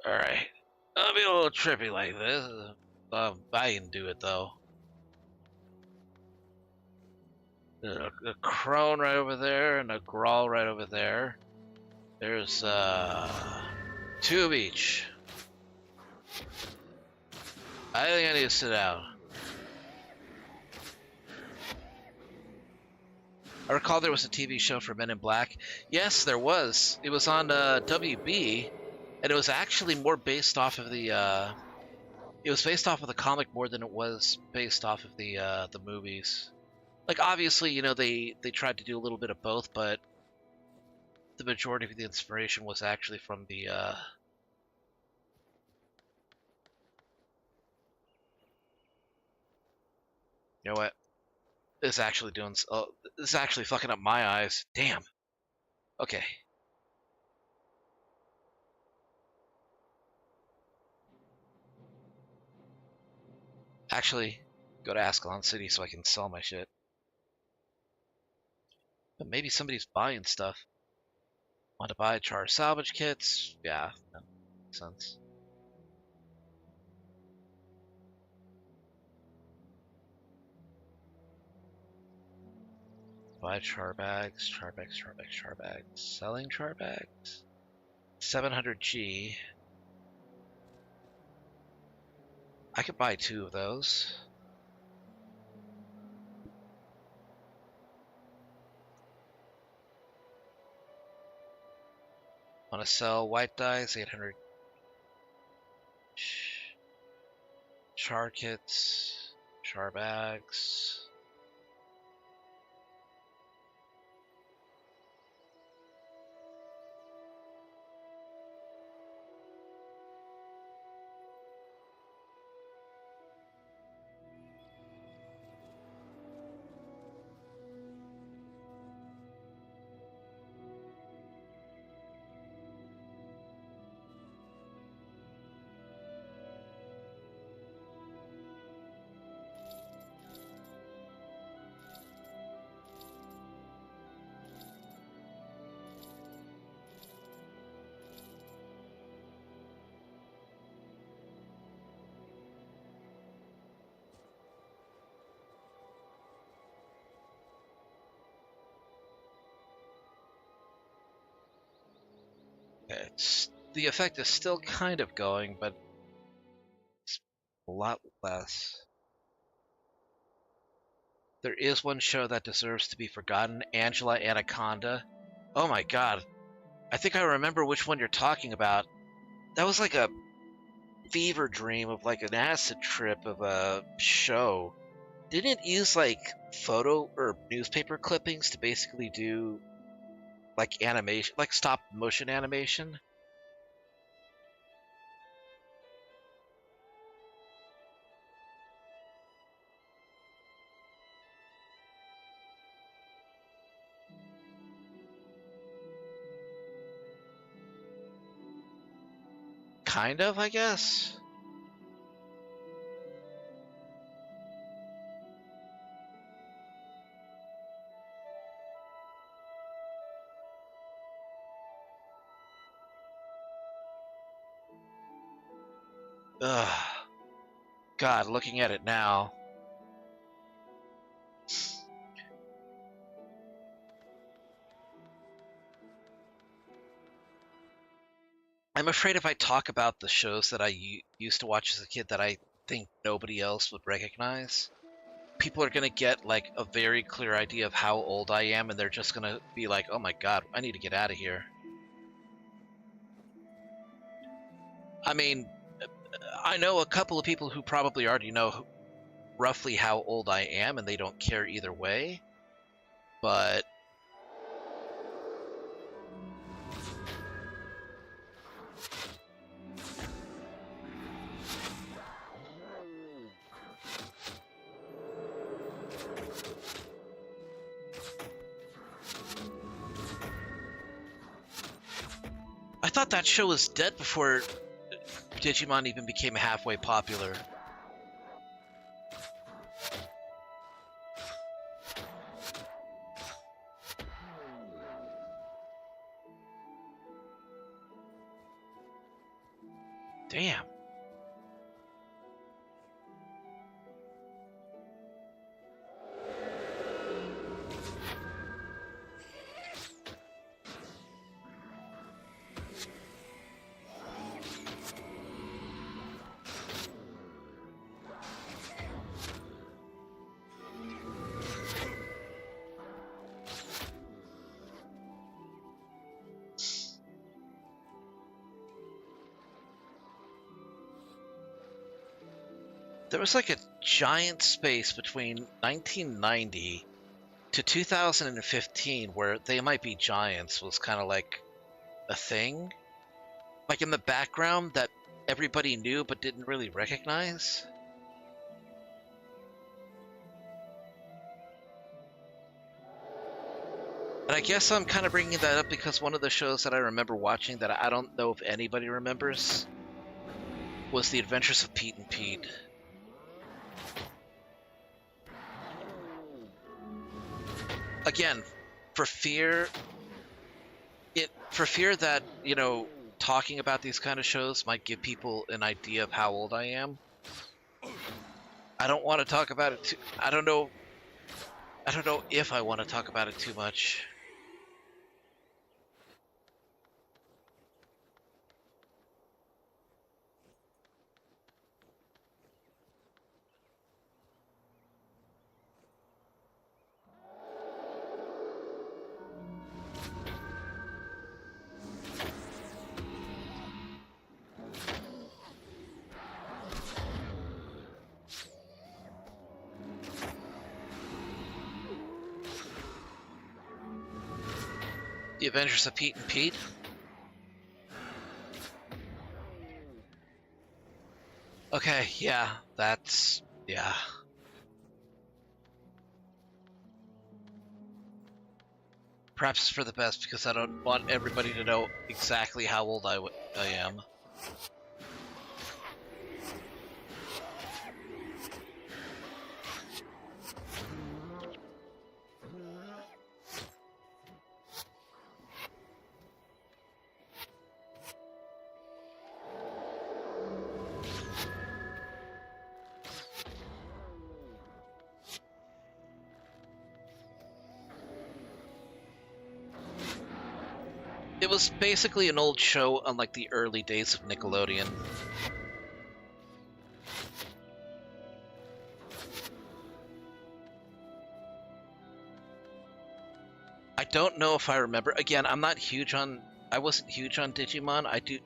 Alright. I'll be a little trippy like this. I can do it, though. a crone right over there and a grawl right over there. There's 2 of each. I think I need to sit down. I recall there was a TV show for Men in Black. Yes, there was. It was on WB, and it was actually more based off of the. It was based off of the comic more than it was based off of the movies. Like obviously, you know, they tried to do a little bit of both, but the majority of the inspiration was actually from the. You know what? This actually doing. Oh, this is actually fucking up my eyes. Damn. Okay. Actually, go to Ascalon City so I can sell my shit. But maybe somebody's buying stuff. Want to buy char salvage kits? Yeah, that makes sense. Buy char bags, char bags, char bags, char bags. Selling char bags? 700G. I could buy 2 of those. Want to sell white dyes? 800. Char kits, char bags. The effect is still kind of going, but it's a lot less. There is one show that deserves to be forgotten, Angela Anaconda. Oh my god. I think I remember which one you're talking about. That was like a fever dream of like an acid trip of a show. Didn't it use like photo or newspaper clippings to basically do like animation, like stop motion animation? Kind of, I guess. Ugh. God, looking at it now. I'm afraid if I talk about the shows that I used to watch as a kid that I think nobody else would recognize, people are going to get like a very clear idea of how old I am, and they're just going to be like, oh my god, I need to get out of here. I mean, I know a couple of people who probably already know roughly how old I am, and they don't care either way, but I thought that show was dead before Digimon even became halfway popular. Damn. There was like a giant space between 1990 to 2015 where they might be giants was kind of like a thing, like in the background that everybody knew but didn't really recognize. And I guess I'm kind of bringing that up because one of the shows that I remember watching that I don't know if anybody remembers was The Adventures of Pete and Pete. Again, for fear that, you know, talking about these kind of shows might give people an idea of how old I am. I don't want to talk about it too. I don't know if I want to talk about it too much. The Adventures of Pete and Pete. Okay, yeah, yeah. Perhaps for the best because I don't want everybody to know exactly how old I am. It was basically an old show on like the early days of Nickelodeon. I don't know if I remember. Again, I wasn't huge on Digimon. I do.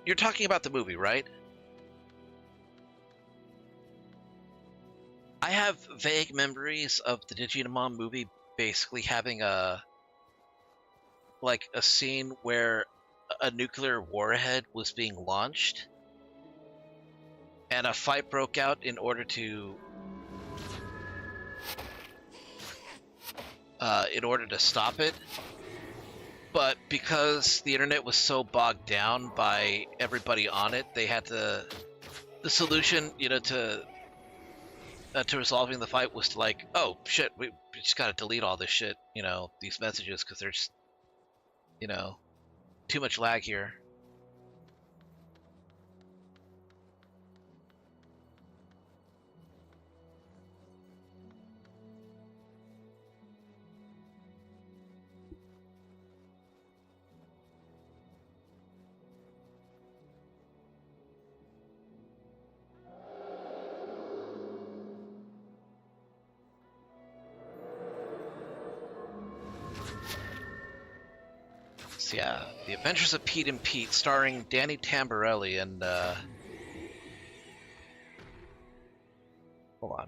You're talking about the movie, right? I have vague memories of the Digimon movie basically having a scene where a nuclear warhead was being launched and a fight broke out in order to stop it. But because the internet was so bogged down by everybody on it, they had to. The solution, to resolving the fight was to oh shit, we just gotta delete all this shit, these messages because there's, too much lag here. So yeah, The Adventures of Pete and Pete, starring Danny Tamborelli and hold on.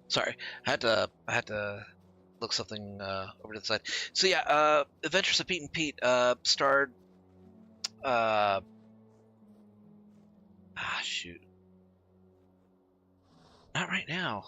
Sorry, I had to look something over to the side. So yeah, Adventures of Pete and Pete starred shoot, not right now.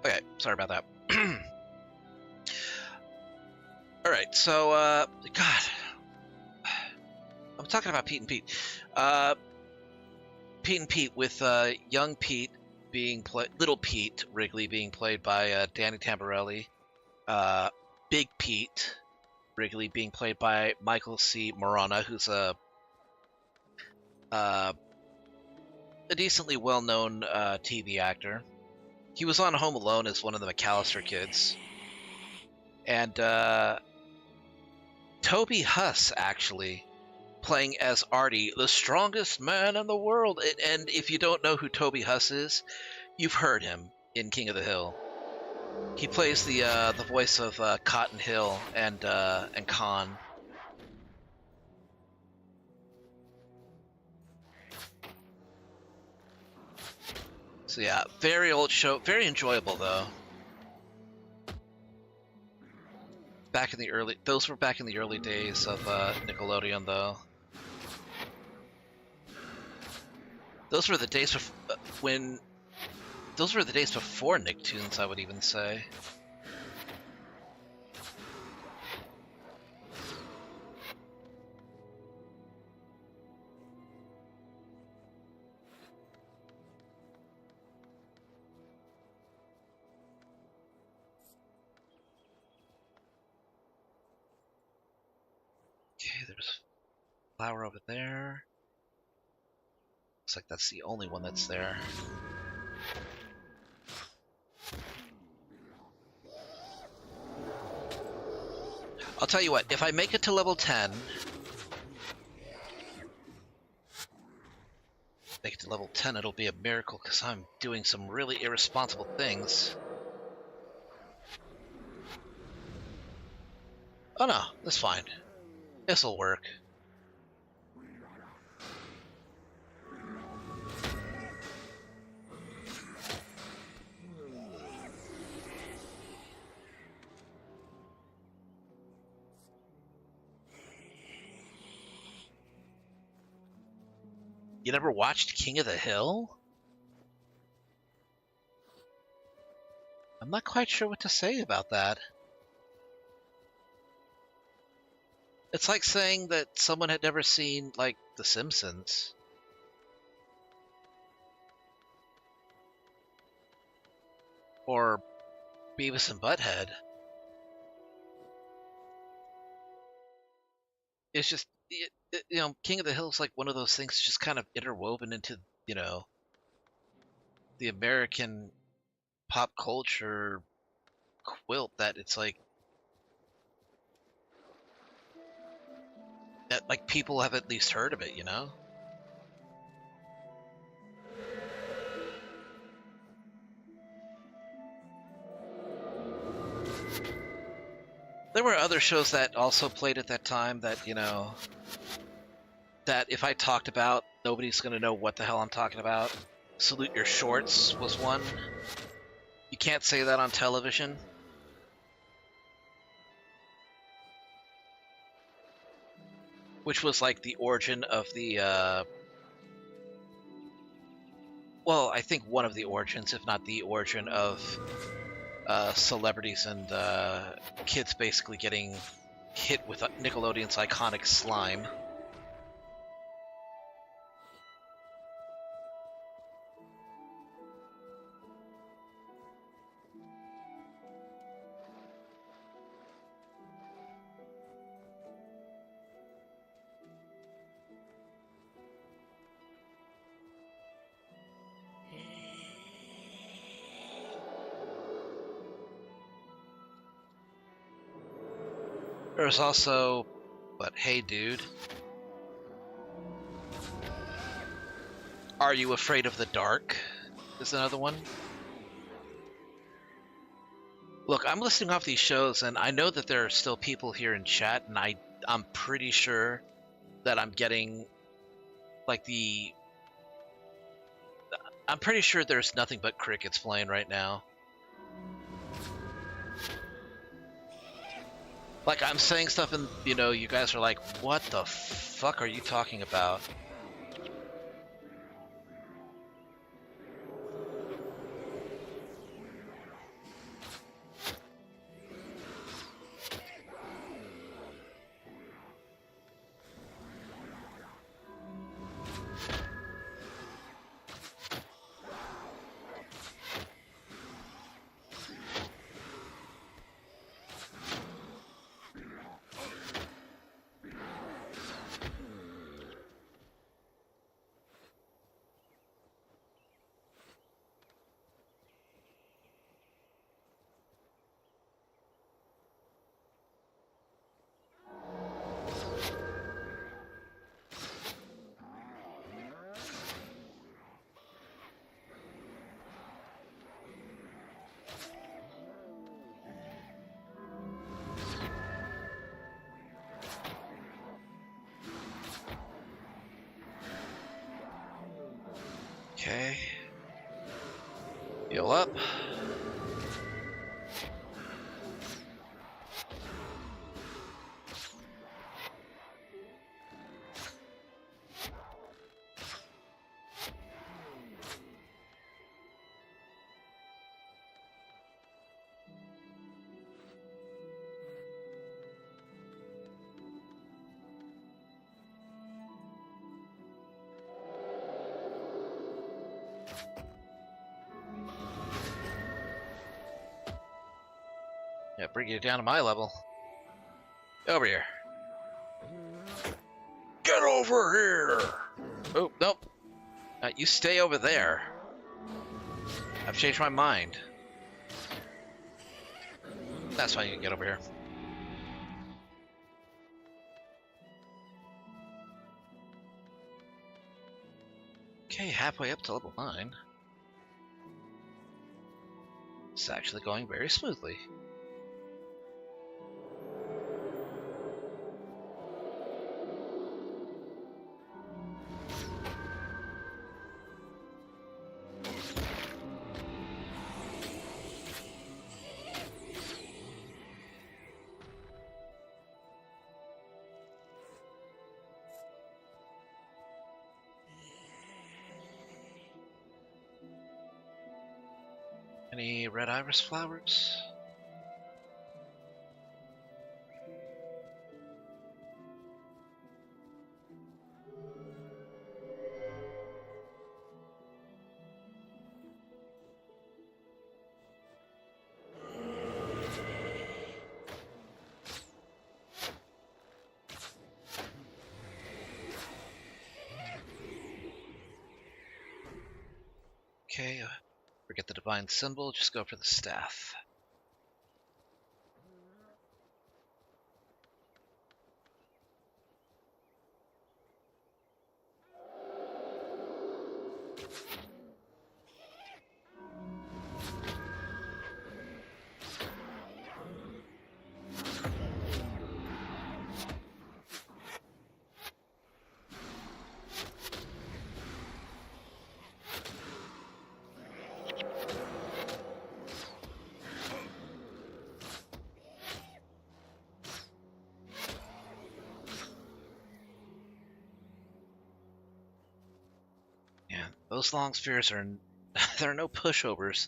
Okay, sorry about that. All right, so God, I'm talking about Pete and Pete. Pete and Pete with young Pete being played, little Pete Wrigley being played by Danny Tamborelli. Big Pete Wrigley being played by Michael C. Morana, who's a decently well-known TV actor. He was on Home Alone as one of the McAllister kids. And Toby Huss, actually, playing as Artie, the strongest man in the world. And if you don't know who Toby Huss is, you've heard him in King of the Hill. He plays the voice of Cotton Hill and Khan. So yeah, very old show, very enjoyable though. Those were back in the early days of Nickelodeon though. Those were the days those were the days before Nicktoons, I would even say. Okay, there's a flower over there. Looks like that's the only one that's there. I'll tell you what, if I make it to level 10, it'll be a miracle because I'm doing some really irresponsible things. Oh no, that's fine. This'll work. You never watched King of the Hill? I'm not quite sure what to say about that. It's like saying that someone had never seen, like, The Simpsons. Or Beavis and Butthead. It's just, King of the Hill is like one of those things just kind of interwoven into, the American pop culture quilt that it's like, that like people have at least heard of it, There were other shows that also played at that time that, that if I talked about, nobody's going to know what the hell I'm talking about. Salute Your Shorts was one. You can't say that on television. Which was like the origin of the, well, I think one of the origins, if not the origin of celebrities and kids basically getting hit with Nickelodeon's iconic slime. There's also, Hey Dude. Are You Afraid of the Dark? Is another one. Look, I'm listing off these shows, and I know that there are still people here in chat, and I'm pretty sure that I'm getting, like, I'm pretty sure there's nothing but crickets playing right now. Like, I'm saying stuff and, you guys are like, what the fuck are you talking about? Okay. Heal up. Yeah, bring you down to my level. Over here. Get over here! Oh, nope. You stay over there. I've changed my mind. That's why you can get over here. Okay, halfway up to level 9. It's actually going very smoothly. Any red iris flowers? Okay, forget the divine symbol, just go for the staff. Yeah, those long spheres are they're no pushovers.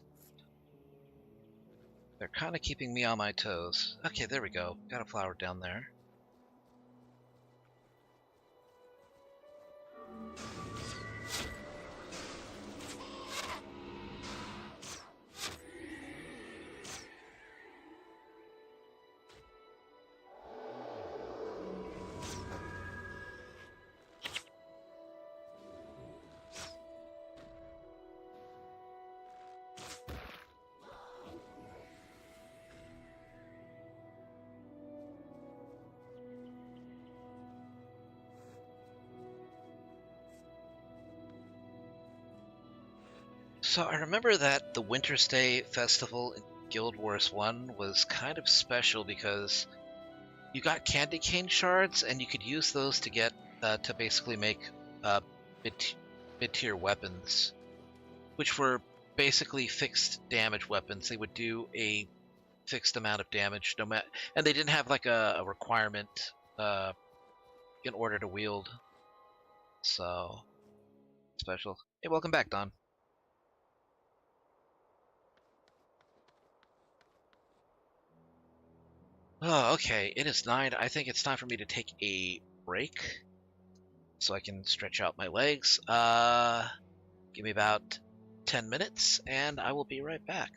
They're kind of keeping me on my toes. Okay, there we go. Got a flower down there. So I remember that the Winter Stay Festival in Guild Wars 1 was kind of special because you got candy cane shards and you could use those to get to basically make uh, mid-tier weapons, which were basically fixed damage weapons. They would do a fixed amount of damage, no matter, and they didn't have like a requirement in order to wield. So special. Hey, welcome back, Don. Oh, okay. It is 9. I think it's time for me to take a break so I can stretch out my legs. Give me about 10 minutes, and I will be right back.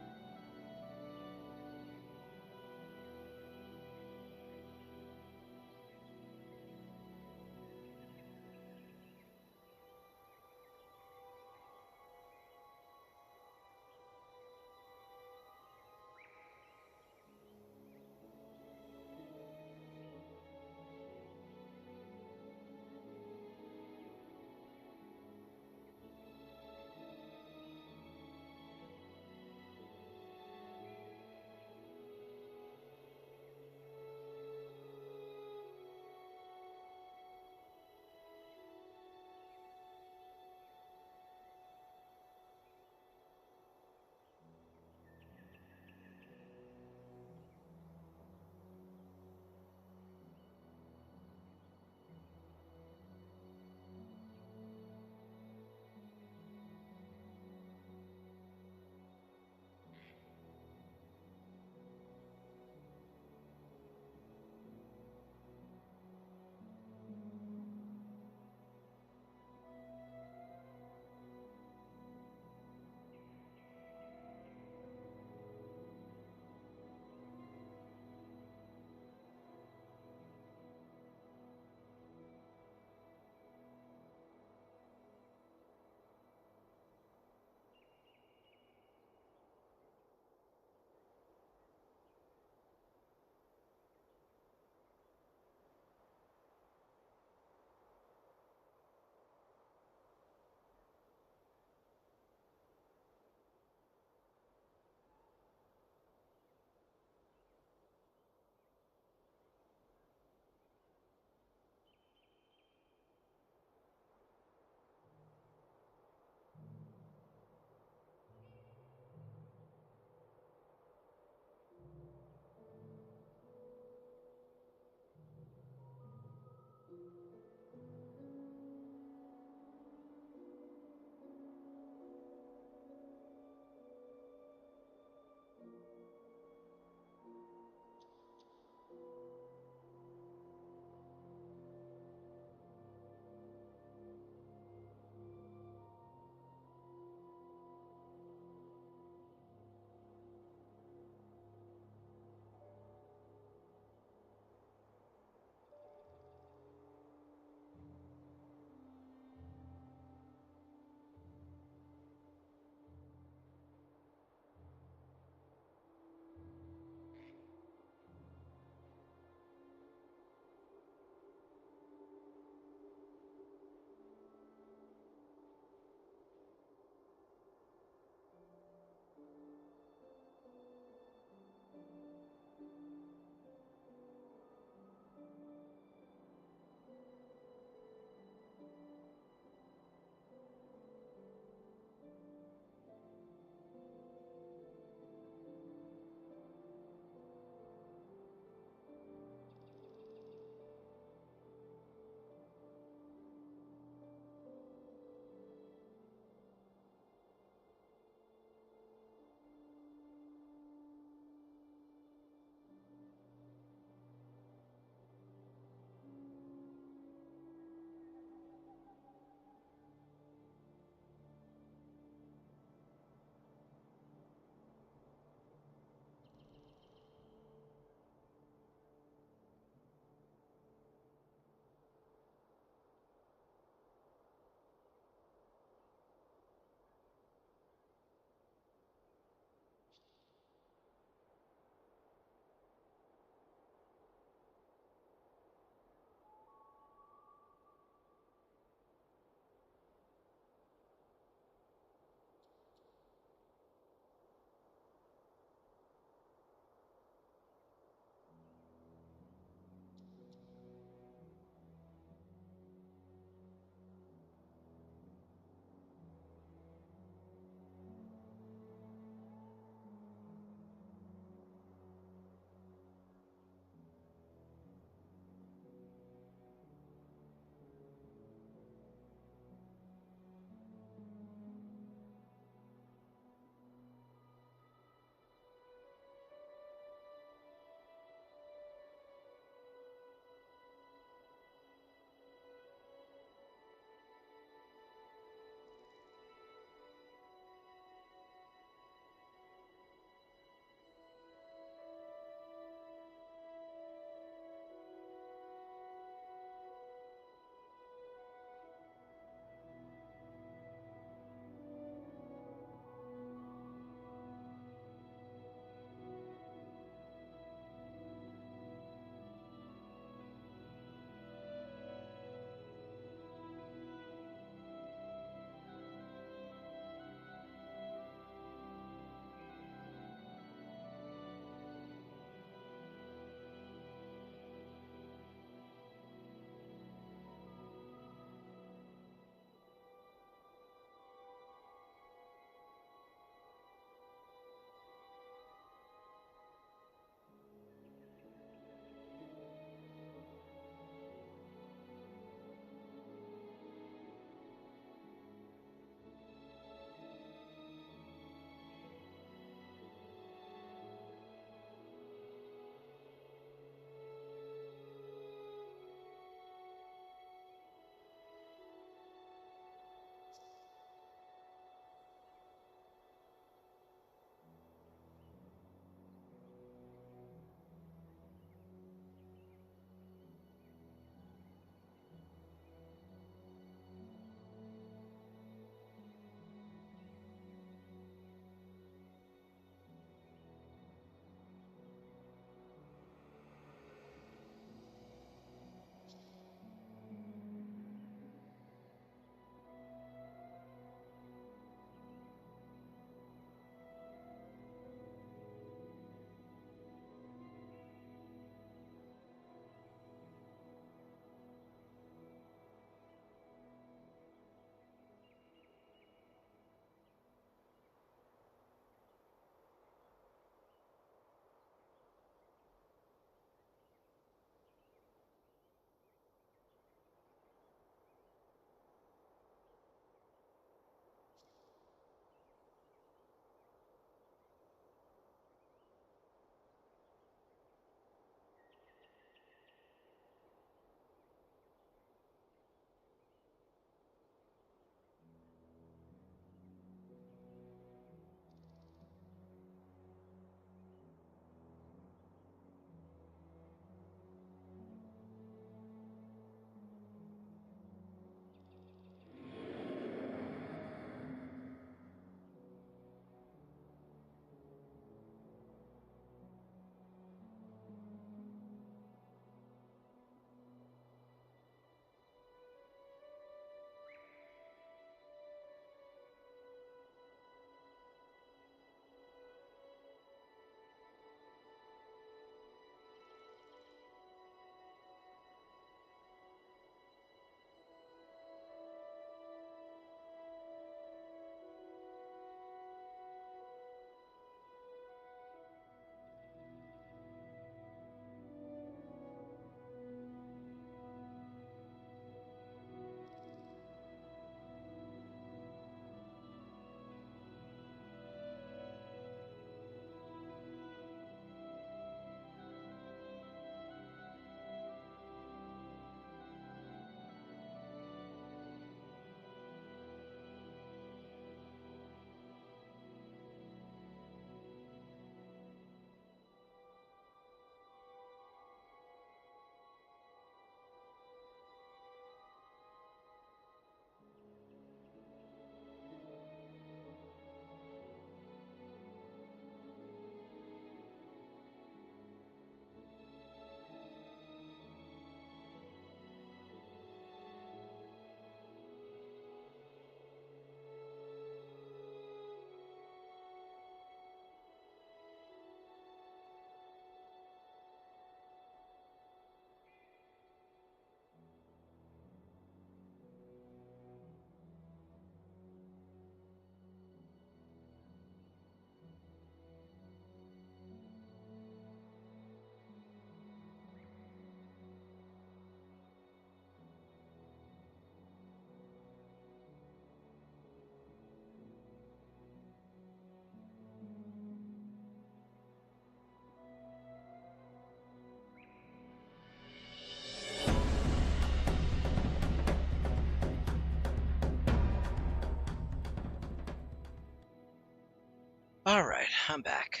Alright, I'm back.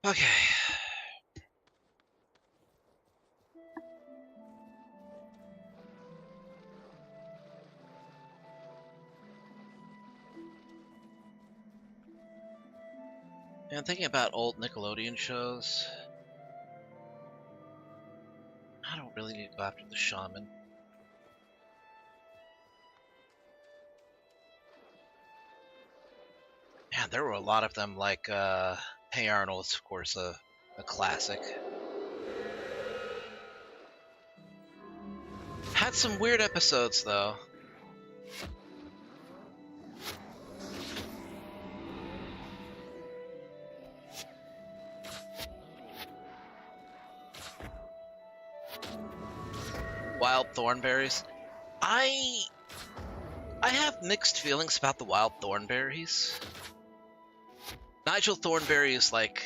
Okay. And thinking about old Nickelodeon shows, I don't really need to go after the shaman. Man, there were a lot of them, like, Hey Arnold's, of course, a classic. Had some weird episodes, though. Wild Thornberries. I have mixed feelings about the Wild Thornberries. Nigel Thornberry is like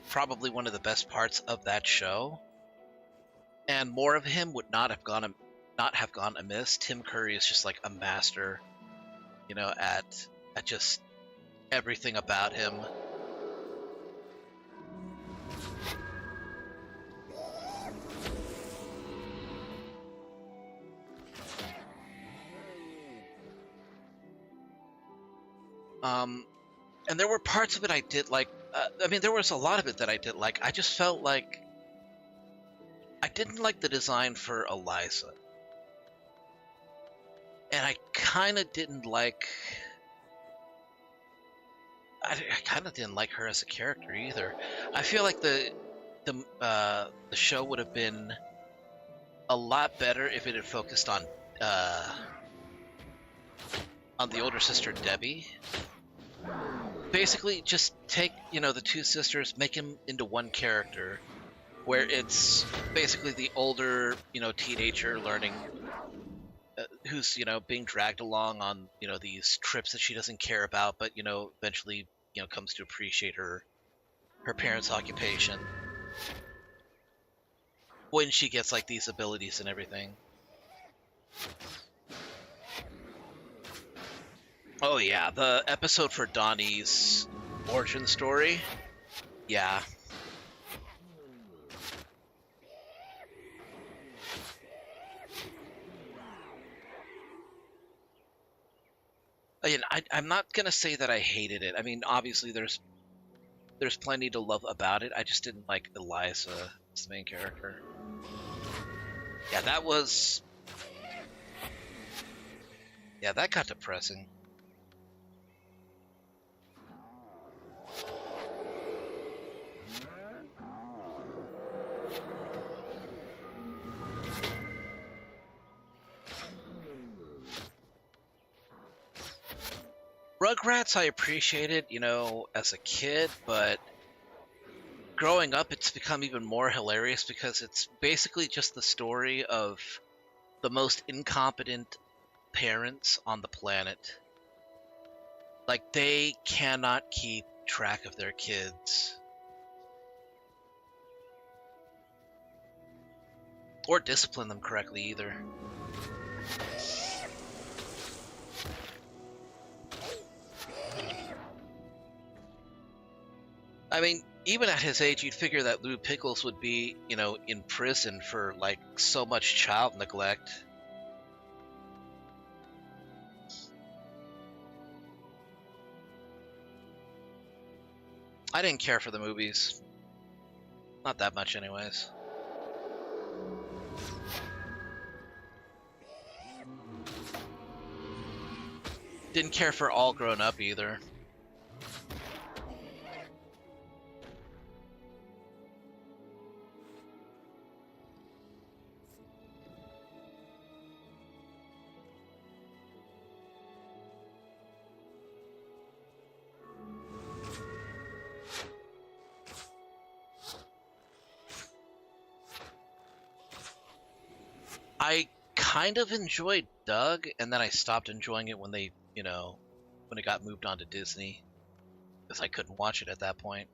probably one of the best parts of that show, and more of him would not have gone amiss. Tim Curry is just like a master, at just everything about him. And there were parts of it I did like. There was a lot of it that I did like. I just felt like I didn't like the design for Eliza. And I kind of didn't like... I kind of didn't like her as a character either. I feel like the show would have been a lot better if it had focused on the older sister Debbie. Basically, just take the two sisters, make them into one character, where it's basically the older teenager learning, who's being dragged along on these trips that she doesn't care about, but eventually comes to appreciate her parents' occupation when she gets like these abilities and everything. Oh yeah, the episode for Donnie's origin story. Yeah. Again, I'm not gonna say that I hated it. I mean, obviously there's plenty to love about it. I just didn't like Eliza as the main character. Yeah, that got depressing. Rugrats I appreciated, as a kid, but growing up it's become even more hilarious because it's basically just the story of the most incompetent parents on the planet. Like, they cannot keep track of their kids. Or discipline them correctly either. I mean, even at his age, you'd figure that Lou Pickles would be, in prison for, like, so much child neglect. I didn't care for the movies. Not that much, anyways. Didn't care for All Grown Up either. I kind of enjoyed Doug, and then I stopped enjoying it when they, when it got moved on to Disney, because I couldn't watch it at that point.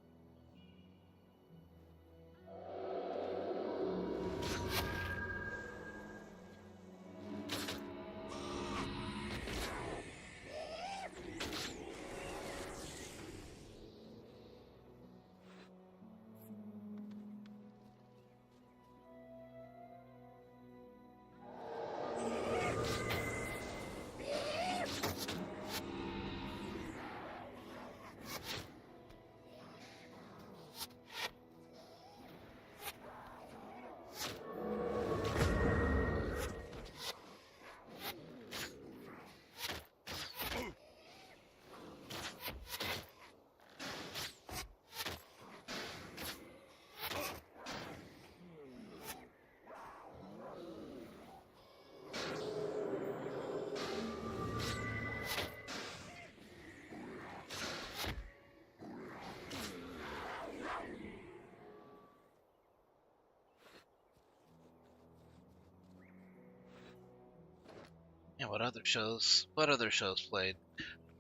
what other shows? What other shows played?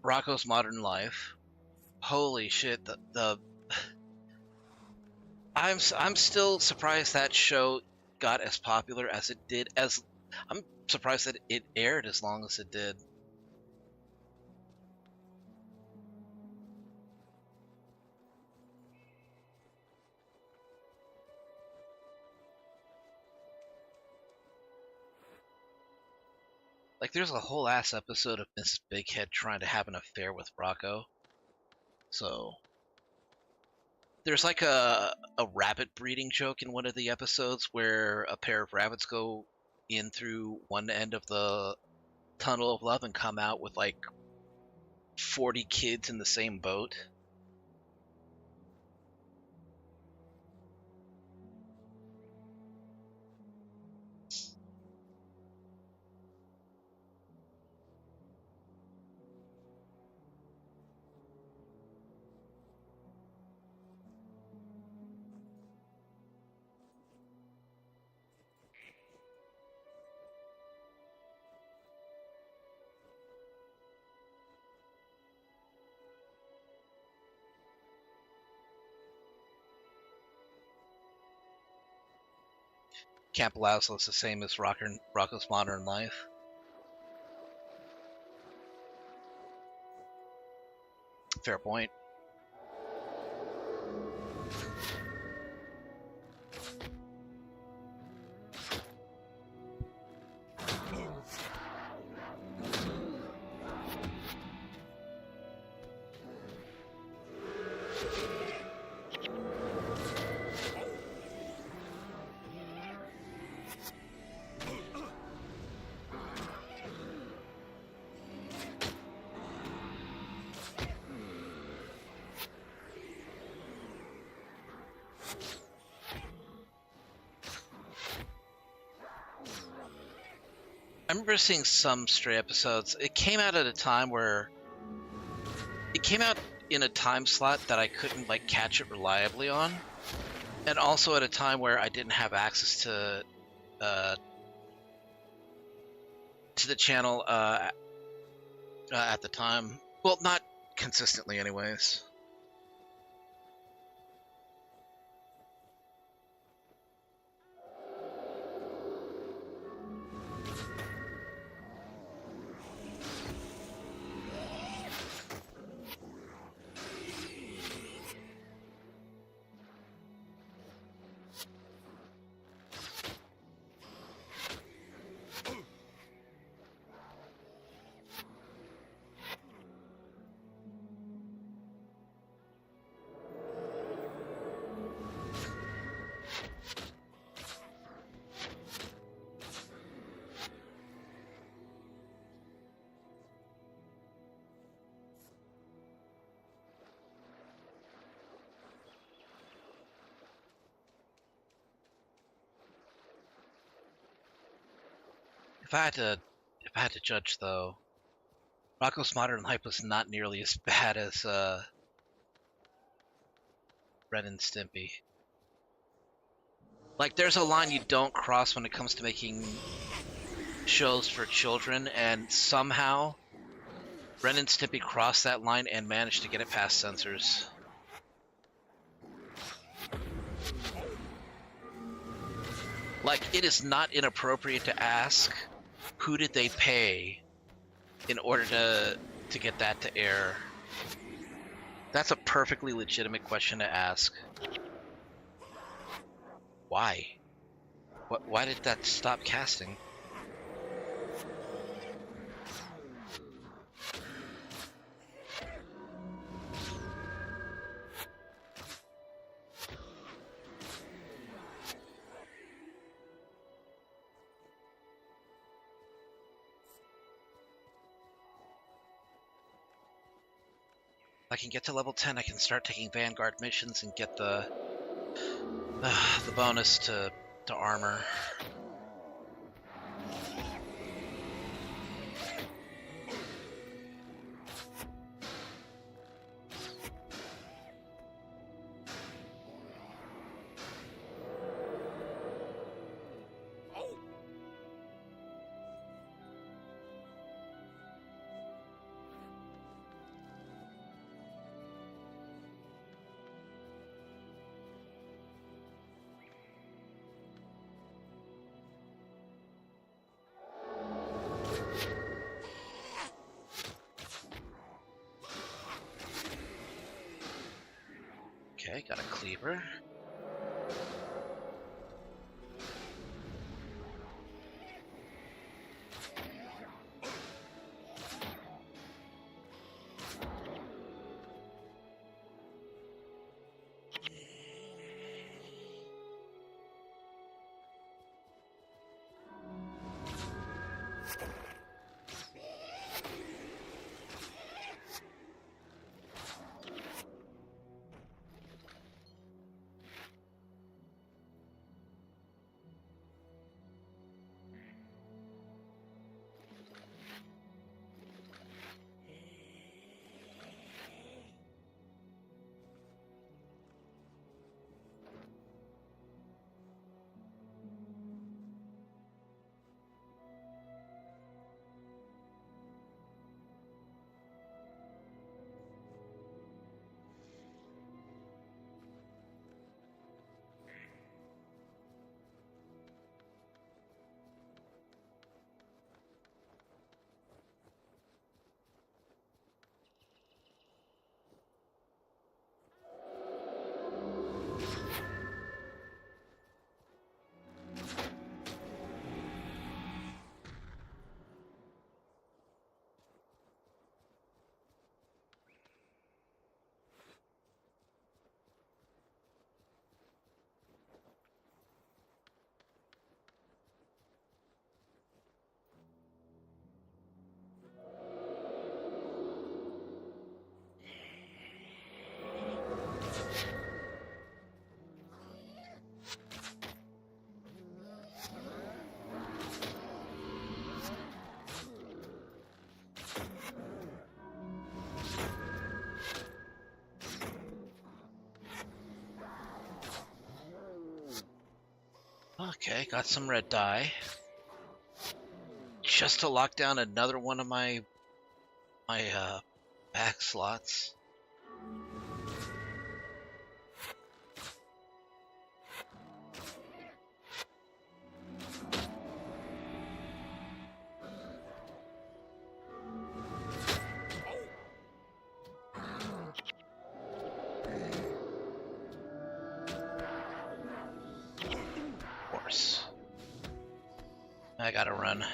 Rocco's Modern Life. Holy shit! I'm still surprised that show got as popular as it did. I'm surprised that it aired as long as it did. Like, there's a whole ass episode of Mrs. Bighead trying to have an affair with Rocco. So there's like a rabbit breeding joke in one of the episodes where a pair of rabbits go in through one end of the tunnel of love and come out with like 40 kids in the same boat. Camp Lazlo's the same as Rocco's Modern Life. Fair point. I remember seeing some Stray episodes. It came out in a time slot that I couldn't like catch it reliably on, and also at a time where I didn't have access to the channel at the time. Well, not consistently, anyways. If I had to judge, though, Rocco's Modern Life was not nearly as bad as Ren and Stimpy. Like, there's a line you don't cross when it comes to making shows for children, and somehow Ren and Stimpy crossed that line and managed to get it past censors. Like, it is not inappropriate to ask, who did they pay in order to get that to air? That's a perfectly legitimate question to ask. Why? Why did that stop casting? If I can get to level 10, I can start taking Vanguard missions and get the bonus to armor. Okay, got a cleaver. Okay, got some red dye. Just to lock down another one of my back slots. Of course. I gotta run.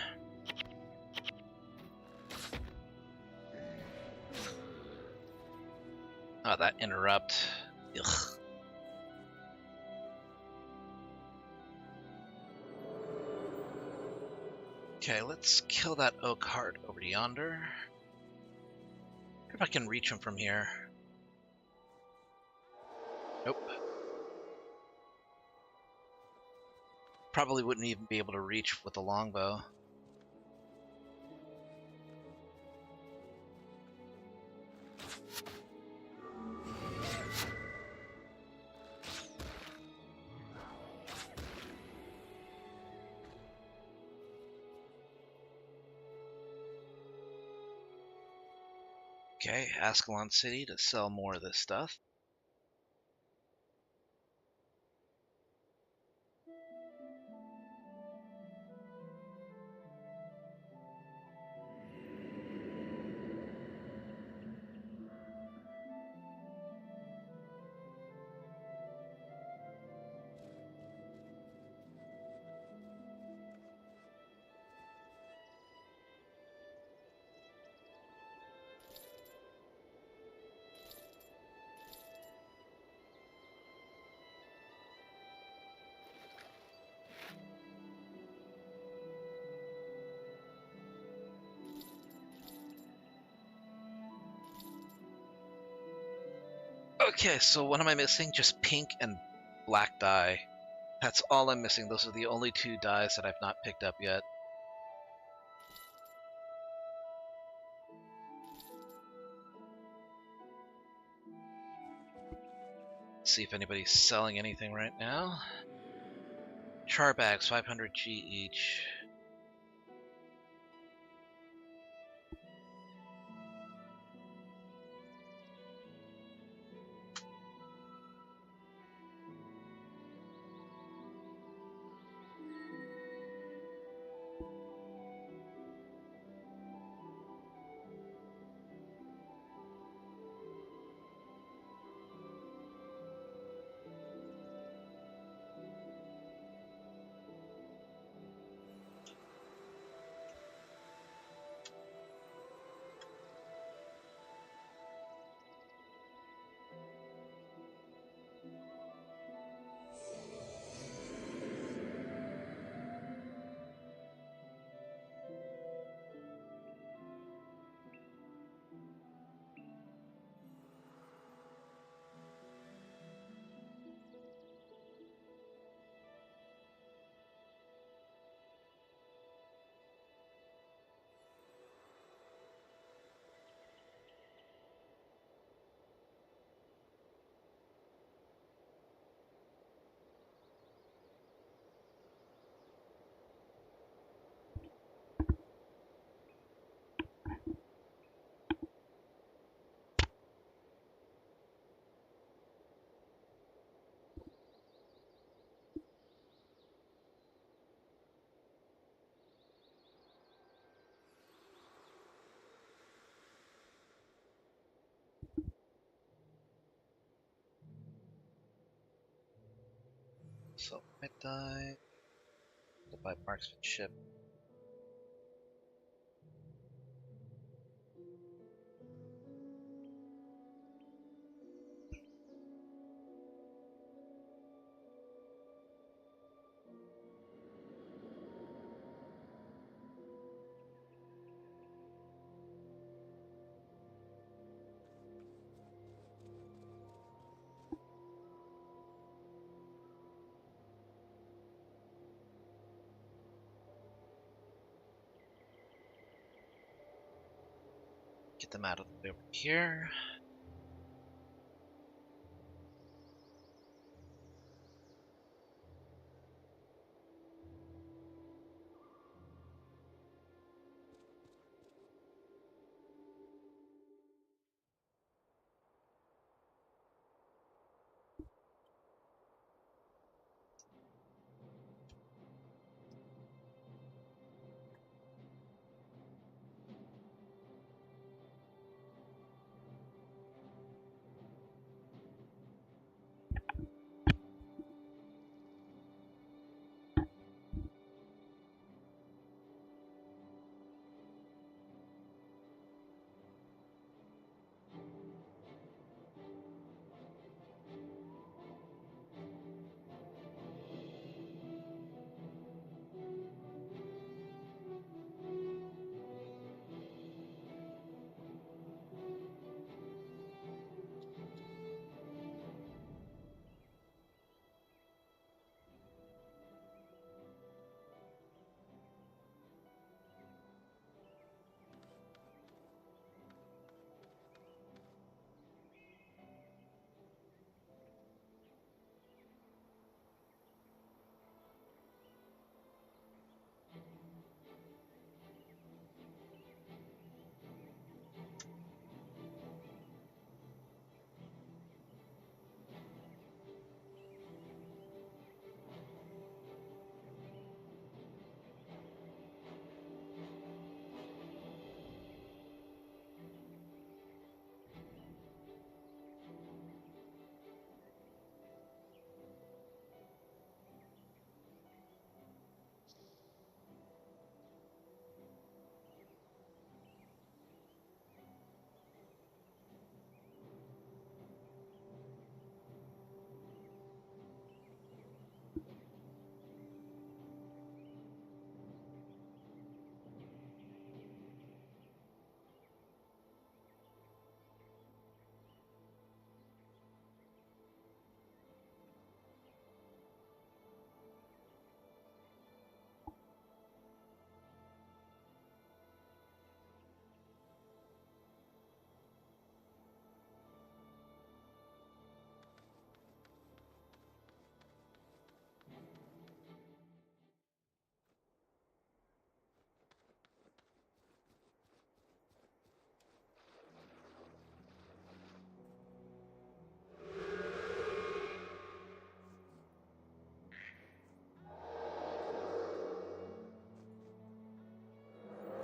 Oh, that interrupt. Ugh. Okay, let's kill that oak heart over yonder. If I can reach him from here. Nope. Probably wouldn't even be able to reach with the longbow. Okay, Ascalon City to sell more of this stuff. Okay, so what am I missing? Just pink and black dye. That's all I'm missing. Those are the only two dyes that I've not picked up yet. Let's see if anybody's selling anything right now. Char bags, 500 G each. So I die. By marksmanship. Get them out of the way over here.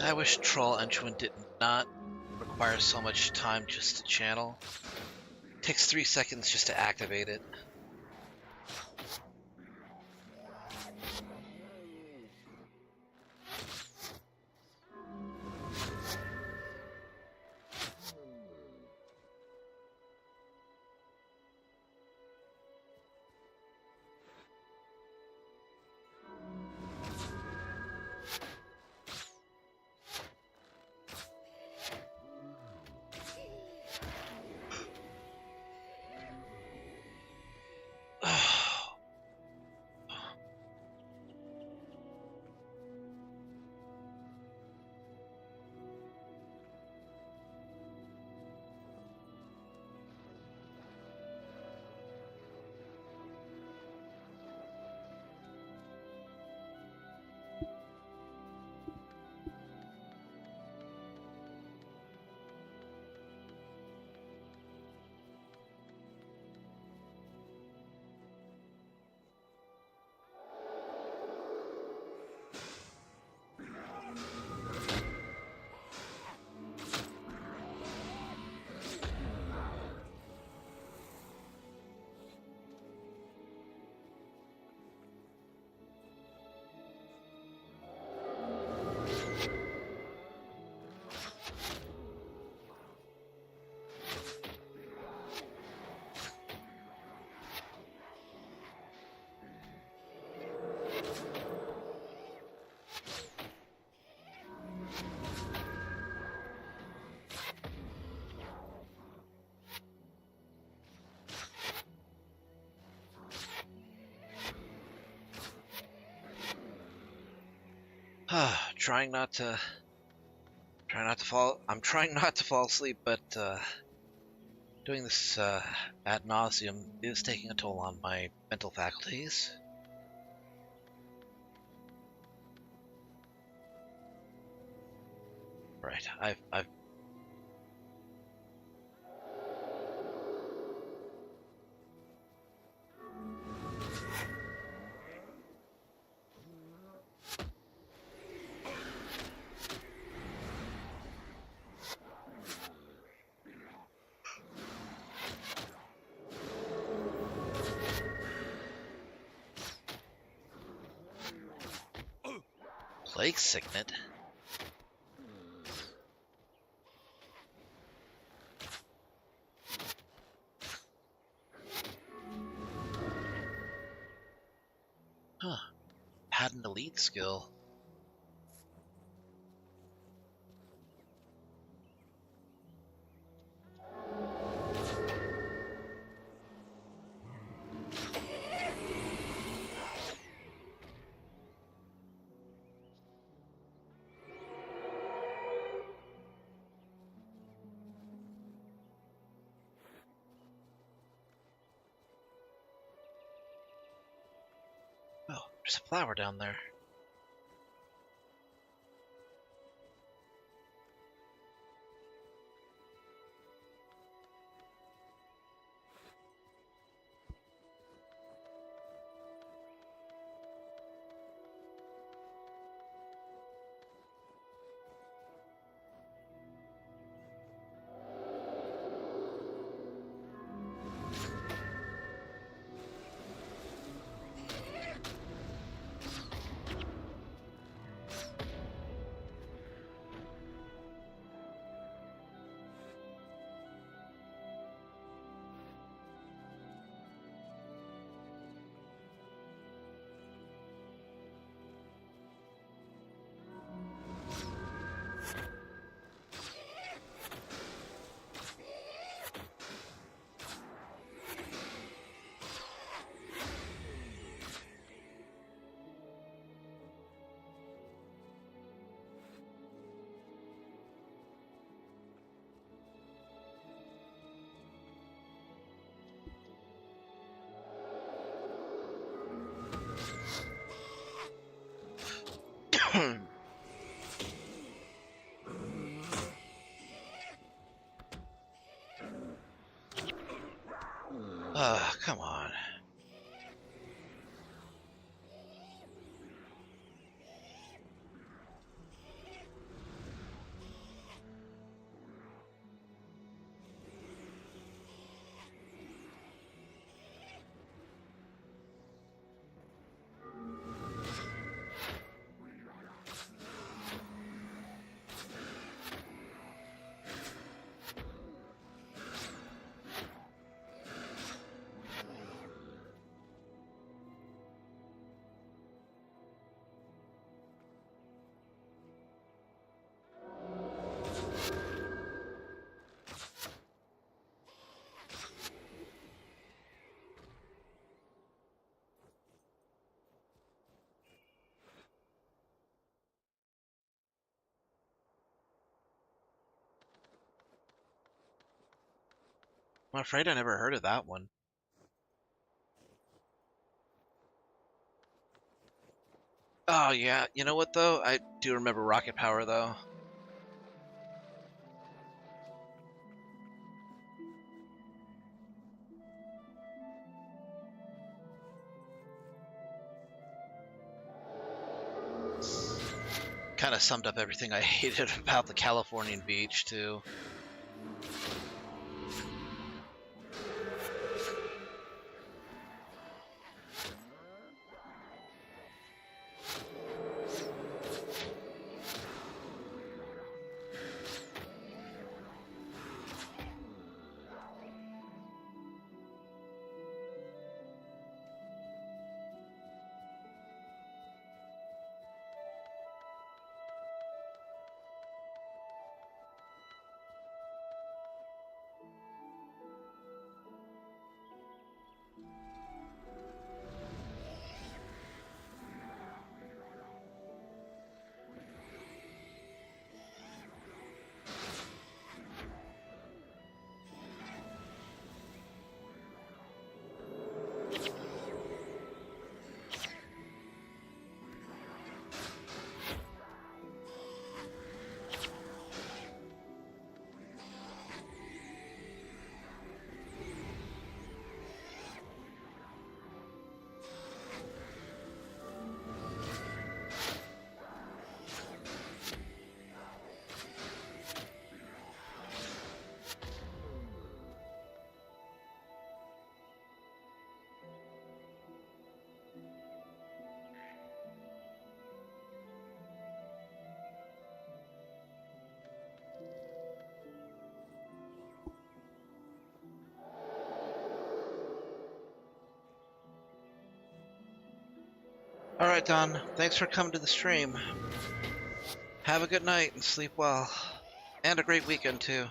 I wish Troll Entry did not require so much time just to channel. Takes 3 seconds just to activate it. I'm trying not to fall asleep, but doing this ad nauseum is taking a toll on my mental faculties. Right, I've Plague Signet. Huh. Had an elite skill. Oh, there's a flower down there. Come on. I'm afraid I never heard of that one. Oh yeah, you know what though? I do remember Rocket Power though. Kind of summed up everything I hated about the Californian beach too. Alright, Don. Thanks for coming to the stream. Have a good night and sleep well. And a great weekend, too.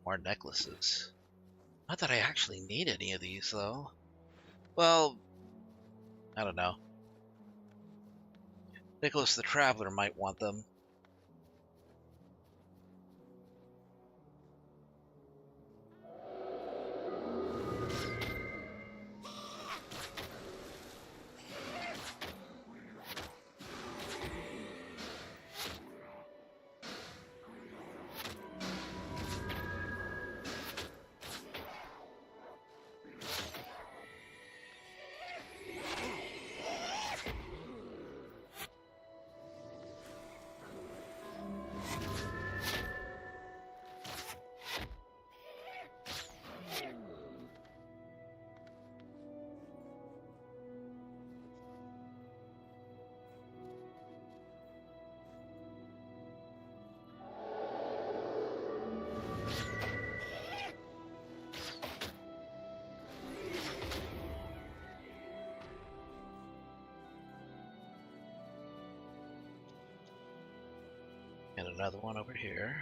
More necklaces. Not that I actually need any of these, though. Well, I don't know. Nicholas the Traveler might want them. And another one over here.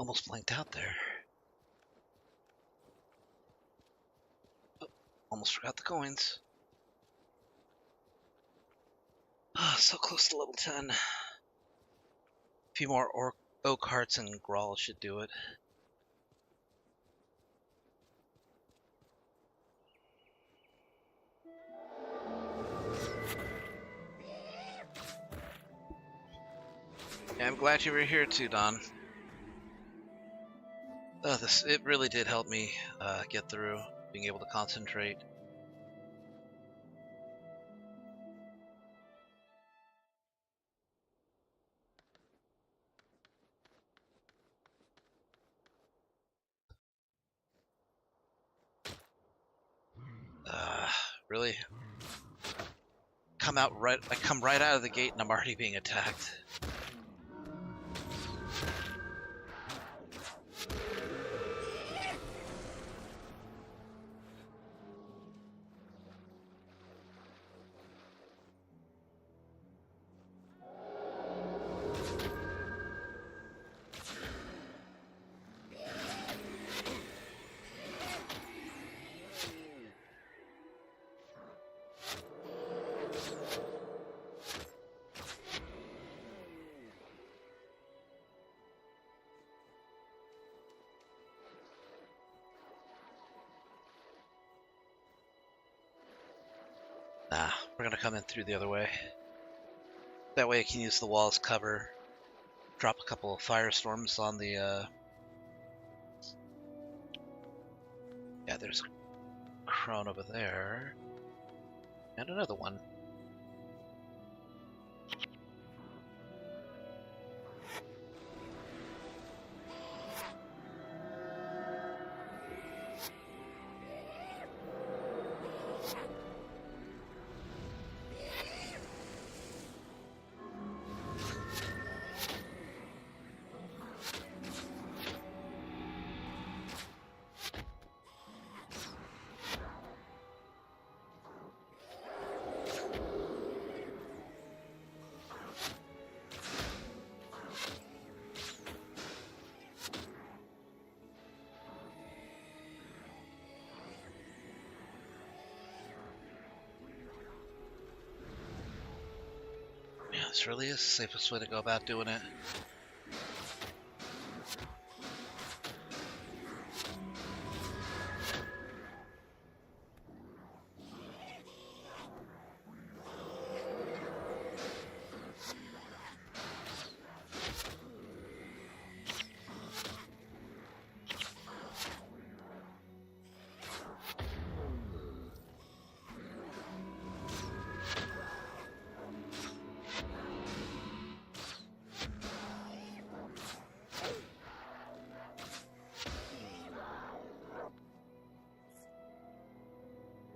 Almost blanked out there. Oh, almost forgot the coins. Ah, so close to level 10. A few more oak hearts and Grawl should do it. Yeah, I'm glad you were here too, Don. It really did help me get through, being able to concentrate. Really I come right out of the gate and I'm already being attacked. Nah, we're gonna come in through the other way. That way I can use the wall as cover. Drop a couple of firestorms on the, yeah, there's a crone over there. And another one. Yeah, this really is the safest way to go about doing it.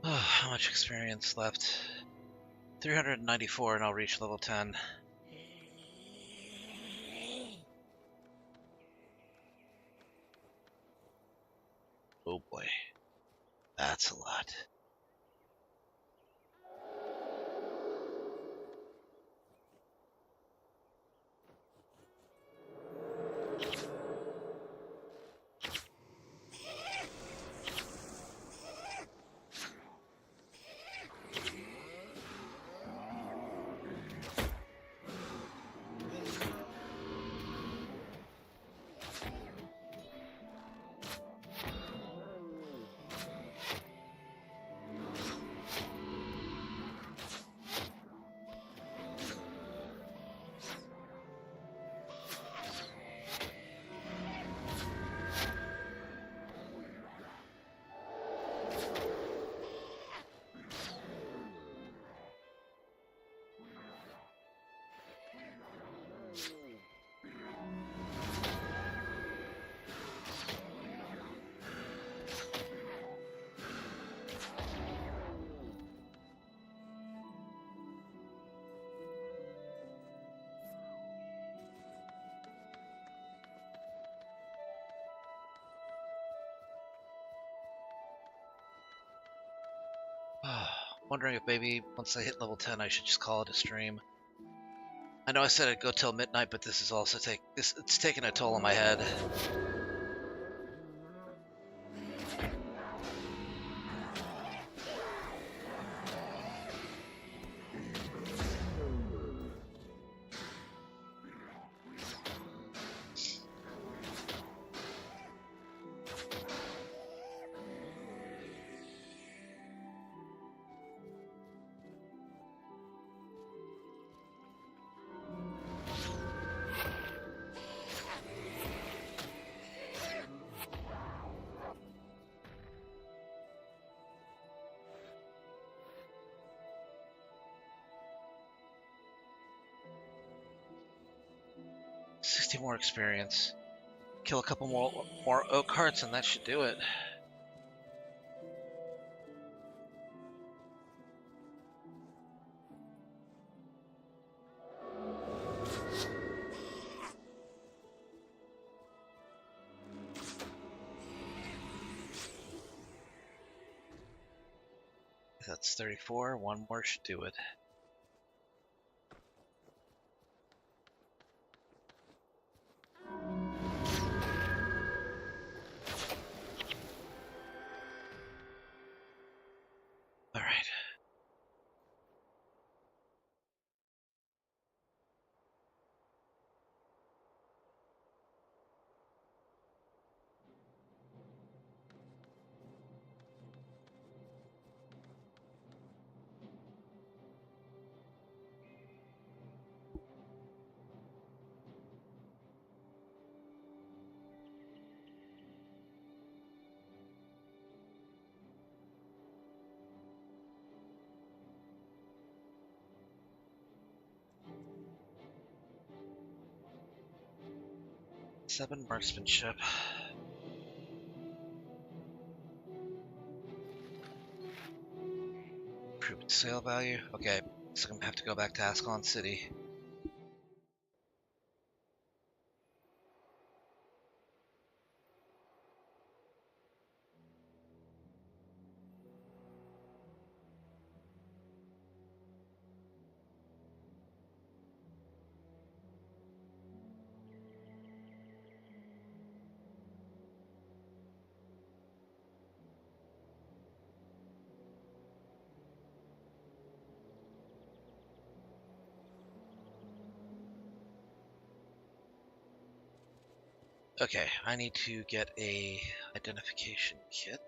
Oh, how much experience left? 394 and I'll reach level 10. Oh boy. That's a lot. Wondering if maybe once I hit level 10 I should just call it a stream. I know I said I'd go till midnight, but this is also it's taking a toll on my head. More experience. Kill a couple more oak hearts and that should do it. That's 34. One more should do it. All right. 7 marksmanship. Improved sale value. Okay, so I'm gonna have to go back to Ascalon City. Okay, I need to get a identification kit.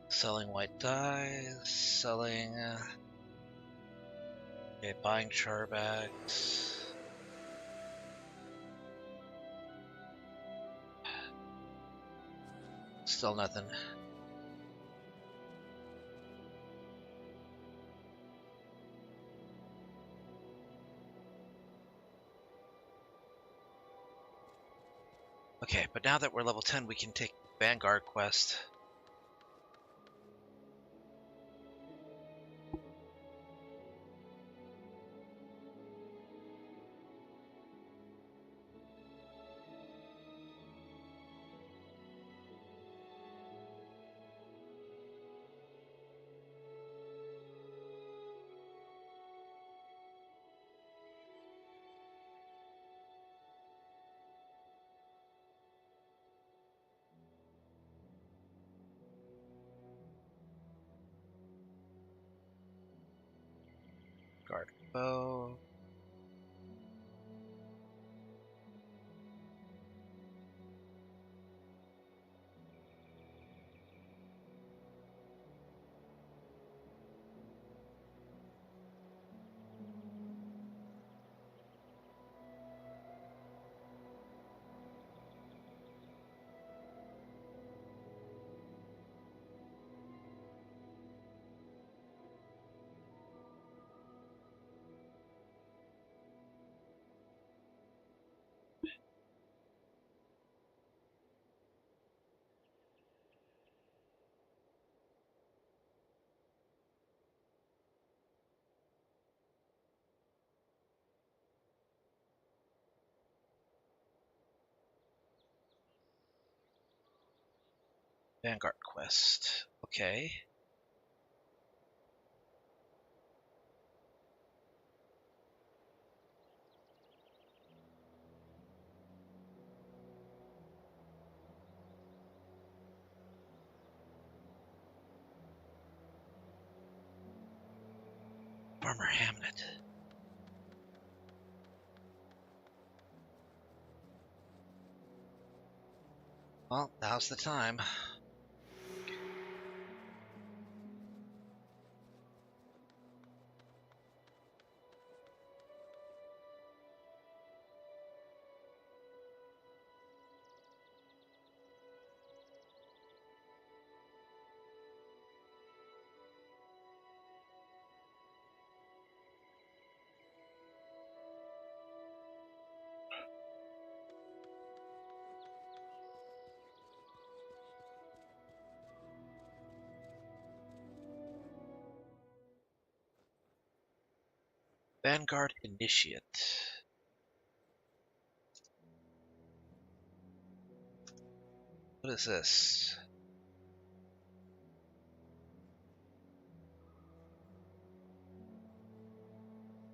Selling white dyes, selling... okay, buying char bags. Still nothing. Okay, but now that we're level 10, we can take Vanguard quest. Guard bow. Vanguard quest. Okay. Farmer Hamlet. Well, now's the time. Vanguard Initiate. What is this?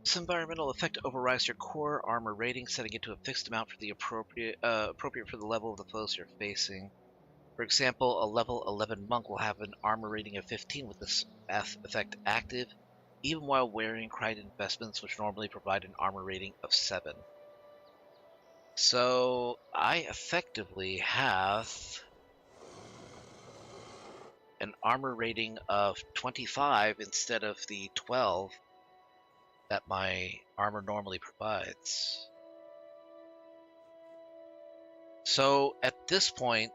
This environmental effect overrides your core armor rating, setting it to a fixed amount for the appropriate for the level of the foes you're facing. For example, a level 11 monk will have an armor rating of 15 with this effect active, even while wearing Cryden vestments, which normally provide an armor rating of 7. So I effectively have an armor rating of 25 instead of the 12 that my armor normally provides. So at this point,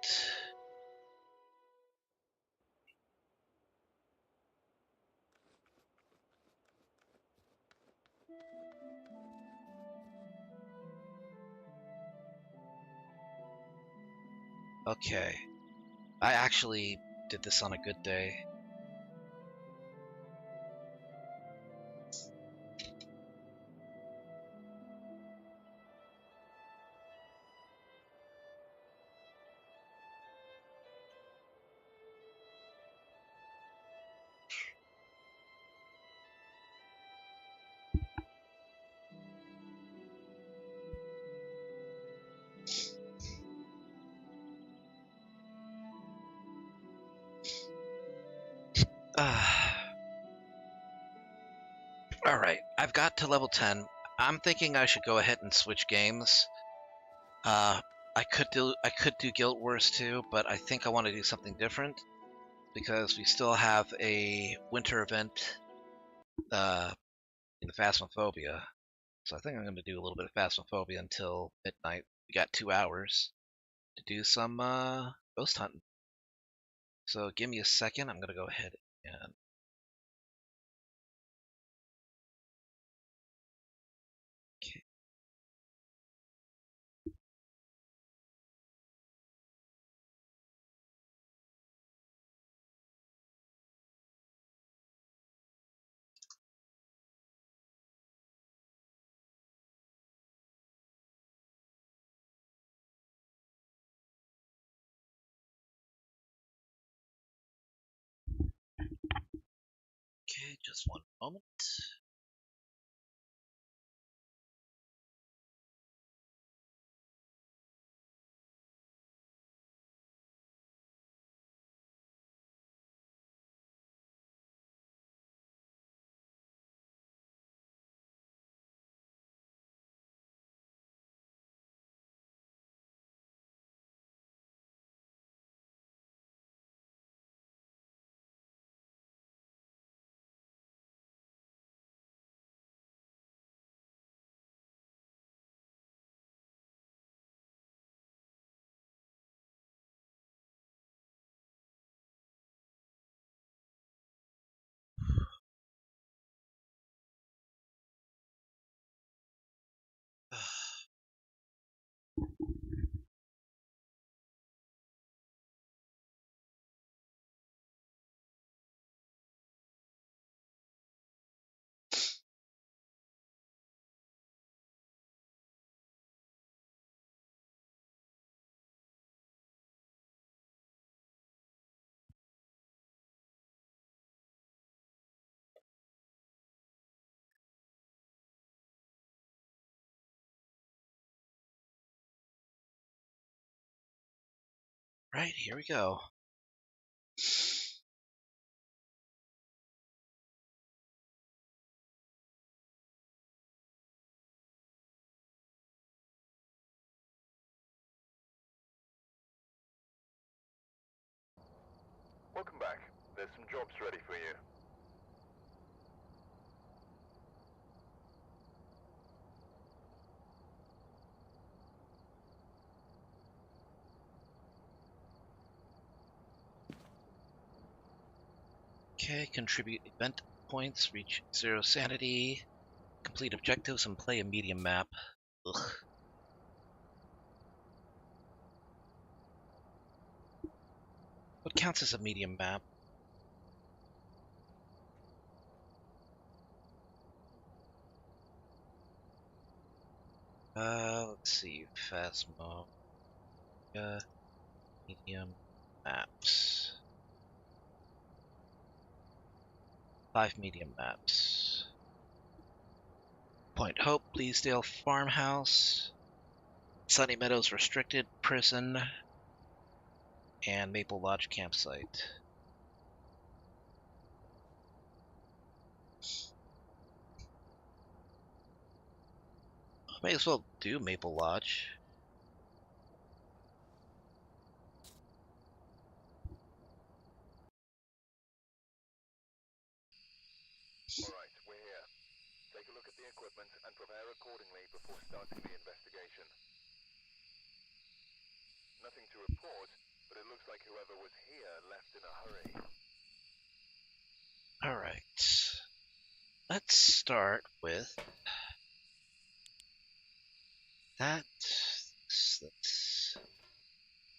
okay, I actually did this on a good day. Alright, I've got to level 10. I'm thinking I should go ahead and switch games. I could do Guild Wars too, but I think I want to do something different because we still have a winter event in the Phasmophobia. So I think I'm going to do a little bit of Phasmophobia until midnight. We got 2 hours to do some ghost hunting. So give me a second. I'm going to go ahead and okay. Okay, just one moment. Right, here we go. Welcome back. There's some jobs ready for you. Okay, contribute event points, reach 0 sanity, complete objectives, and play a medium map. Ugh. What counts as a medium map? Let's see. Phasmo. Medium maps. 5 medium maps. Point Hope, Bleasdale Farmhouse, Sunny Meadows Restricted Prison, and Maple Lodge Campsite. May as well do Maple Lodge. the equipment and prepare accordingly before starting the investigation. Nothing to report, but it looks like whoever was here left in a hurry. Alright. Let's start with that,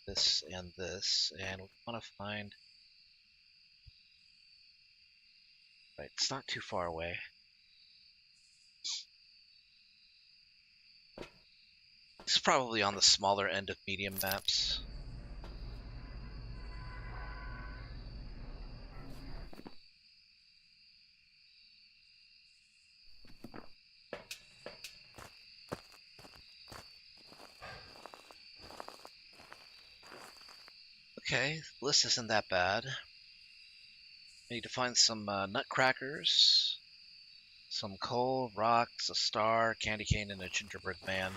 this, and this, and we want to find... Right, it's not too far away. This is probably on the smaller end of medium maps. Okay, the list isn't that bad. I need to find some nutcrackers, some coal, rocks, a star, candy cane, and a gingerbread man.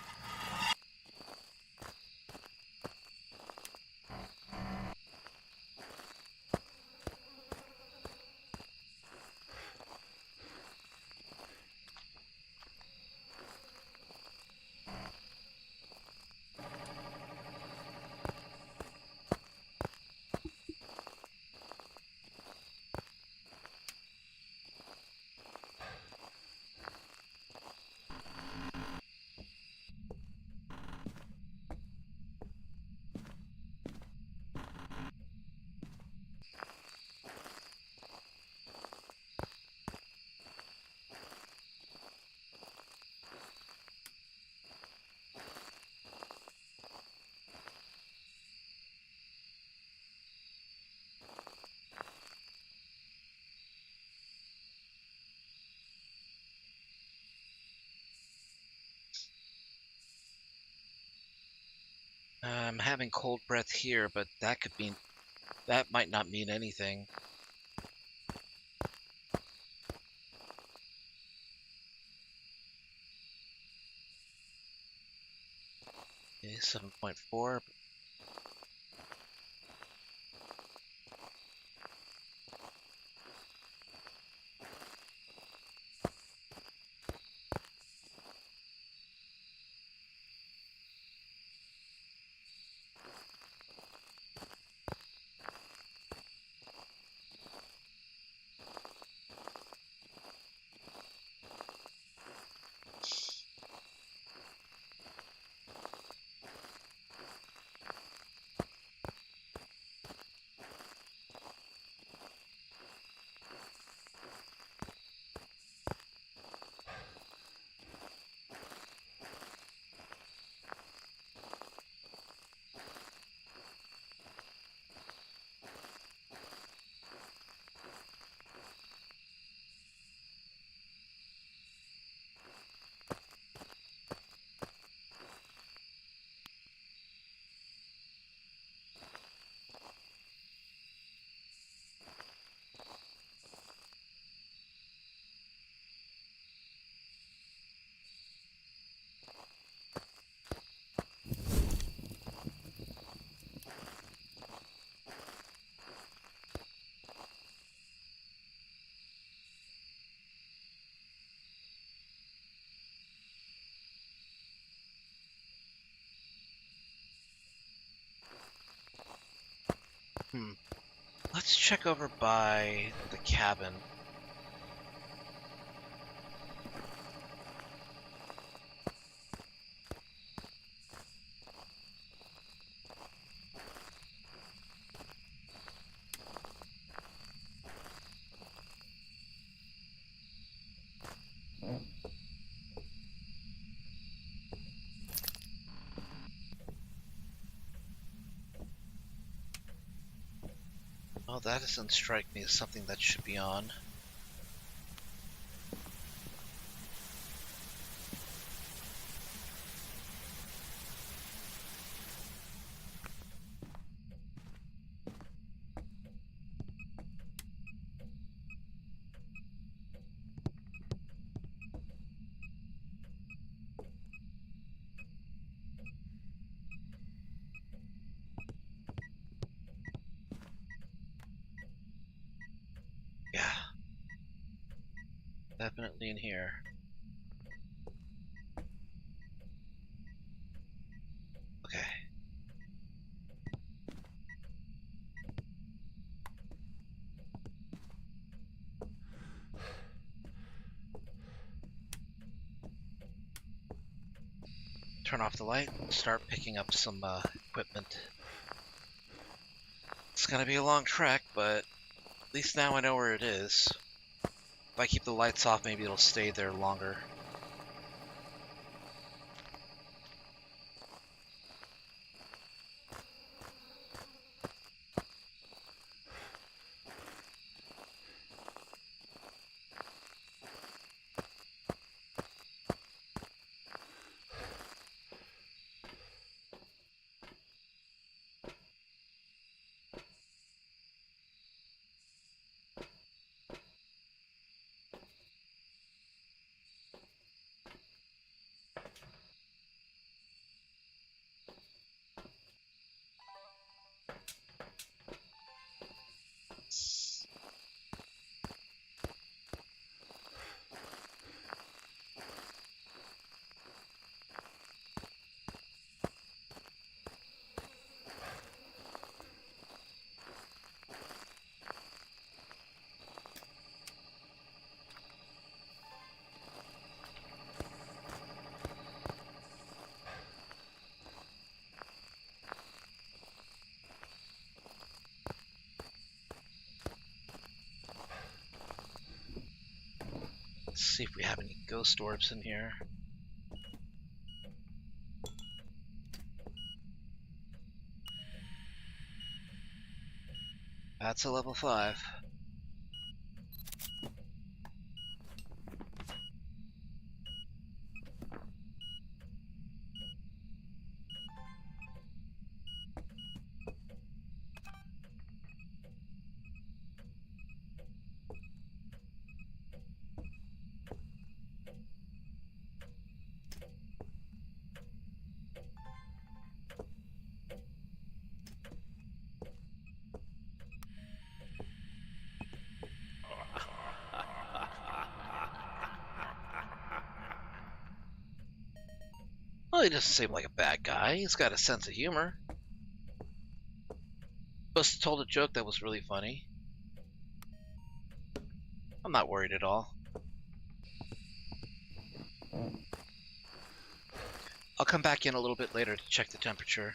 I'm having cold breath here, but that might not mean anything. Okay, 7.4. Let's check over by the cabin. Oh, that doesn't strike me as something that should be on. Yeah. Definitely in here. Okay. Turn off the light, start picking up some equipment. It's gonna be a long trek, but at least now I know where it is. If I keep the lights off, maybe it'll stay there longer. Let's see if we have any ghost orbs in here. That's a level 5. Well, he doesn't seem like a bad guy. He's got a sense of humor. Must have told a joke that was really funny. I'm not worried at all. I'll come back in a little bit later to check the temperature.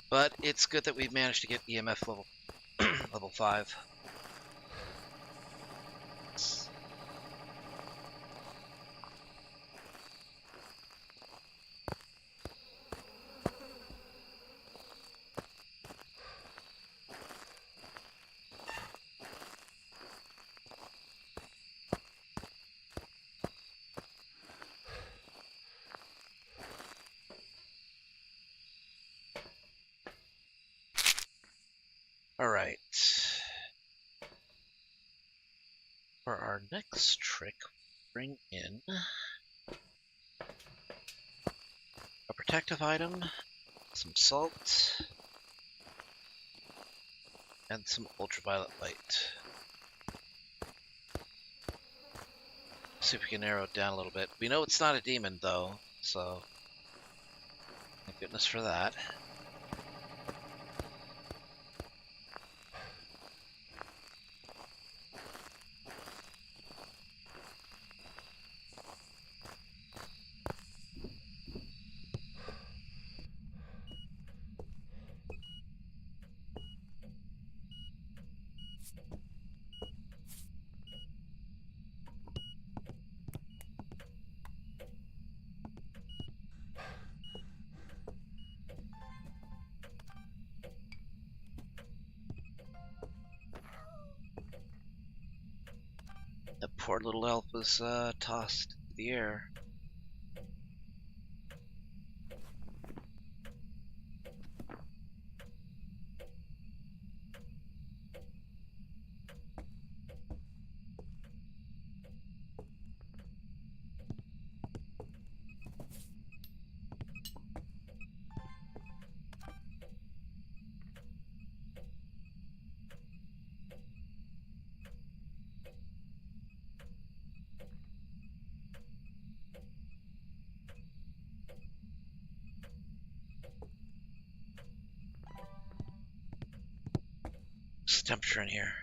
But it's good that we've managed to get EMF level level 5. Alright. For our next trick, bring in a protective item, some salt, and some ultraviolet light. See if we can narrow it down a little bit. We know it's not a demon though, so thank goodness for that. That poor little elf was tossed into the air. the temperature in here?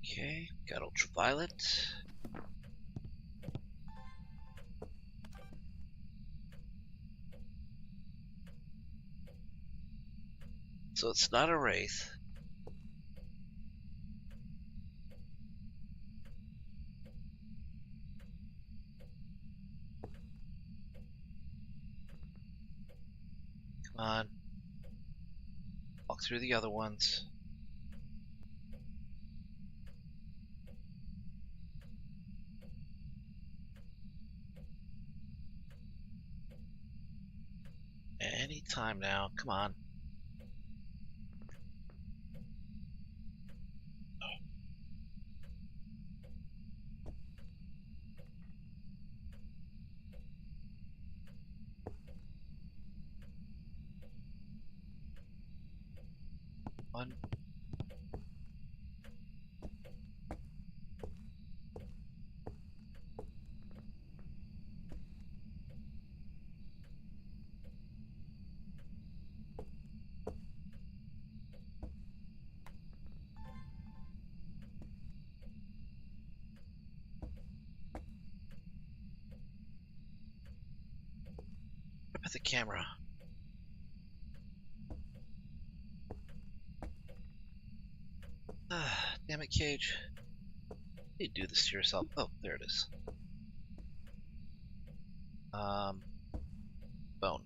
Okay, got ultraviolet. So it's not a wraith. Come on. Walk through the other ones. Any time now. Come on. One. Up at the camera. Ah, damn it, Cage. You do this to yourself. Oh, there it is. Bone.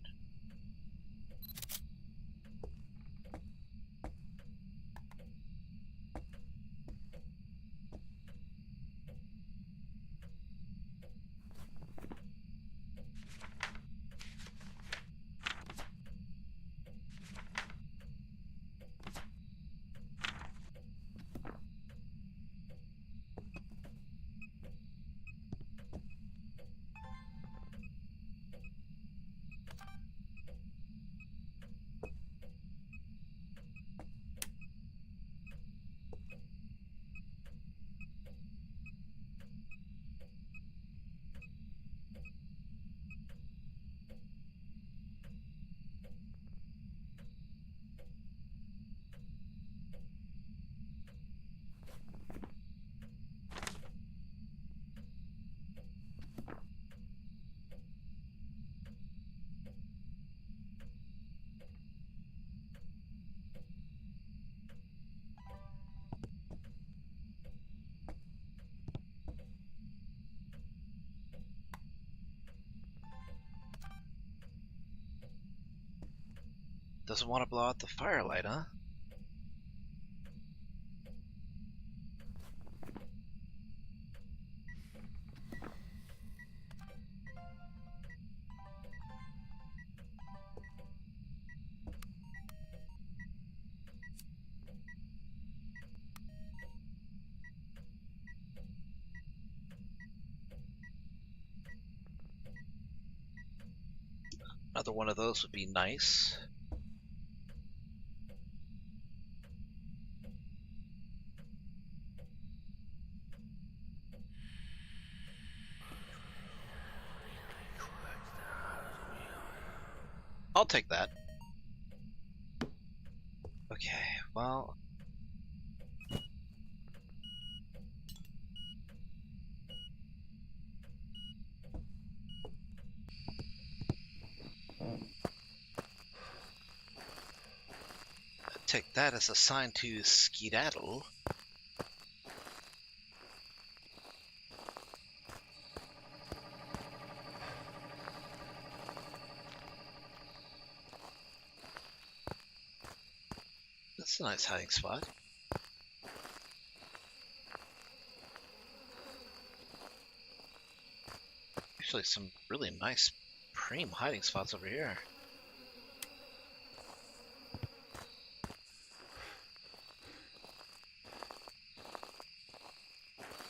Doesn't want to blow out the firelight, huh? Another one of those would be nice. I'll take that. Okay, well... take that as a sign to skedaddle. That's a nice hiding spot. Actually, some really nice premium hiding spots over here.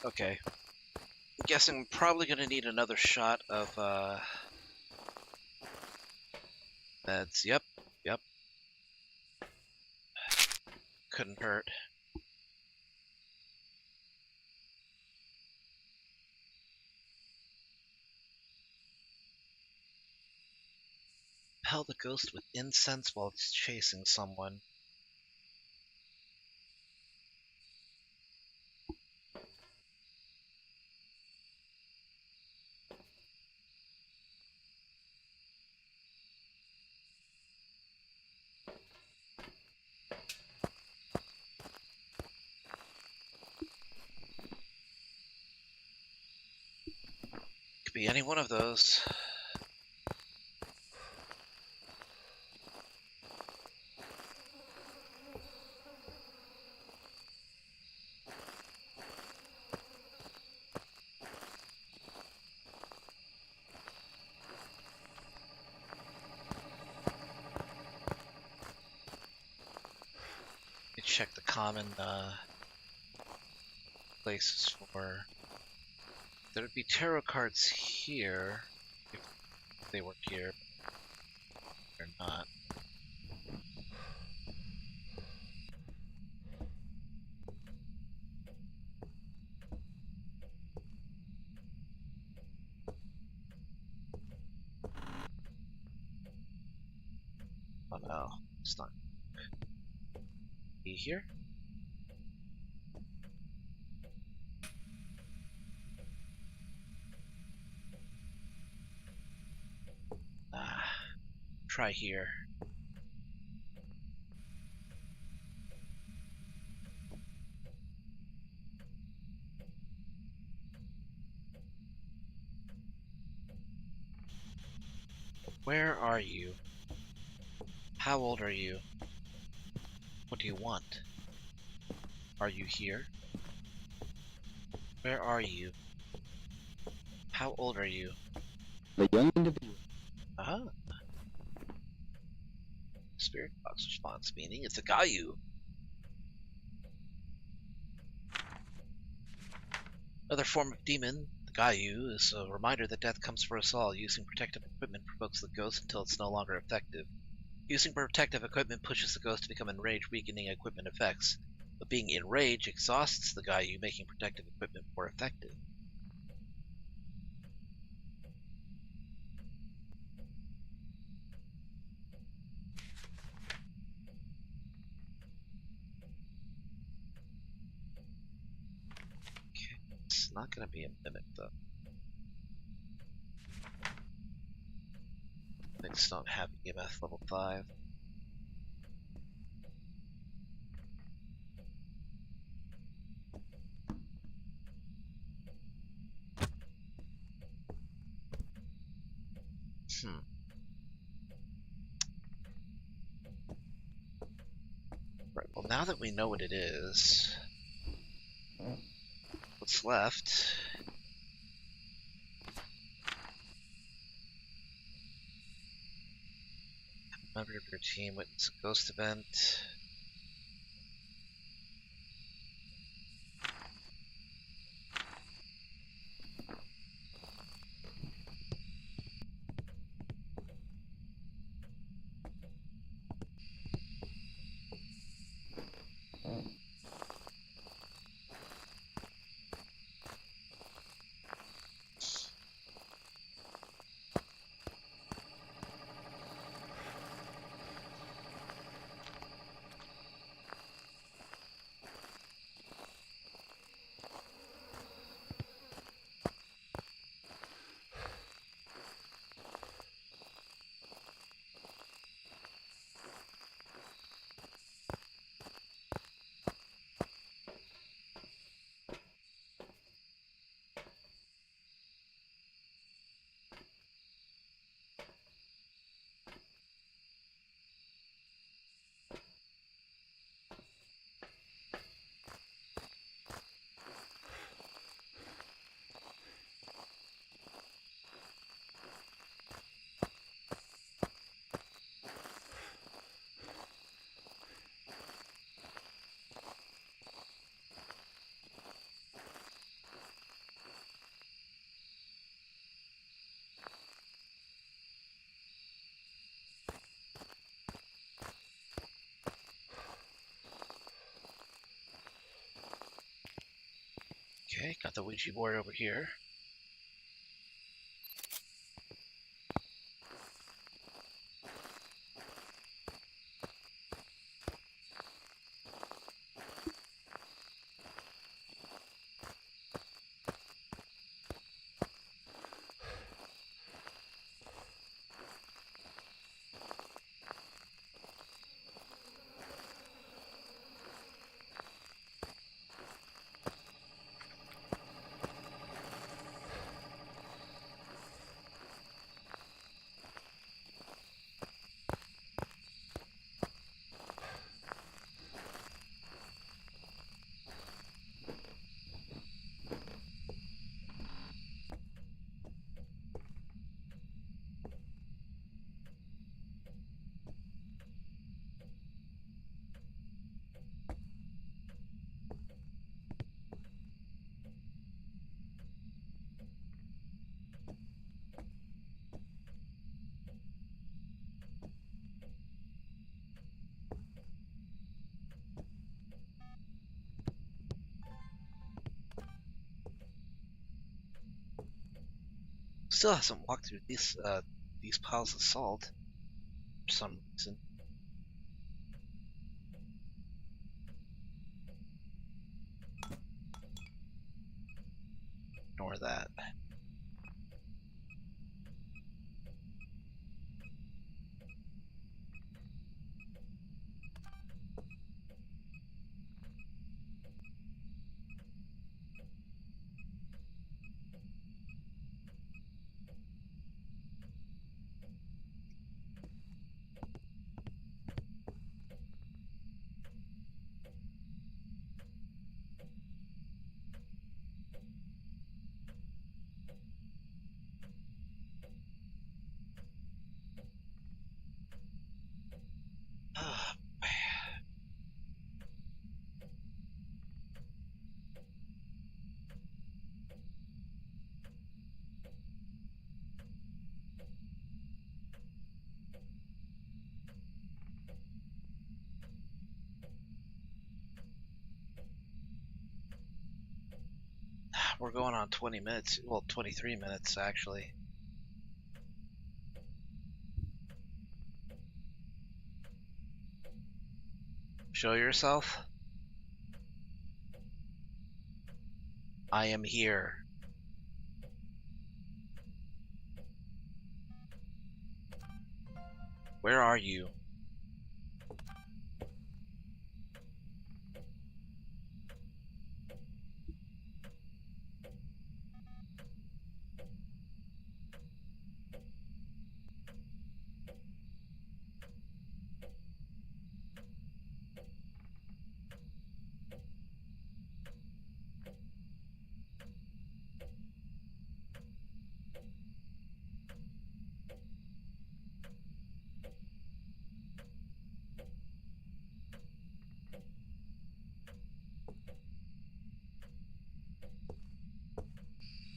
Okay. I'm guessing I'm probably going to need another shot of, beds. Yep, yep. Couldn't hurt. Repel the ghost with incense while it's chasing someone. Could be any one of those. Check the common places for. There would be tarot cards here if they were here, but they're not. Oh no, it's not. Be here? Try here. Where are you? How old are you? What do you want? Are you here? Where are you? How old are you? The young individual. Uh-huh. Spirit box response, meaning it's a Gayu. Another form of demon, the Gayu, is a reminder that death comes for us all. Using protective equipment provokes the ghost until it's no longer effective. Using protective equipment pushes the ghost to become enraged, weakening equipment effects. But being enraged exhausts the Gayu, making protective equipment more effective. Okay, it's not going to be a mimic though. Mimics don't have EMF level 5. Right, well now that we know what it is, what's left? Member of your team witness a ghost event. Okay, got the Ouija board over here. Still hasn't walked through these piles of salt for some reason. Ignore that. We're going on 20 minutes. Well, 23 minutes, actually. Show yourself. I am here. Where are you?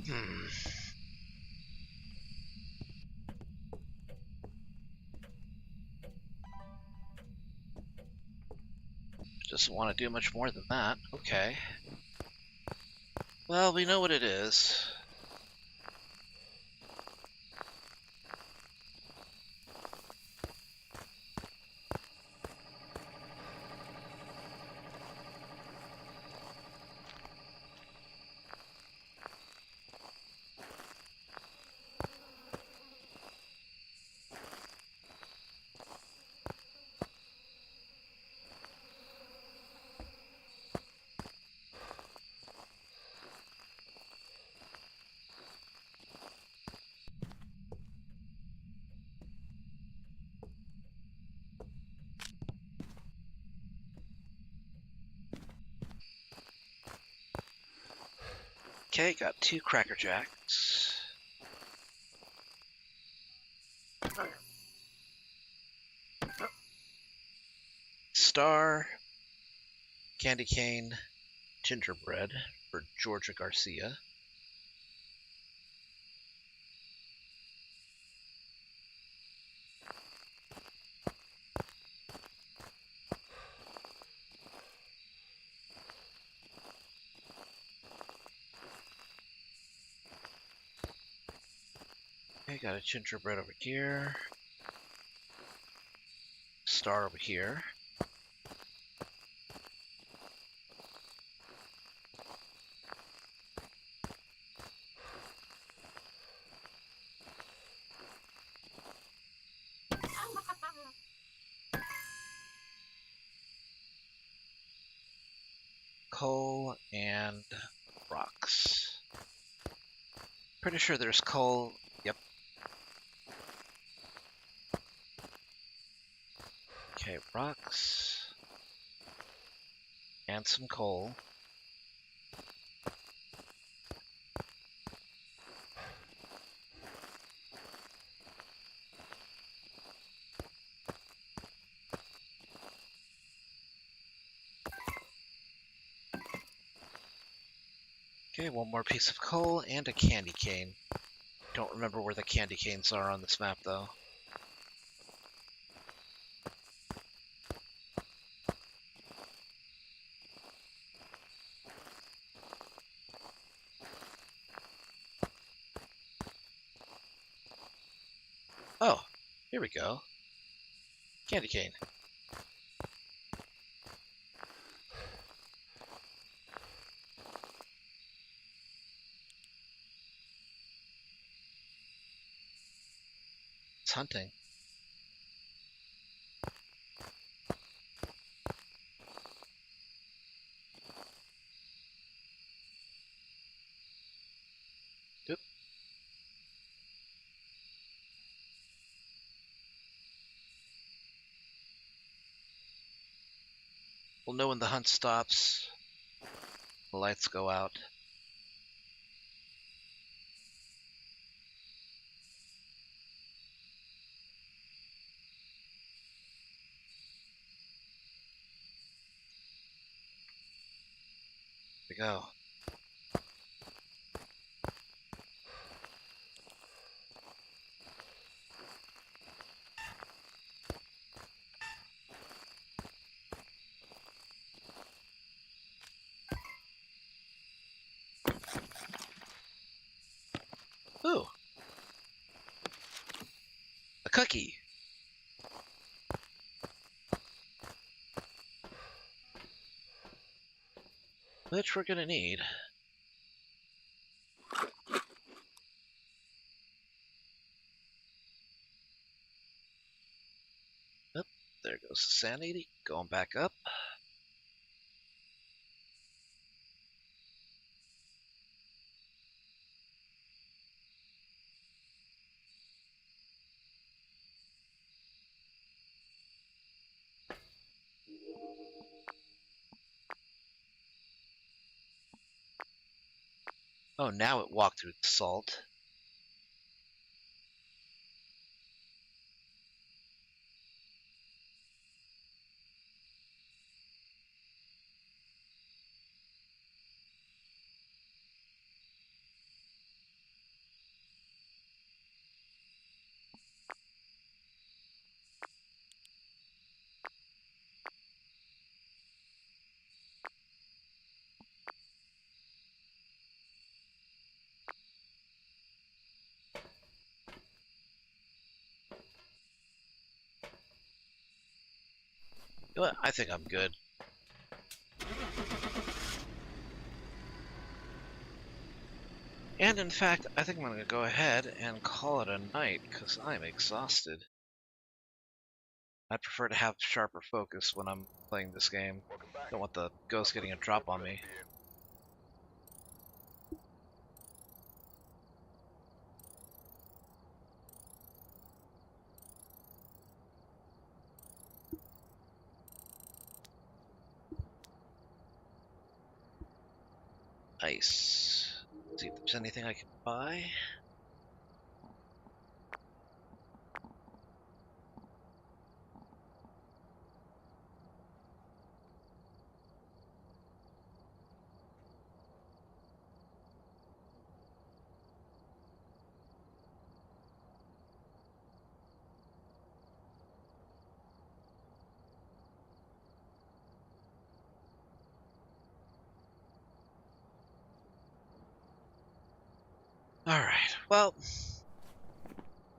Hmm. Doesn't want to do much more than that. Okay. Well, we know what it is. Okay, got 2 Cracker Jacks. Star, candy cane, gingerbread for Georgia Garcia. Okay, got a gingerbread over here. Star over here. Coal and rocks. Pretty sure there's coal. Yep. Okay, rocks. And some coal. Okay, one more piece of coal and a candy cane. Don't remember where the candy canes are on this map, though. Oh, here we go. Candy cane. It's hunting. Oop. We'll know when the hunt stops. The lights go out. Here we go. Ooh. A cookie. Which we're gonna need. Oh, there goes the sanity. Going back up. Oh, now it walked through the salt. You know what? I think I'm good. And in fact, I think I'm going to go ahead and call it a night, because I'm exhausted. I prefer to have sharper focus when I'm playing this game. Welcome back. Don't want the ghost getting a drop on me. Ice. See if there's anything I can buy. Alright, well,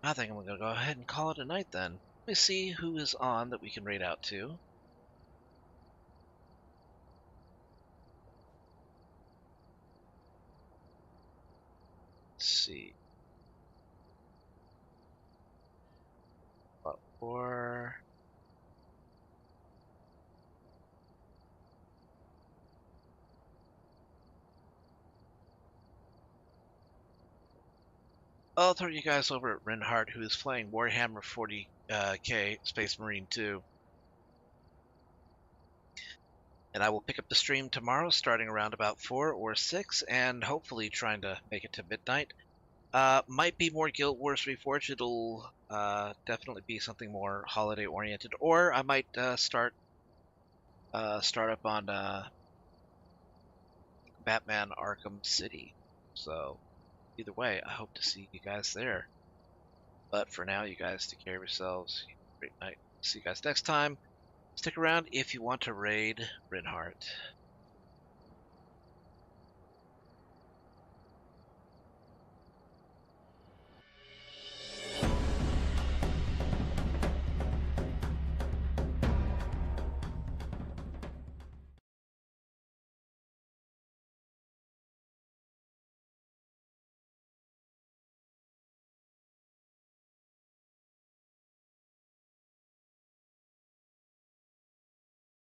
I think I'm gonna go ahead and call it a night then. Let me see who is on that we can raid out to. Let's see. What for? I'll throw you guys over at Reinhardt, who is playing Warhammer 40K Space Marine 2. And I will pick up the stream tomorrow, starting around about 4 or 6, and hopefully trying to make it to midnight. Might be more Guild Wars Reforged. It'll definitely be something more holiday oriented, or I might start up on Batman Arkham City. So either way, I hope to see you guys there. But for now, you guys take care of yourselves. Great night. See you guys next time. Stick around if you want to raid Reinhardt.